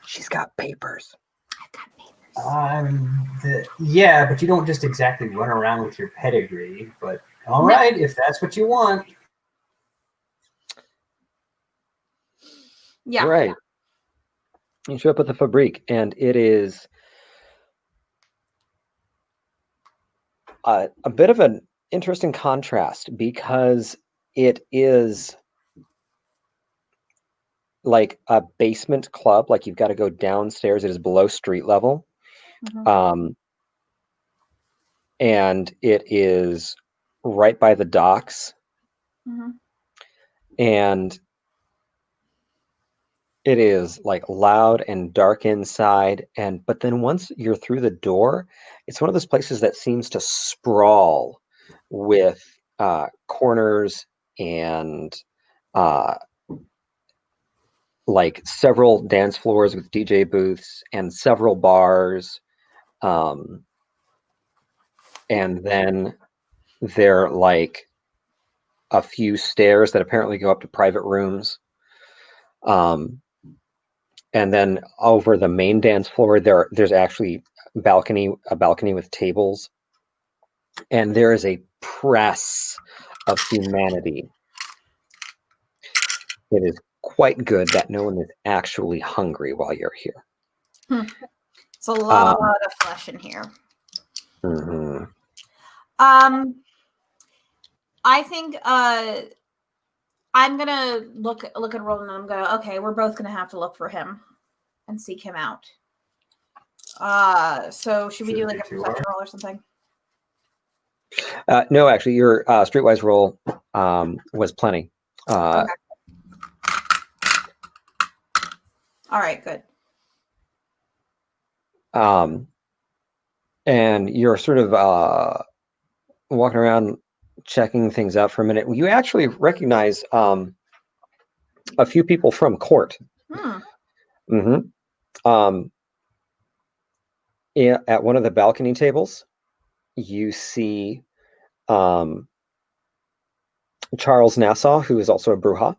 S2: She's got papers.
S1: I've got papers.
S4: Yeah, but you don't just exactly run around with your pedigree. But all right, if that's what you want.
S1: Yeah.
S2: Right. You show up at the Fabrique, and it is a bit of an interesting contrast because it is like a basement club, like you've got to go downstairs. It is below street level.
S1: Mm-hmm.
S2: And it is right by the docks.
S1: Mm-hmm.
S2: And it is like loud and dark inside. But then once you're through the door, it's one of those places that seems to sprawl with corners and like several dance floors with DJ booths and several bars. And then there are like a few stairs that apparently go up to private rooms. And then over the main dance floor, there's actually a balcony with tables. And there is a press of humanity. It is quite good that no one is actually hungry while you're here.
S1: It's a lot of flesh in here.
S2: Mm-hmm.
S1: I think I'm gonna look at Roland, and I'm gonna we're both gonna have to look for him and seek him out. So should we do like a perception roll or something?
S2: No, actually, your streetwise roll was plenty.
S1: Okay. All right, good.
S2: And you're sort of walking around checking things out for a minute. You actually recognize a few people from court. Mm-hmm. At one of the balcony tables, you see Charles Nassau, who is also a Bruja.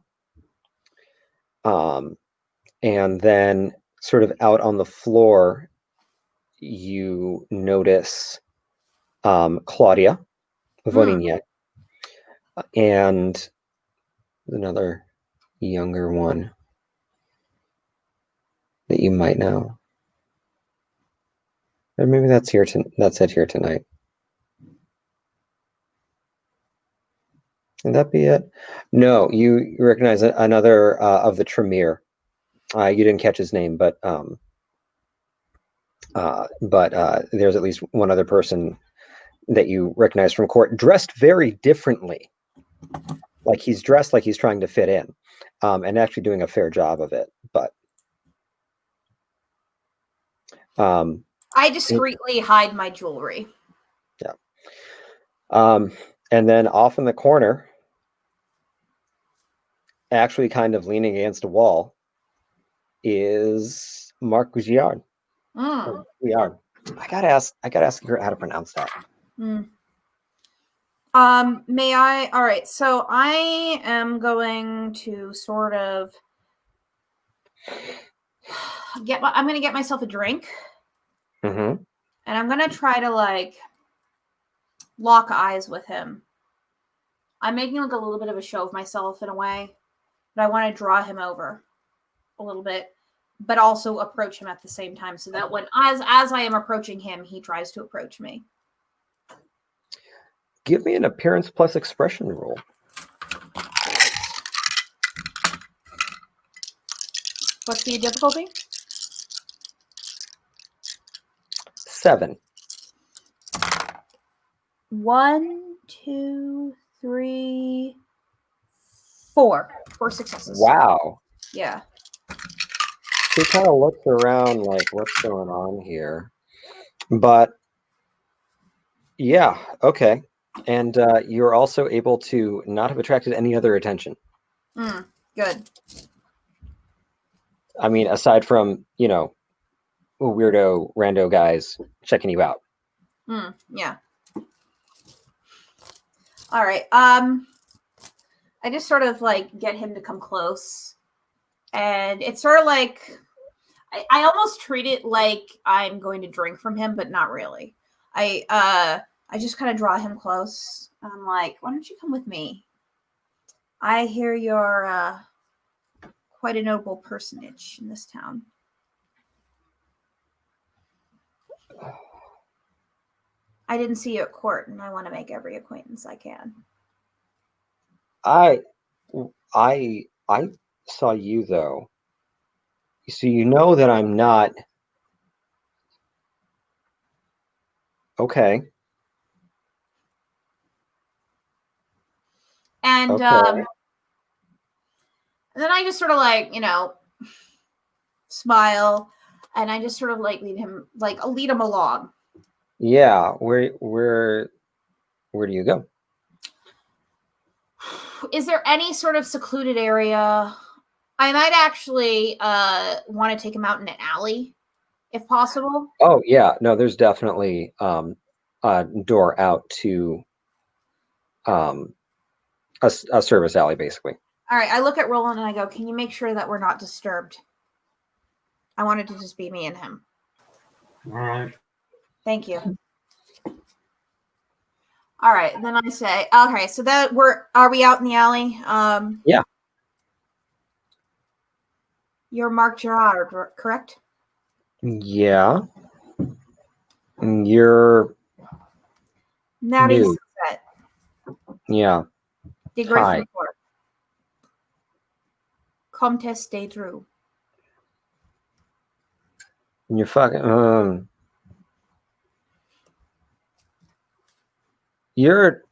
S2: And then sort of out on the floor, you notice Claudia Vonigna and another younger one that you might know. Or maybe that's it here tonight. Would that be it? No, you recognize another of the Tremere. You didn't catch his name, but there's at least one other person that you recognize from court, dressed very differently. Like he's dressed like he's trying to fit in, and actually doing a fair job of it. But
S1: I discreetly hide my jewelry.
S2: Yeah. And then off in the corner, actually kind of leaning against a wall, is Marc Gouillard.
S1: Mm.
S2: Gouillard. I gotta ask her how to pronounce that.
S1: Mm. May I? All right. So I am going to sort of I'm going to get myself a drink.
S2: Mm-hmm.
S1: And I'm going to try to like lock eyes with him. I'm making like a little bit of a show of myself in a way, but I want to draw him over a little bit, but also approach him at the same time so that when as I am approaching him, he tries to approach me.
S2: Give me an appearance plus expression roll.
S1: What's the difficulty?
S2: 7.
S1: 1, 2, 3, 4. 4 successes.
S2: Wow.
S1: Yeah.
S2: She kind of looks around like, what's going on here? But yeah, okay. And you're also able to not have attracted any other attention.
S1: Good.
S2: I mean, aside from, weirdo rando guys checking you out.
S1: Yeah. All right. I just sort of like get him to come close, and it's sort of like I almost treat it like I'm going to drink from him, but not really. I just kind of draw him close. I'm like, why don't you come with me? I hear you're quite a notable personage in this town. I didn't see you at court, and I want to make every acquaintance I can.
S2: I saw you though. So you know that I'm not okay.
S1: And
S2: Okay.
S1: then I just sort of like, smile, and I just sort of like lead him along.
S2: Yeah, where do you go?
S1: Is there any sort of secluded area? I might actually want to take him out in an alley, if possible.
S2: Oh yeah, no, there's definitely a door out to a service alley, basically.
S1: All right, I look at Roland and I go, "Can you make sure that we're not disturbed? I want it to just be me and him."
S4: All right.
S1: Thank you. All right, then I say, okay, so that are we out in the alley?
S2: Yeah.
S1: You're Marc Gerard, correct?
S2: Yeah. You're
S1: Marie
S2: new.
S1: Suzette.
S2: Yeah.
S1: De Grey
S2: Hi.
S1: Comtesse de Dreux.
S2: You're fucking you're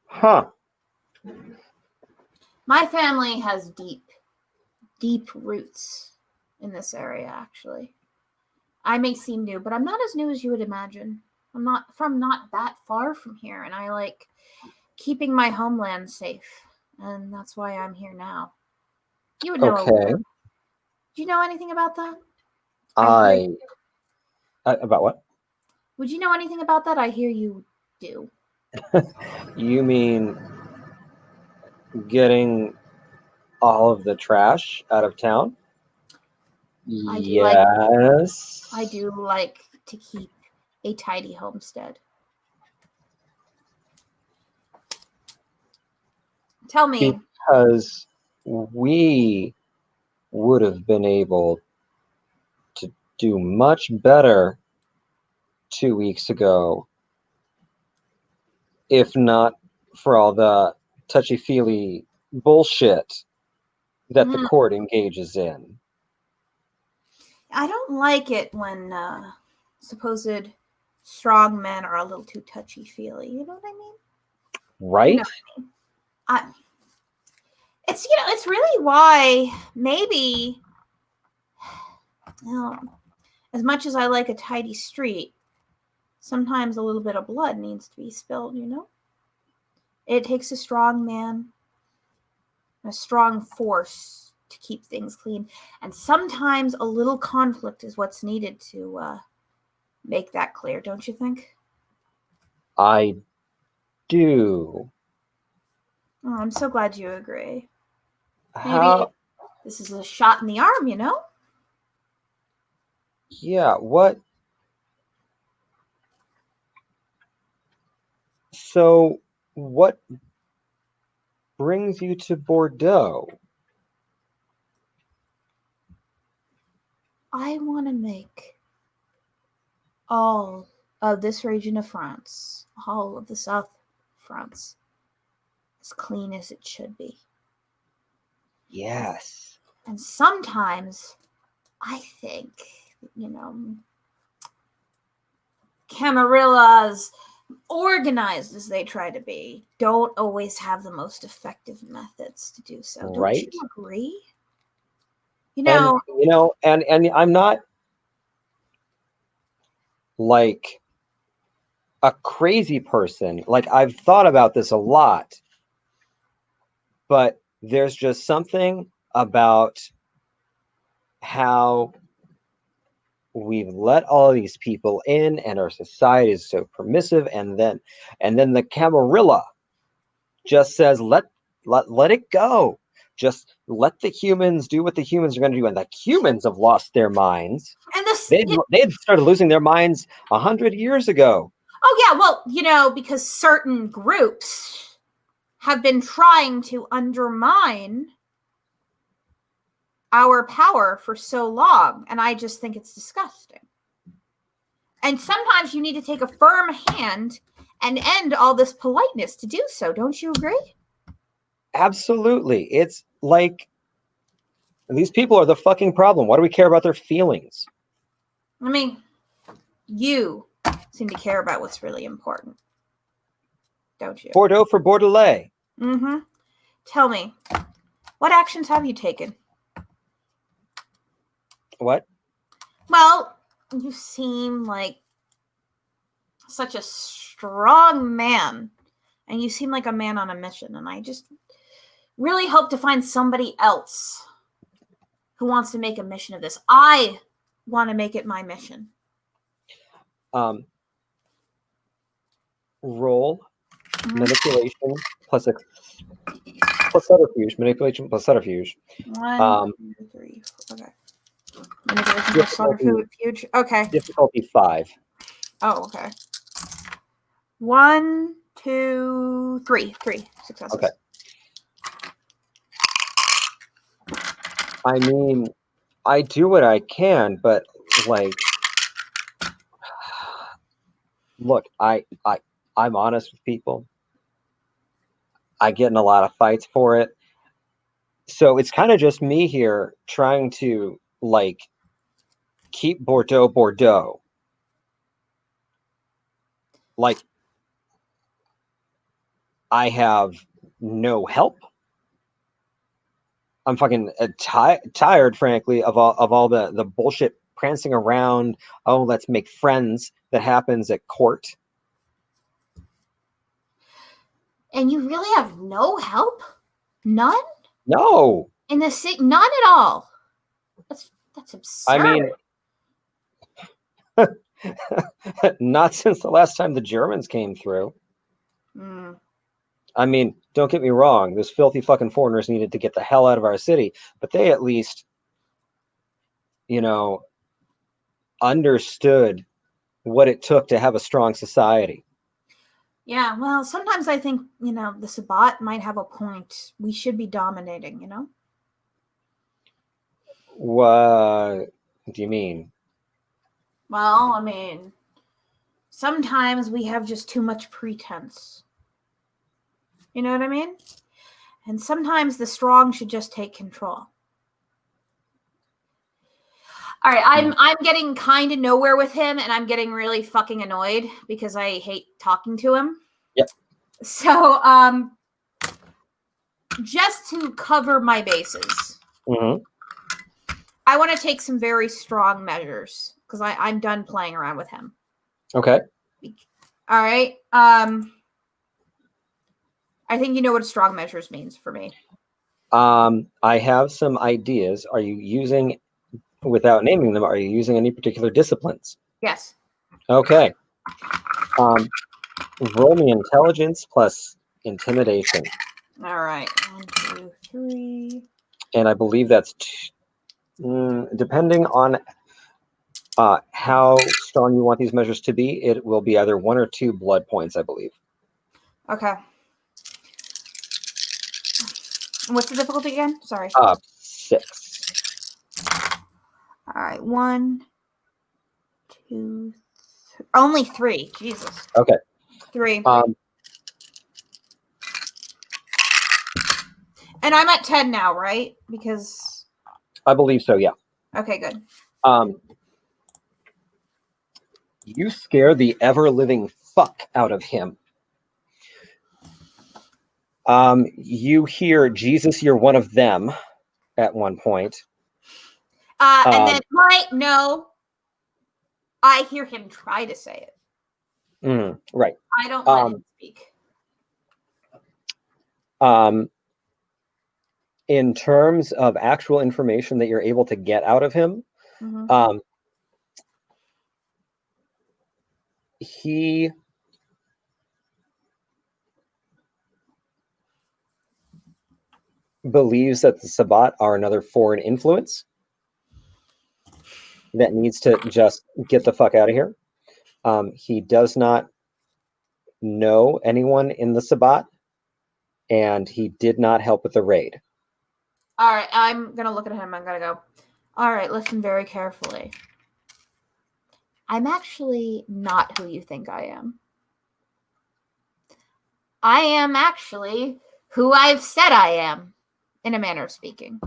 S2: huh.
S1: My family has deep roots in this area, actually. I may seem new, but I'm not as new as you would imagine. I'm not that far from here, and I like keeping my homeland safe, and that's why I'm here now. You would know.
S2: Okay.
S1: Do you know anything about that?
S2: About what?
S1: Would you know anything about that? I hear you do.
S2: You mean getting all of the trash out of town? Yes.
S1: I do like to keep a tidy homestead. Tell me.
S2: Because we would have been able to do much better 2 weeks ago if not for all the touchy-feely bullshit that the court engages in.
S1: I don't like it when supposed strong men are a little too touchy-feely. You know what I mean?
S2: Right?
S1: You know what I mean? It's really why maybe as much as I like a tidy street, sometimes a little bit of blood needs to be spilled, It takes a strong man a strong force to keep things clean. And sometimes a little conflict is what's needed to make that clear, don't you think?
S2: I do.
S1: Oh, I'm so glad you agree. Maybe
S2: How?
S1: this is a shot in the arm, you know?
S2: Yeah, what? So, what brings you to Bordeaux?
S1: I want to make all of this region of France, all of the South France, as clean as it should be.
S2: Yes.
S1: And sometimes I think, Camarillas, organized as they try to be, don't always have the most effective methods to do so. Don't you agree?
S2: And I'm not like a crazy person. Like, I've thought about this a lot, but there's just something about how we've let all of these people in, and our society is so permissive, and then the Camarilla just says let it go. Just let the humans do what the humans are going to do, and the humans have lost their minds.
S1: And
S2: they started losing their minds 100 years ago.
S1: Oh yeah, well, because certain groups have been trying to undermine our power for so long, and I just think it's disgusting. And sometimes you need to take a firm hand and end all this politeness to do so. Don't you agree?
S2: Absolutely. It's like these people are the fucking problem. Why do we care about their feelings?
S1: I mean, you seem to care about what's really important, don't you?
S2: Bordeaux for Bordeaux.
S1: Mm-hmm. Tell me, what actions have you taken?
S2: What?
S1: Well, you seem like such a strong man, and you seem like a man on a mission, and I just really hope to find somebody else who wants to make a mission of this. I want to make it my mission.
S2: Roll manipulation plus subterfuge. Manipulation plus subterfuge.
S1: 1, 2, 3. Okay. Manipulation plus subterfuge. Okay.
S2: Difficulty 5.
S1: Oh, okay. 1, 2, 3. 3 successes.
S2: Okay. I mean, I do what I can, but like, look, I'm honest with people. I get in a lot of fights for it. So it's kind of just me here trying to like keep Bordeaux. Like, I have no help. I'm fucking tired, frankly, of all the bullshit prancing around. Oh, let's make friends that happens at court.
S1: And you really have no help? None?
S2: No.
S1: In the city? None at all. That's absurd.
S2: I mean, not since the last time the Germans came through.
S1: Mm.
S2: I mean, don't get me wrong. Those filthy fucking foreigners needed to get the hell out of our city, but they at least, understood what it took to have a strong society.
S1: Yeah, well, sometimes I think, the Sabbat might have a point. We should be dominating,
S2: What do you mean?
S1: Well, I mean, sometimes we have just too much pretense. You know what I mean? And sometimes the strong should just take control. All right, I'm getting kind of nowhere with him, and I'm getting really fucking annoyed because I hate talking to him.
S2: Yep.
S1: So, just to cover my bases, I want to take some very strong measures because I'm done playing around with him.
S2: Okay.
S1: All right. I think you know what strong measures means for me.
S2: I have some ideas. Are you using, without naming them, are you using any particular disciplines?
S1: Yes.
S2: Okay. Roll me intelligence plus intimidation.
S1: All right. 1, 2, 3.
S2: And I believe that's depending on how strong you want these measures to be, it will be either 1 or 2 blood points, I believe.
S1: Okay. What's the difficulty again? Sorry.
S2: 6.
S1: All right. 1, 2, only 3. Jesus.
S2: Okay.
S1: 3. And I'm at 10 now, right? Because
S2: I believe so, yeah.
S1: okay, good.
S2: You scare the ever-living fuck out of him. You hear, Jesus, you're one of them, at one point.
S1: And then, no, I hear him try to say it.
S2: Right.
S1: I don't let him speak.
S2: In terms of actual information that you're able to get out of him, he believes that the Sabbat are another foreign influence that needs to just get the fuck out of here. He does not know anyone in the Sabbat, and he did not help with the raid.
S1: All right, I'm going to look at him. I'm going to go, all right, listen very carefully. I'm actually not who you think I am. I am actually who I've said I am, in a manner of speaking.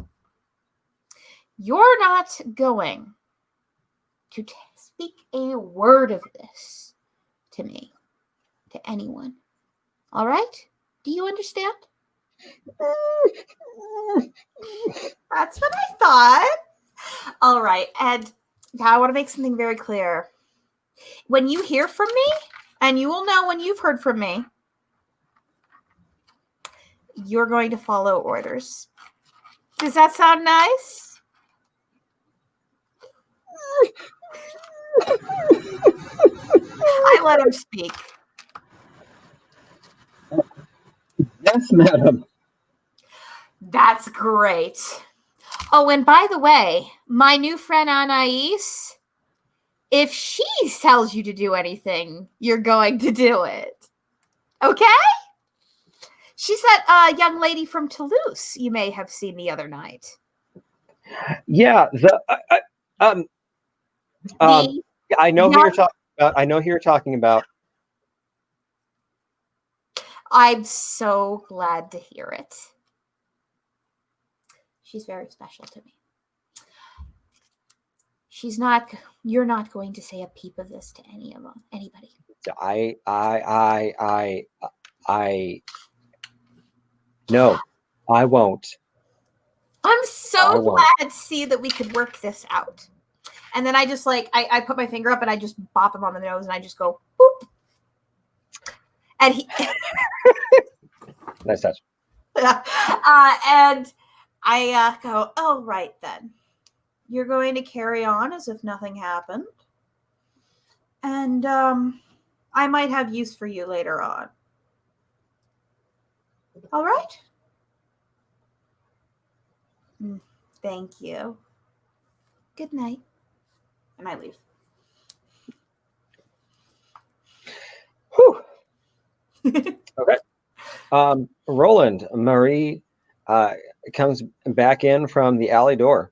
S1: You're not going to speak a word of this to me, to anyone. All right? Do you understand? That's what I thought. All right. And I want to make something very clear. When you hear from me, and you will know when you've heard from me, you're going to follow orders. Does that sound nice? I let him speak.
S2: Yes, madam.
S1: That's great. Oh, and by the way, my new friend Anais, if she tells you to do anything, you're going to do it. Okay? She's that young lady from Toulouse you may have seen the other night.
S2: Yeah, I know who you're talking about. I know who you're talking about.
S1: I'm so glad to hear it. She's very special to me. You're not going to say a peep of this to anybody.
S2: No, I won't.
S1: I'm so glad to see that we could work this out. And then I just I put my finger up and I just bop him on the nose and I just go, boop. And he
S2: Nice touch.
S1: And I go, oh, right then. You're going to carry on as if nothing happened. And I might have use for you later on. All right? Thank you. Good night. And I leave.
S2: Whew. Okay. Roland, Marie comes back in from the alley door.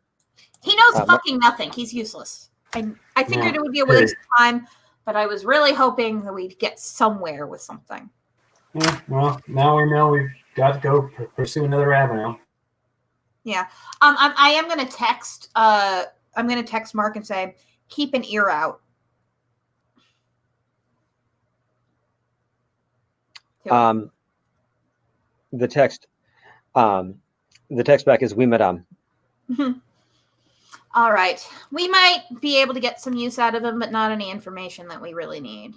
S1: He knows fucking nothing. He's useless. I figured it would be a waste of time, but I was really hoping that we'd get somewhere with something.
S4: Yeah, well, now we know we've got to go pursue another avenue.
S1: Yeah. I am gonna text I'm gonna text Mark and say, keep an ear out.
S2: The text back is oui, madame.
S1: All right. We might be able to get some use out of him, but not any information that we really need.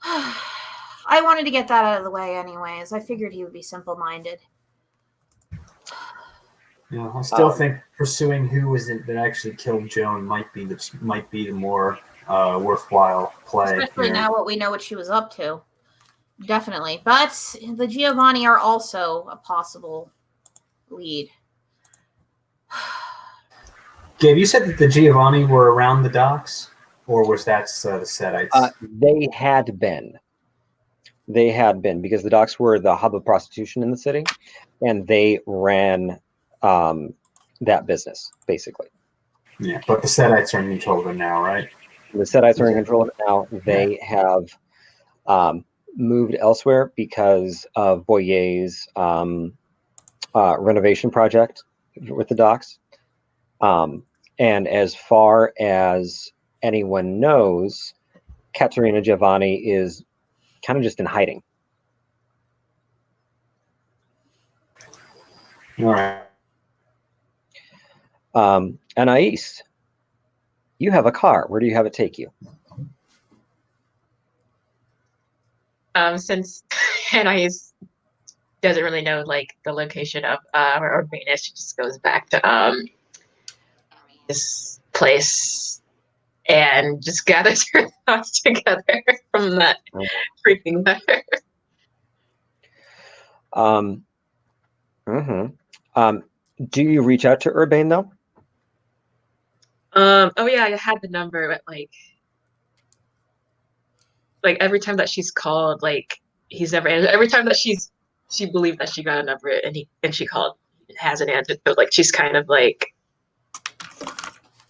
S1: I wanted to get that out of the way anyways. I figured he would be simple-minded.
S4: Yeah, I still think pursuing who was it that actually killed Joan might be the more worthwhile play.
S1: Especially
S4: here.
S1: now we know what she was up to. Definitely. But the Giovanni are also a possible lead.
S4: Gabe, you said that the Giovanni were around the docks, or was that the Setites?
S2: They had been. They had been, because the docks were the hub of prostitution in the city, and they ran that business, basically.
S4: Yeah, but the Setites are in control of it now, right?
S2: The Setites are in control of it now. They have moved elsewhere because of Boyer's renovation project with the docks. And as far as anyone knows, Caterina Giovanni is kind of just in hiding.
S4: All right.
S2: Anais, you have a car. Where do you have it take you?
S3: Since Anais doesn't really know like the location of or Venus, she just goes back to this place and just gathers her thoughts together from that freaking letter.
S2: Do you reach out to Urbane though?
S3: Oh yeah, I had the number, but like every time that she's called, like he's never answered. Every time that she believed that she got a number and she called, he hasn't answered. So like she's kind of like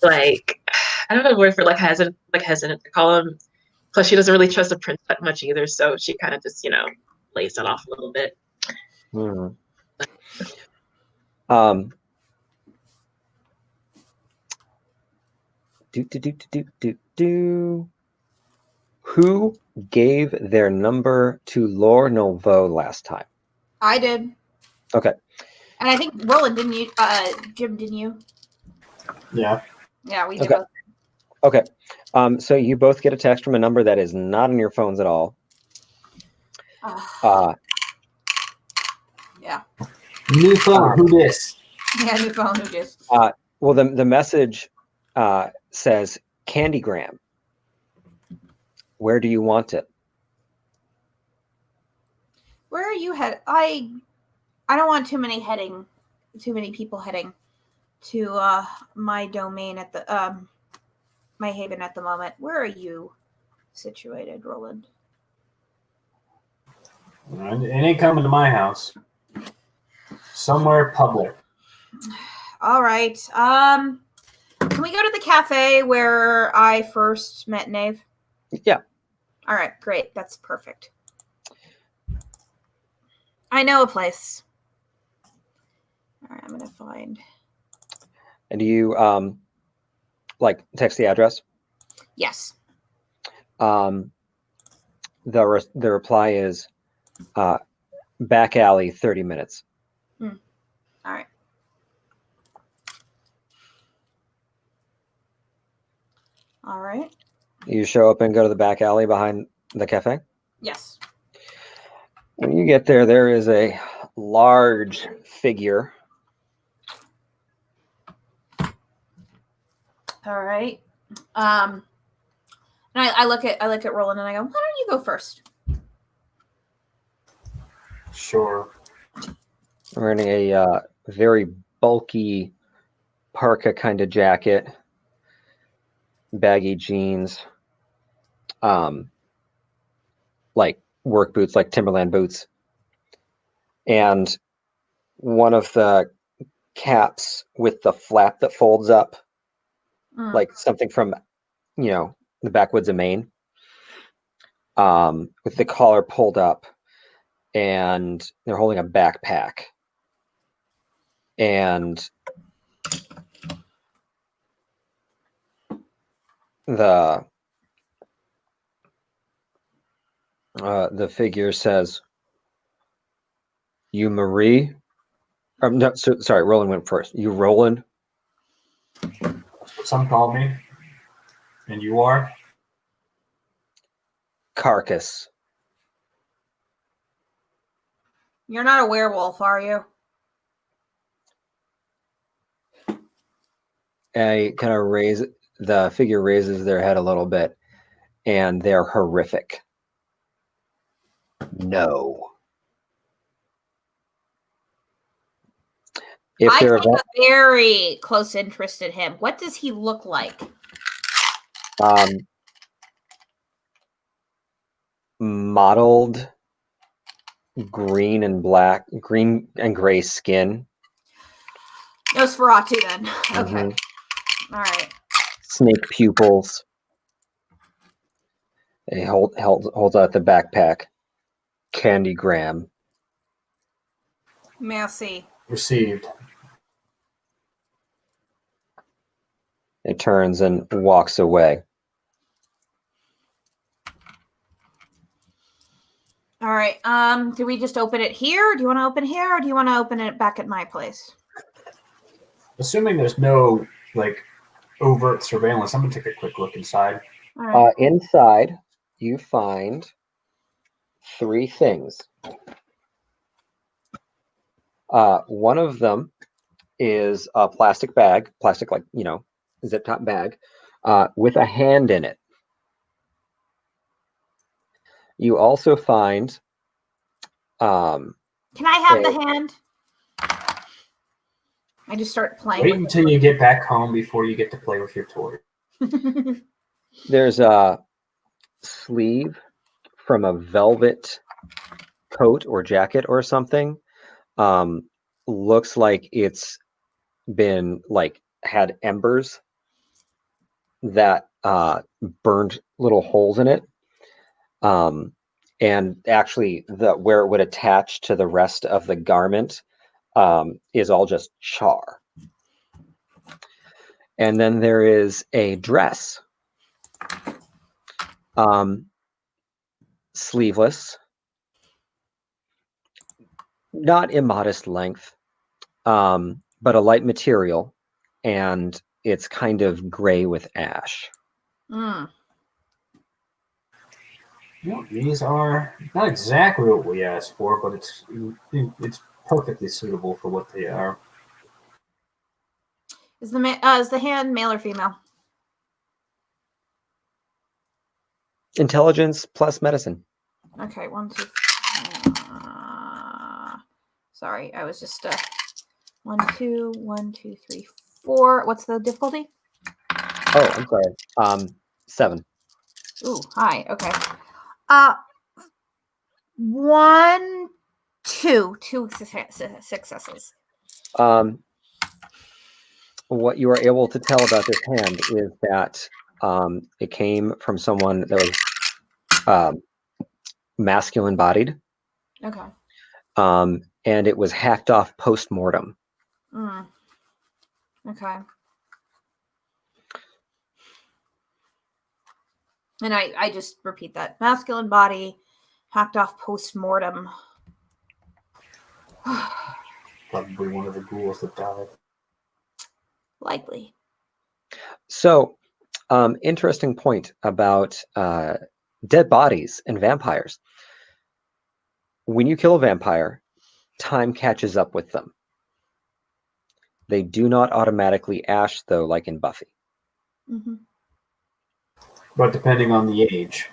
S3: I don't know the word for hesitant to call him. Plus she doesn't really trust the prince that much either, so she kind of just lays it off a little bit.
S2: Who gave their number to Laure Nouveau last time?
S1: I did.
S2: Okay.
S1: And I think Roland, didn't you? Jim, didn't you?
S4: Yeah.
S1: Yeah, we did
S2: Okay.
S1: both.
S2: Okay. So you both get a text from a number that is not on your phones at all.
S1: Yeah.
S4: New phone. Who this?
S1: Yeah, new phone. Who just?
S2: Well, the message says Candygram. Where do you want it?
S1: Where are you headed? I don't want too many people heading to my domain at the my haven at the moment. Where are you situated, Roland?
S4: It ain't coming to my house. Somewhere public.
S1: All right. Can we go to the cafe where I first met Nave?
S2: Yeah.
S1: All right, great. That's perfect. I know a place. All right, I'm gonna find.
S2: And do you text the address?
S1: Yes.
S2: The reply is back alley, 30 minutes.
S1: All right. All right.
S2: You show up and go to the back alley behind the cafe.
S1: Yes.
S2: When you get there, there is a large figure.
S1: All right. And I look at Roland and I go, why don't you go first?
S4: Sure.
S2: Wearing a very bulky parka kind of jacket, baggy jeans, like work boots, like Timberland boots, and one of the caps with the flap that folds up, like something from the backwoods of Maine, with the collar pulled up, and they're holding a backpack, and the figure says, "You Marie?" No, sorry, Roland went first. You Roland?
S4: Some call me. And you are?
S2: Carcass.
S1: You're not a werewolf, are you?
S2: The figure raises their head a little bit, and they're horrific. No. If
S1: I
S2: they're
S1: take a very close interest in him. What does he look like?
S2: Mottled green and gray skin.
S1: Nosferatu then. Okay.
S2: Mm-hmm.
S1: All right.
S2: Snake pupils. He holds out the backpack. Candygram.
S1: Merci.
S4: Received.
S2: It turns and walks away.
S1: All right. Do we just open it here? Do you want to open here, or do you want to open it back at my place?
S4: Assuming there's no like overt surveillance, I'm gonna take a quick look inside.
S1: All right.
S2: Inside, you find 3 things. One of them is a plastic bag, zip top bag, with a hand in it. You also find.
S1: Can I have the hand? I just start playing.
S4: Wait until you get back home before you get to play with your toy.
S2: There's a sleeve from a velvet coat or jacket or something. Looks like it's been had embers that burned little holes in it. And actually where it would attach to the rest of the garment is all just char. And then there is a dress, sleeveless, not immodest length, but a light material, and it's kind of gray with ash.
S4: Well, these are not exactly what we asked for, but it's perfectly suitable for what they are.
S1: Is the hand male or female?
S2: Intelligence plus medicine.
S1: Okay, 1, 2. Sorry, I was just 1, 2, 1, 2, 3, 4. What's the difficulty?
S2: Oh, I'm sorry. 7.
S1: Ooh, hi. Okay. 1, 2 successes.
S2: What you are able to tell about this hand is that it came from someone that was masculine bodied.
S1: Okay.
S2: And it was hacked off post-mortem.
S1: Okay. And I just repeat that. Masculine body, hacked off post-mortem.
S4: Probably one of the ghouls that died.
S1: Likely.
S2: So, interesting point about dead bodies and vampires. When you kill a vampire, time catches up with them. They do not automatically ash, though, like in Buffy.
S1: Mm-hmm.
S4: But depending on the age.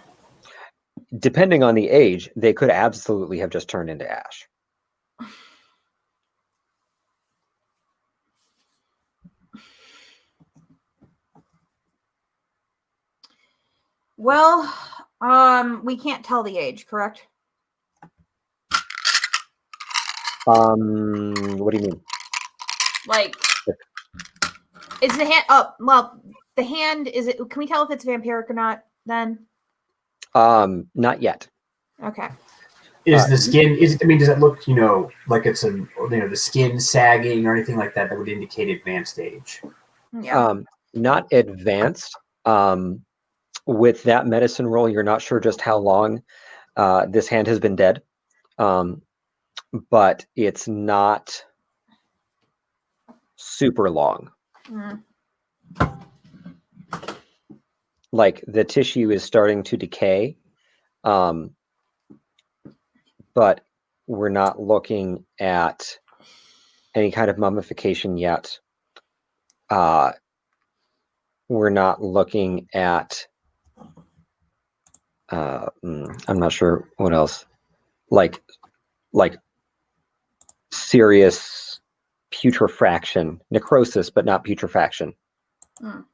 S2: Depending on the age, they could absolutely have just turned into ash.
S1: Well, we can't tell the age, correct?
S2: What do you mean?
S1: Like, is the hand? Oh, well, the hand is it? Can we tell if it's vampiric or not? Then.
S2: Not yet.
S1: Okay.
S4: Is the skin? Does it look, like it's the skin sagging or anything like that would indicate advanced age?
S1: Yeah.
S2: Not advanced. With that medicine roll, you're not sure just how long this hand has been dead, but it's not super long. Like the tissue is starting to decay, but we're not looking at any kind of mummification yet. we're not looking at I'm not sure what else, like serious putrefaction, necrosis, but not putrefaction.
S1: All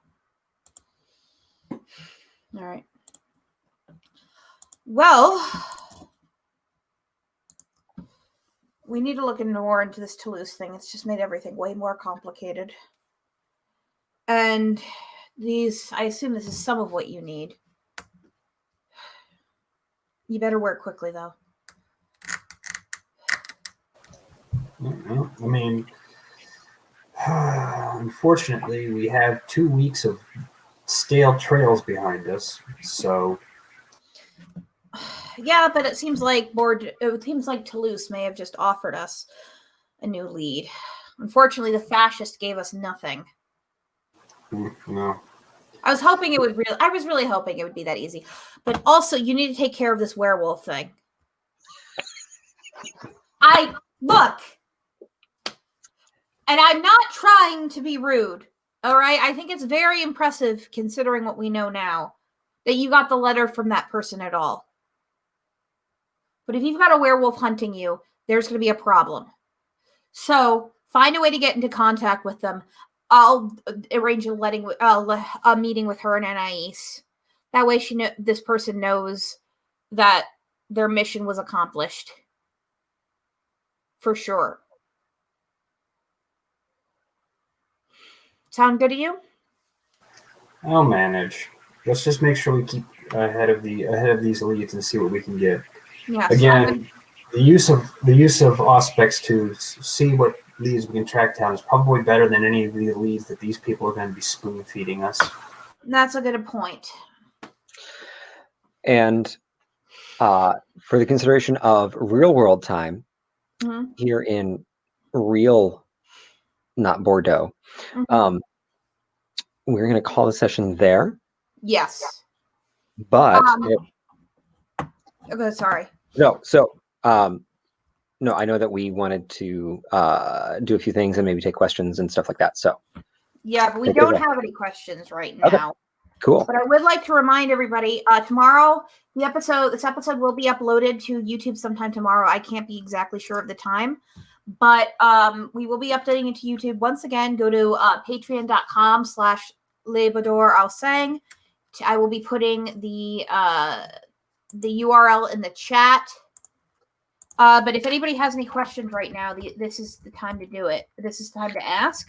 S1: right. Well, we need to look more into this Toulouse thing. It's just made everything way more complicated. And I assume this is some of what you need. You better work quickly, though.
S4: I mean, unfortunately, we have 2 weeks of stale trails behind us, so...
S1: Yeah, but it seems like Toulouse may have just offered us a new lead. Unfortunately, the fascist gave us nothing.
S4: No.
S1: I was really hoping it would be that easy. But also, you need to take care of this werewolf thing. Look, and I'm not trying to be rude, all right? I think it's very impressive, considering what we know now, that you got the letter from that person at all. But if you've got a werewolf hunting you, there's going to be a problem. So find a way to get into contact with them. I'll arrange a meeting with her and Anais. That way, this person knows that their mission was accomplished. For sure. Sound good to you?
S4: I'll manage. Let's just make sure we keep ahead of these leads and see what we can get.
S1: Yeah.
S4: Again, the use of auspex to see what leads we can track down is probably better than any of the leads that these people are going to be spoon feeding us.
S1: That's a good point.
S2: And for the consideration of real world time, here in real, not Bordeaux, we're going to call the session there.
S1: Yes.
S2: But
S1: okay, sorry.
S2: No, so no, I know that we wanted to do a few things and maybe take questions and stuff like that. So
S1: yeah, but we don't have any questions right now.
S2: Okay. Cool.
S1: But I would like to remind everybody, tomorrow, this episode will be uploaded to YouTube sometime tomorrow. I can't be exactly sure of the time, but we will be updating it to YouTube. Once again, go to patreon.com/LeBadorAusang. I will be putting the URL in the chat. But if anybody has any questions right now, this is the time to do it. This is the time to ask.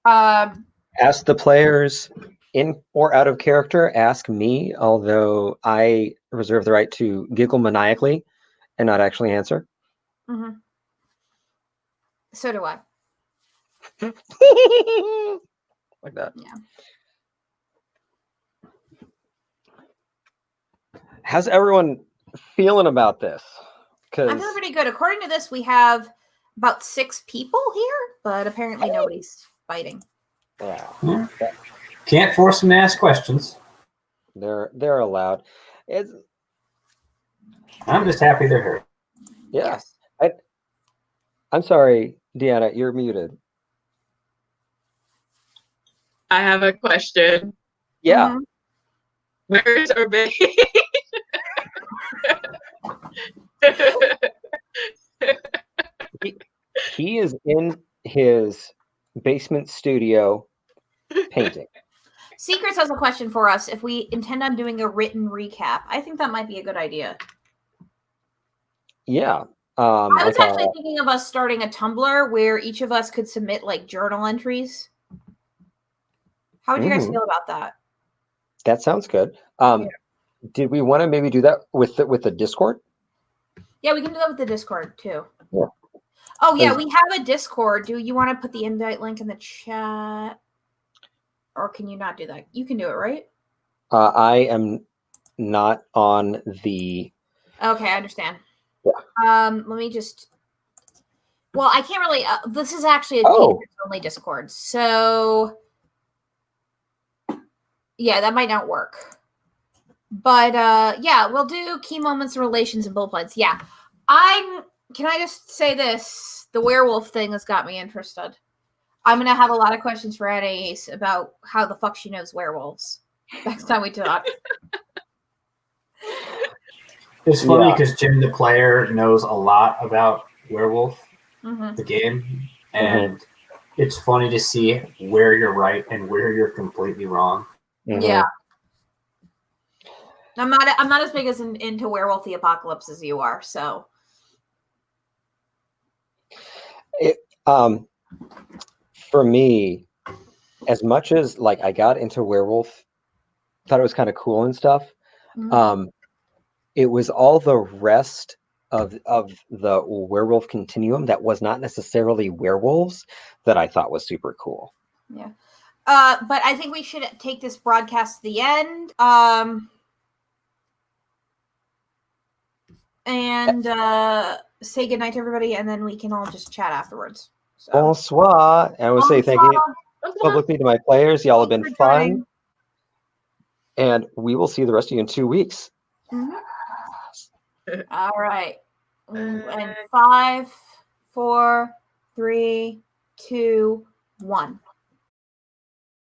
S2: Ask the players in or out of character. Ask me, although I reserve the right to giggle maniacally and not actually answer.
S1: Mm-hmm. So do I.
S2: Like that.
S1: Yeah.
S2: How's everyone feeling about this?
S1: I'm feeling pretty good. According to this, we have about 6 people here, but apparently nobody's fighting.
S2: Yeah.
S4: Can't force them to ask questions.
S2: They're allowed.
S4: I'm just happy they're here.
S2: Yeah. I'm sorry, Deanna, you're muted.
S3: I have a question.
S2: Yeah.
S1: Mm-hmm.
S3: Where's Urban?
S2: He is in his basement studio painting.
S1: Secrets has a question for us. If we intend on doing a written recap, I think that might be a good idea.
S2: Yeah.
S1: I was actually thinking of us starting a Tumblr where each of us could submit like journal entries. How would you guys feel about that?
S2: That sounds good.
S1: Yeah.
S2: Did we want to maybe do that with the Discord?
S1: Yeah, we can do that with the Discord too.
S2: Yeah.
S1: Oh yeah, we have a Discord. Do you want to put the invite link in the chat? Or can you not do that? You can do it, right?
S2: I am not on the...
S1: Okay, I understand.
S2: Yeah.
S1: Let me just... Well, I can't really... this is actually a patrons-only Discord, so... Yeah, that might not work. But, yeah, we'll do key moments and relations and bullet points. Yeah. Can I just say this? The werewolf thing has got me interested. I'm gonna have a lot of questions for Anais about how the fuck she knows werewolves next time we talk.
S4: It's funny because Jim, the player, knows a lot about Werewolf, the game, and it's funny to see where you're right and where you're completely wrong.
S1: Yeah. I'm not as big as into Werewolf the Apocalypse as you are, so.
S2: For me, as much as like I got into Werewolf, thought it was kind of cool and stuff. It was all the rest of the werewolf continuum that was not necessarily werewolves that I thought was super cool.
S1: Yeah. But I think we should take this broadcast to the end. And say goodnight to everybody, and then we can all just chat afterwards. So.
S2: Bonsoir. And I would say thank you publicly to my players. Y'all have been fun. And we will see the rest of you in 2 weeks.
S1: All right. And 5, 4, 3, 2, 1.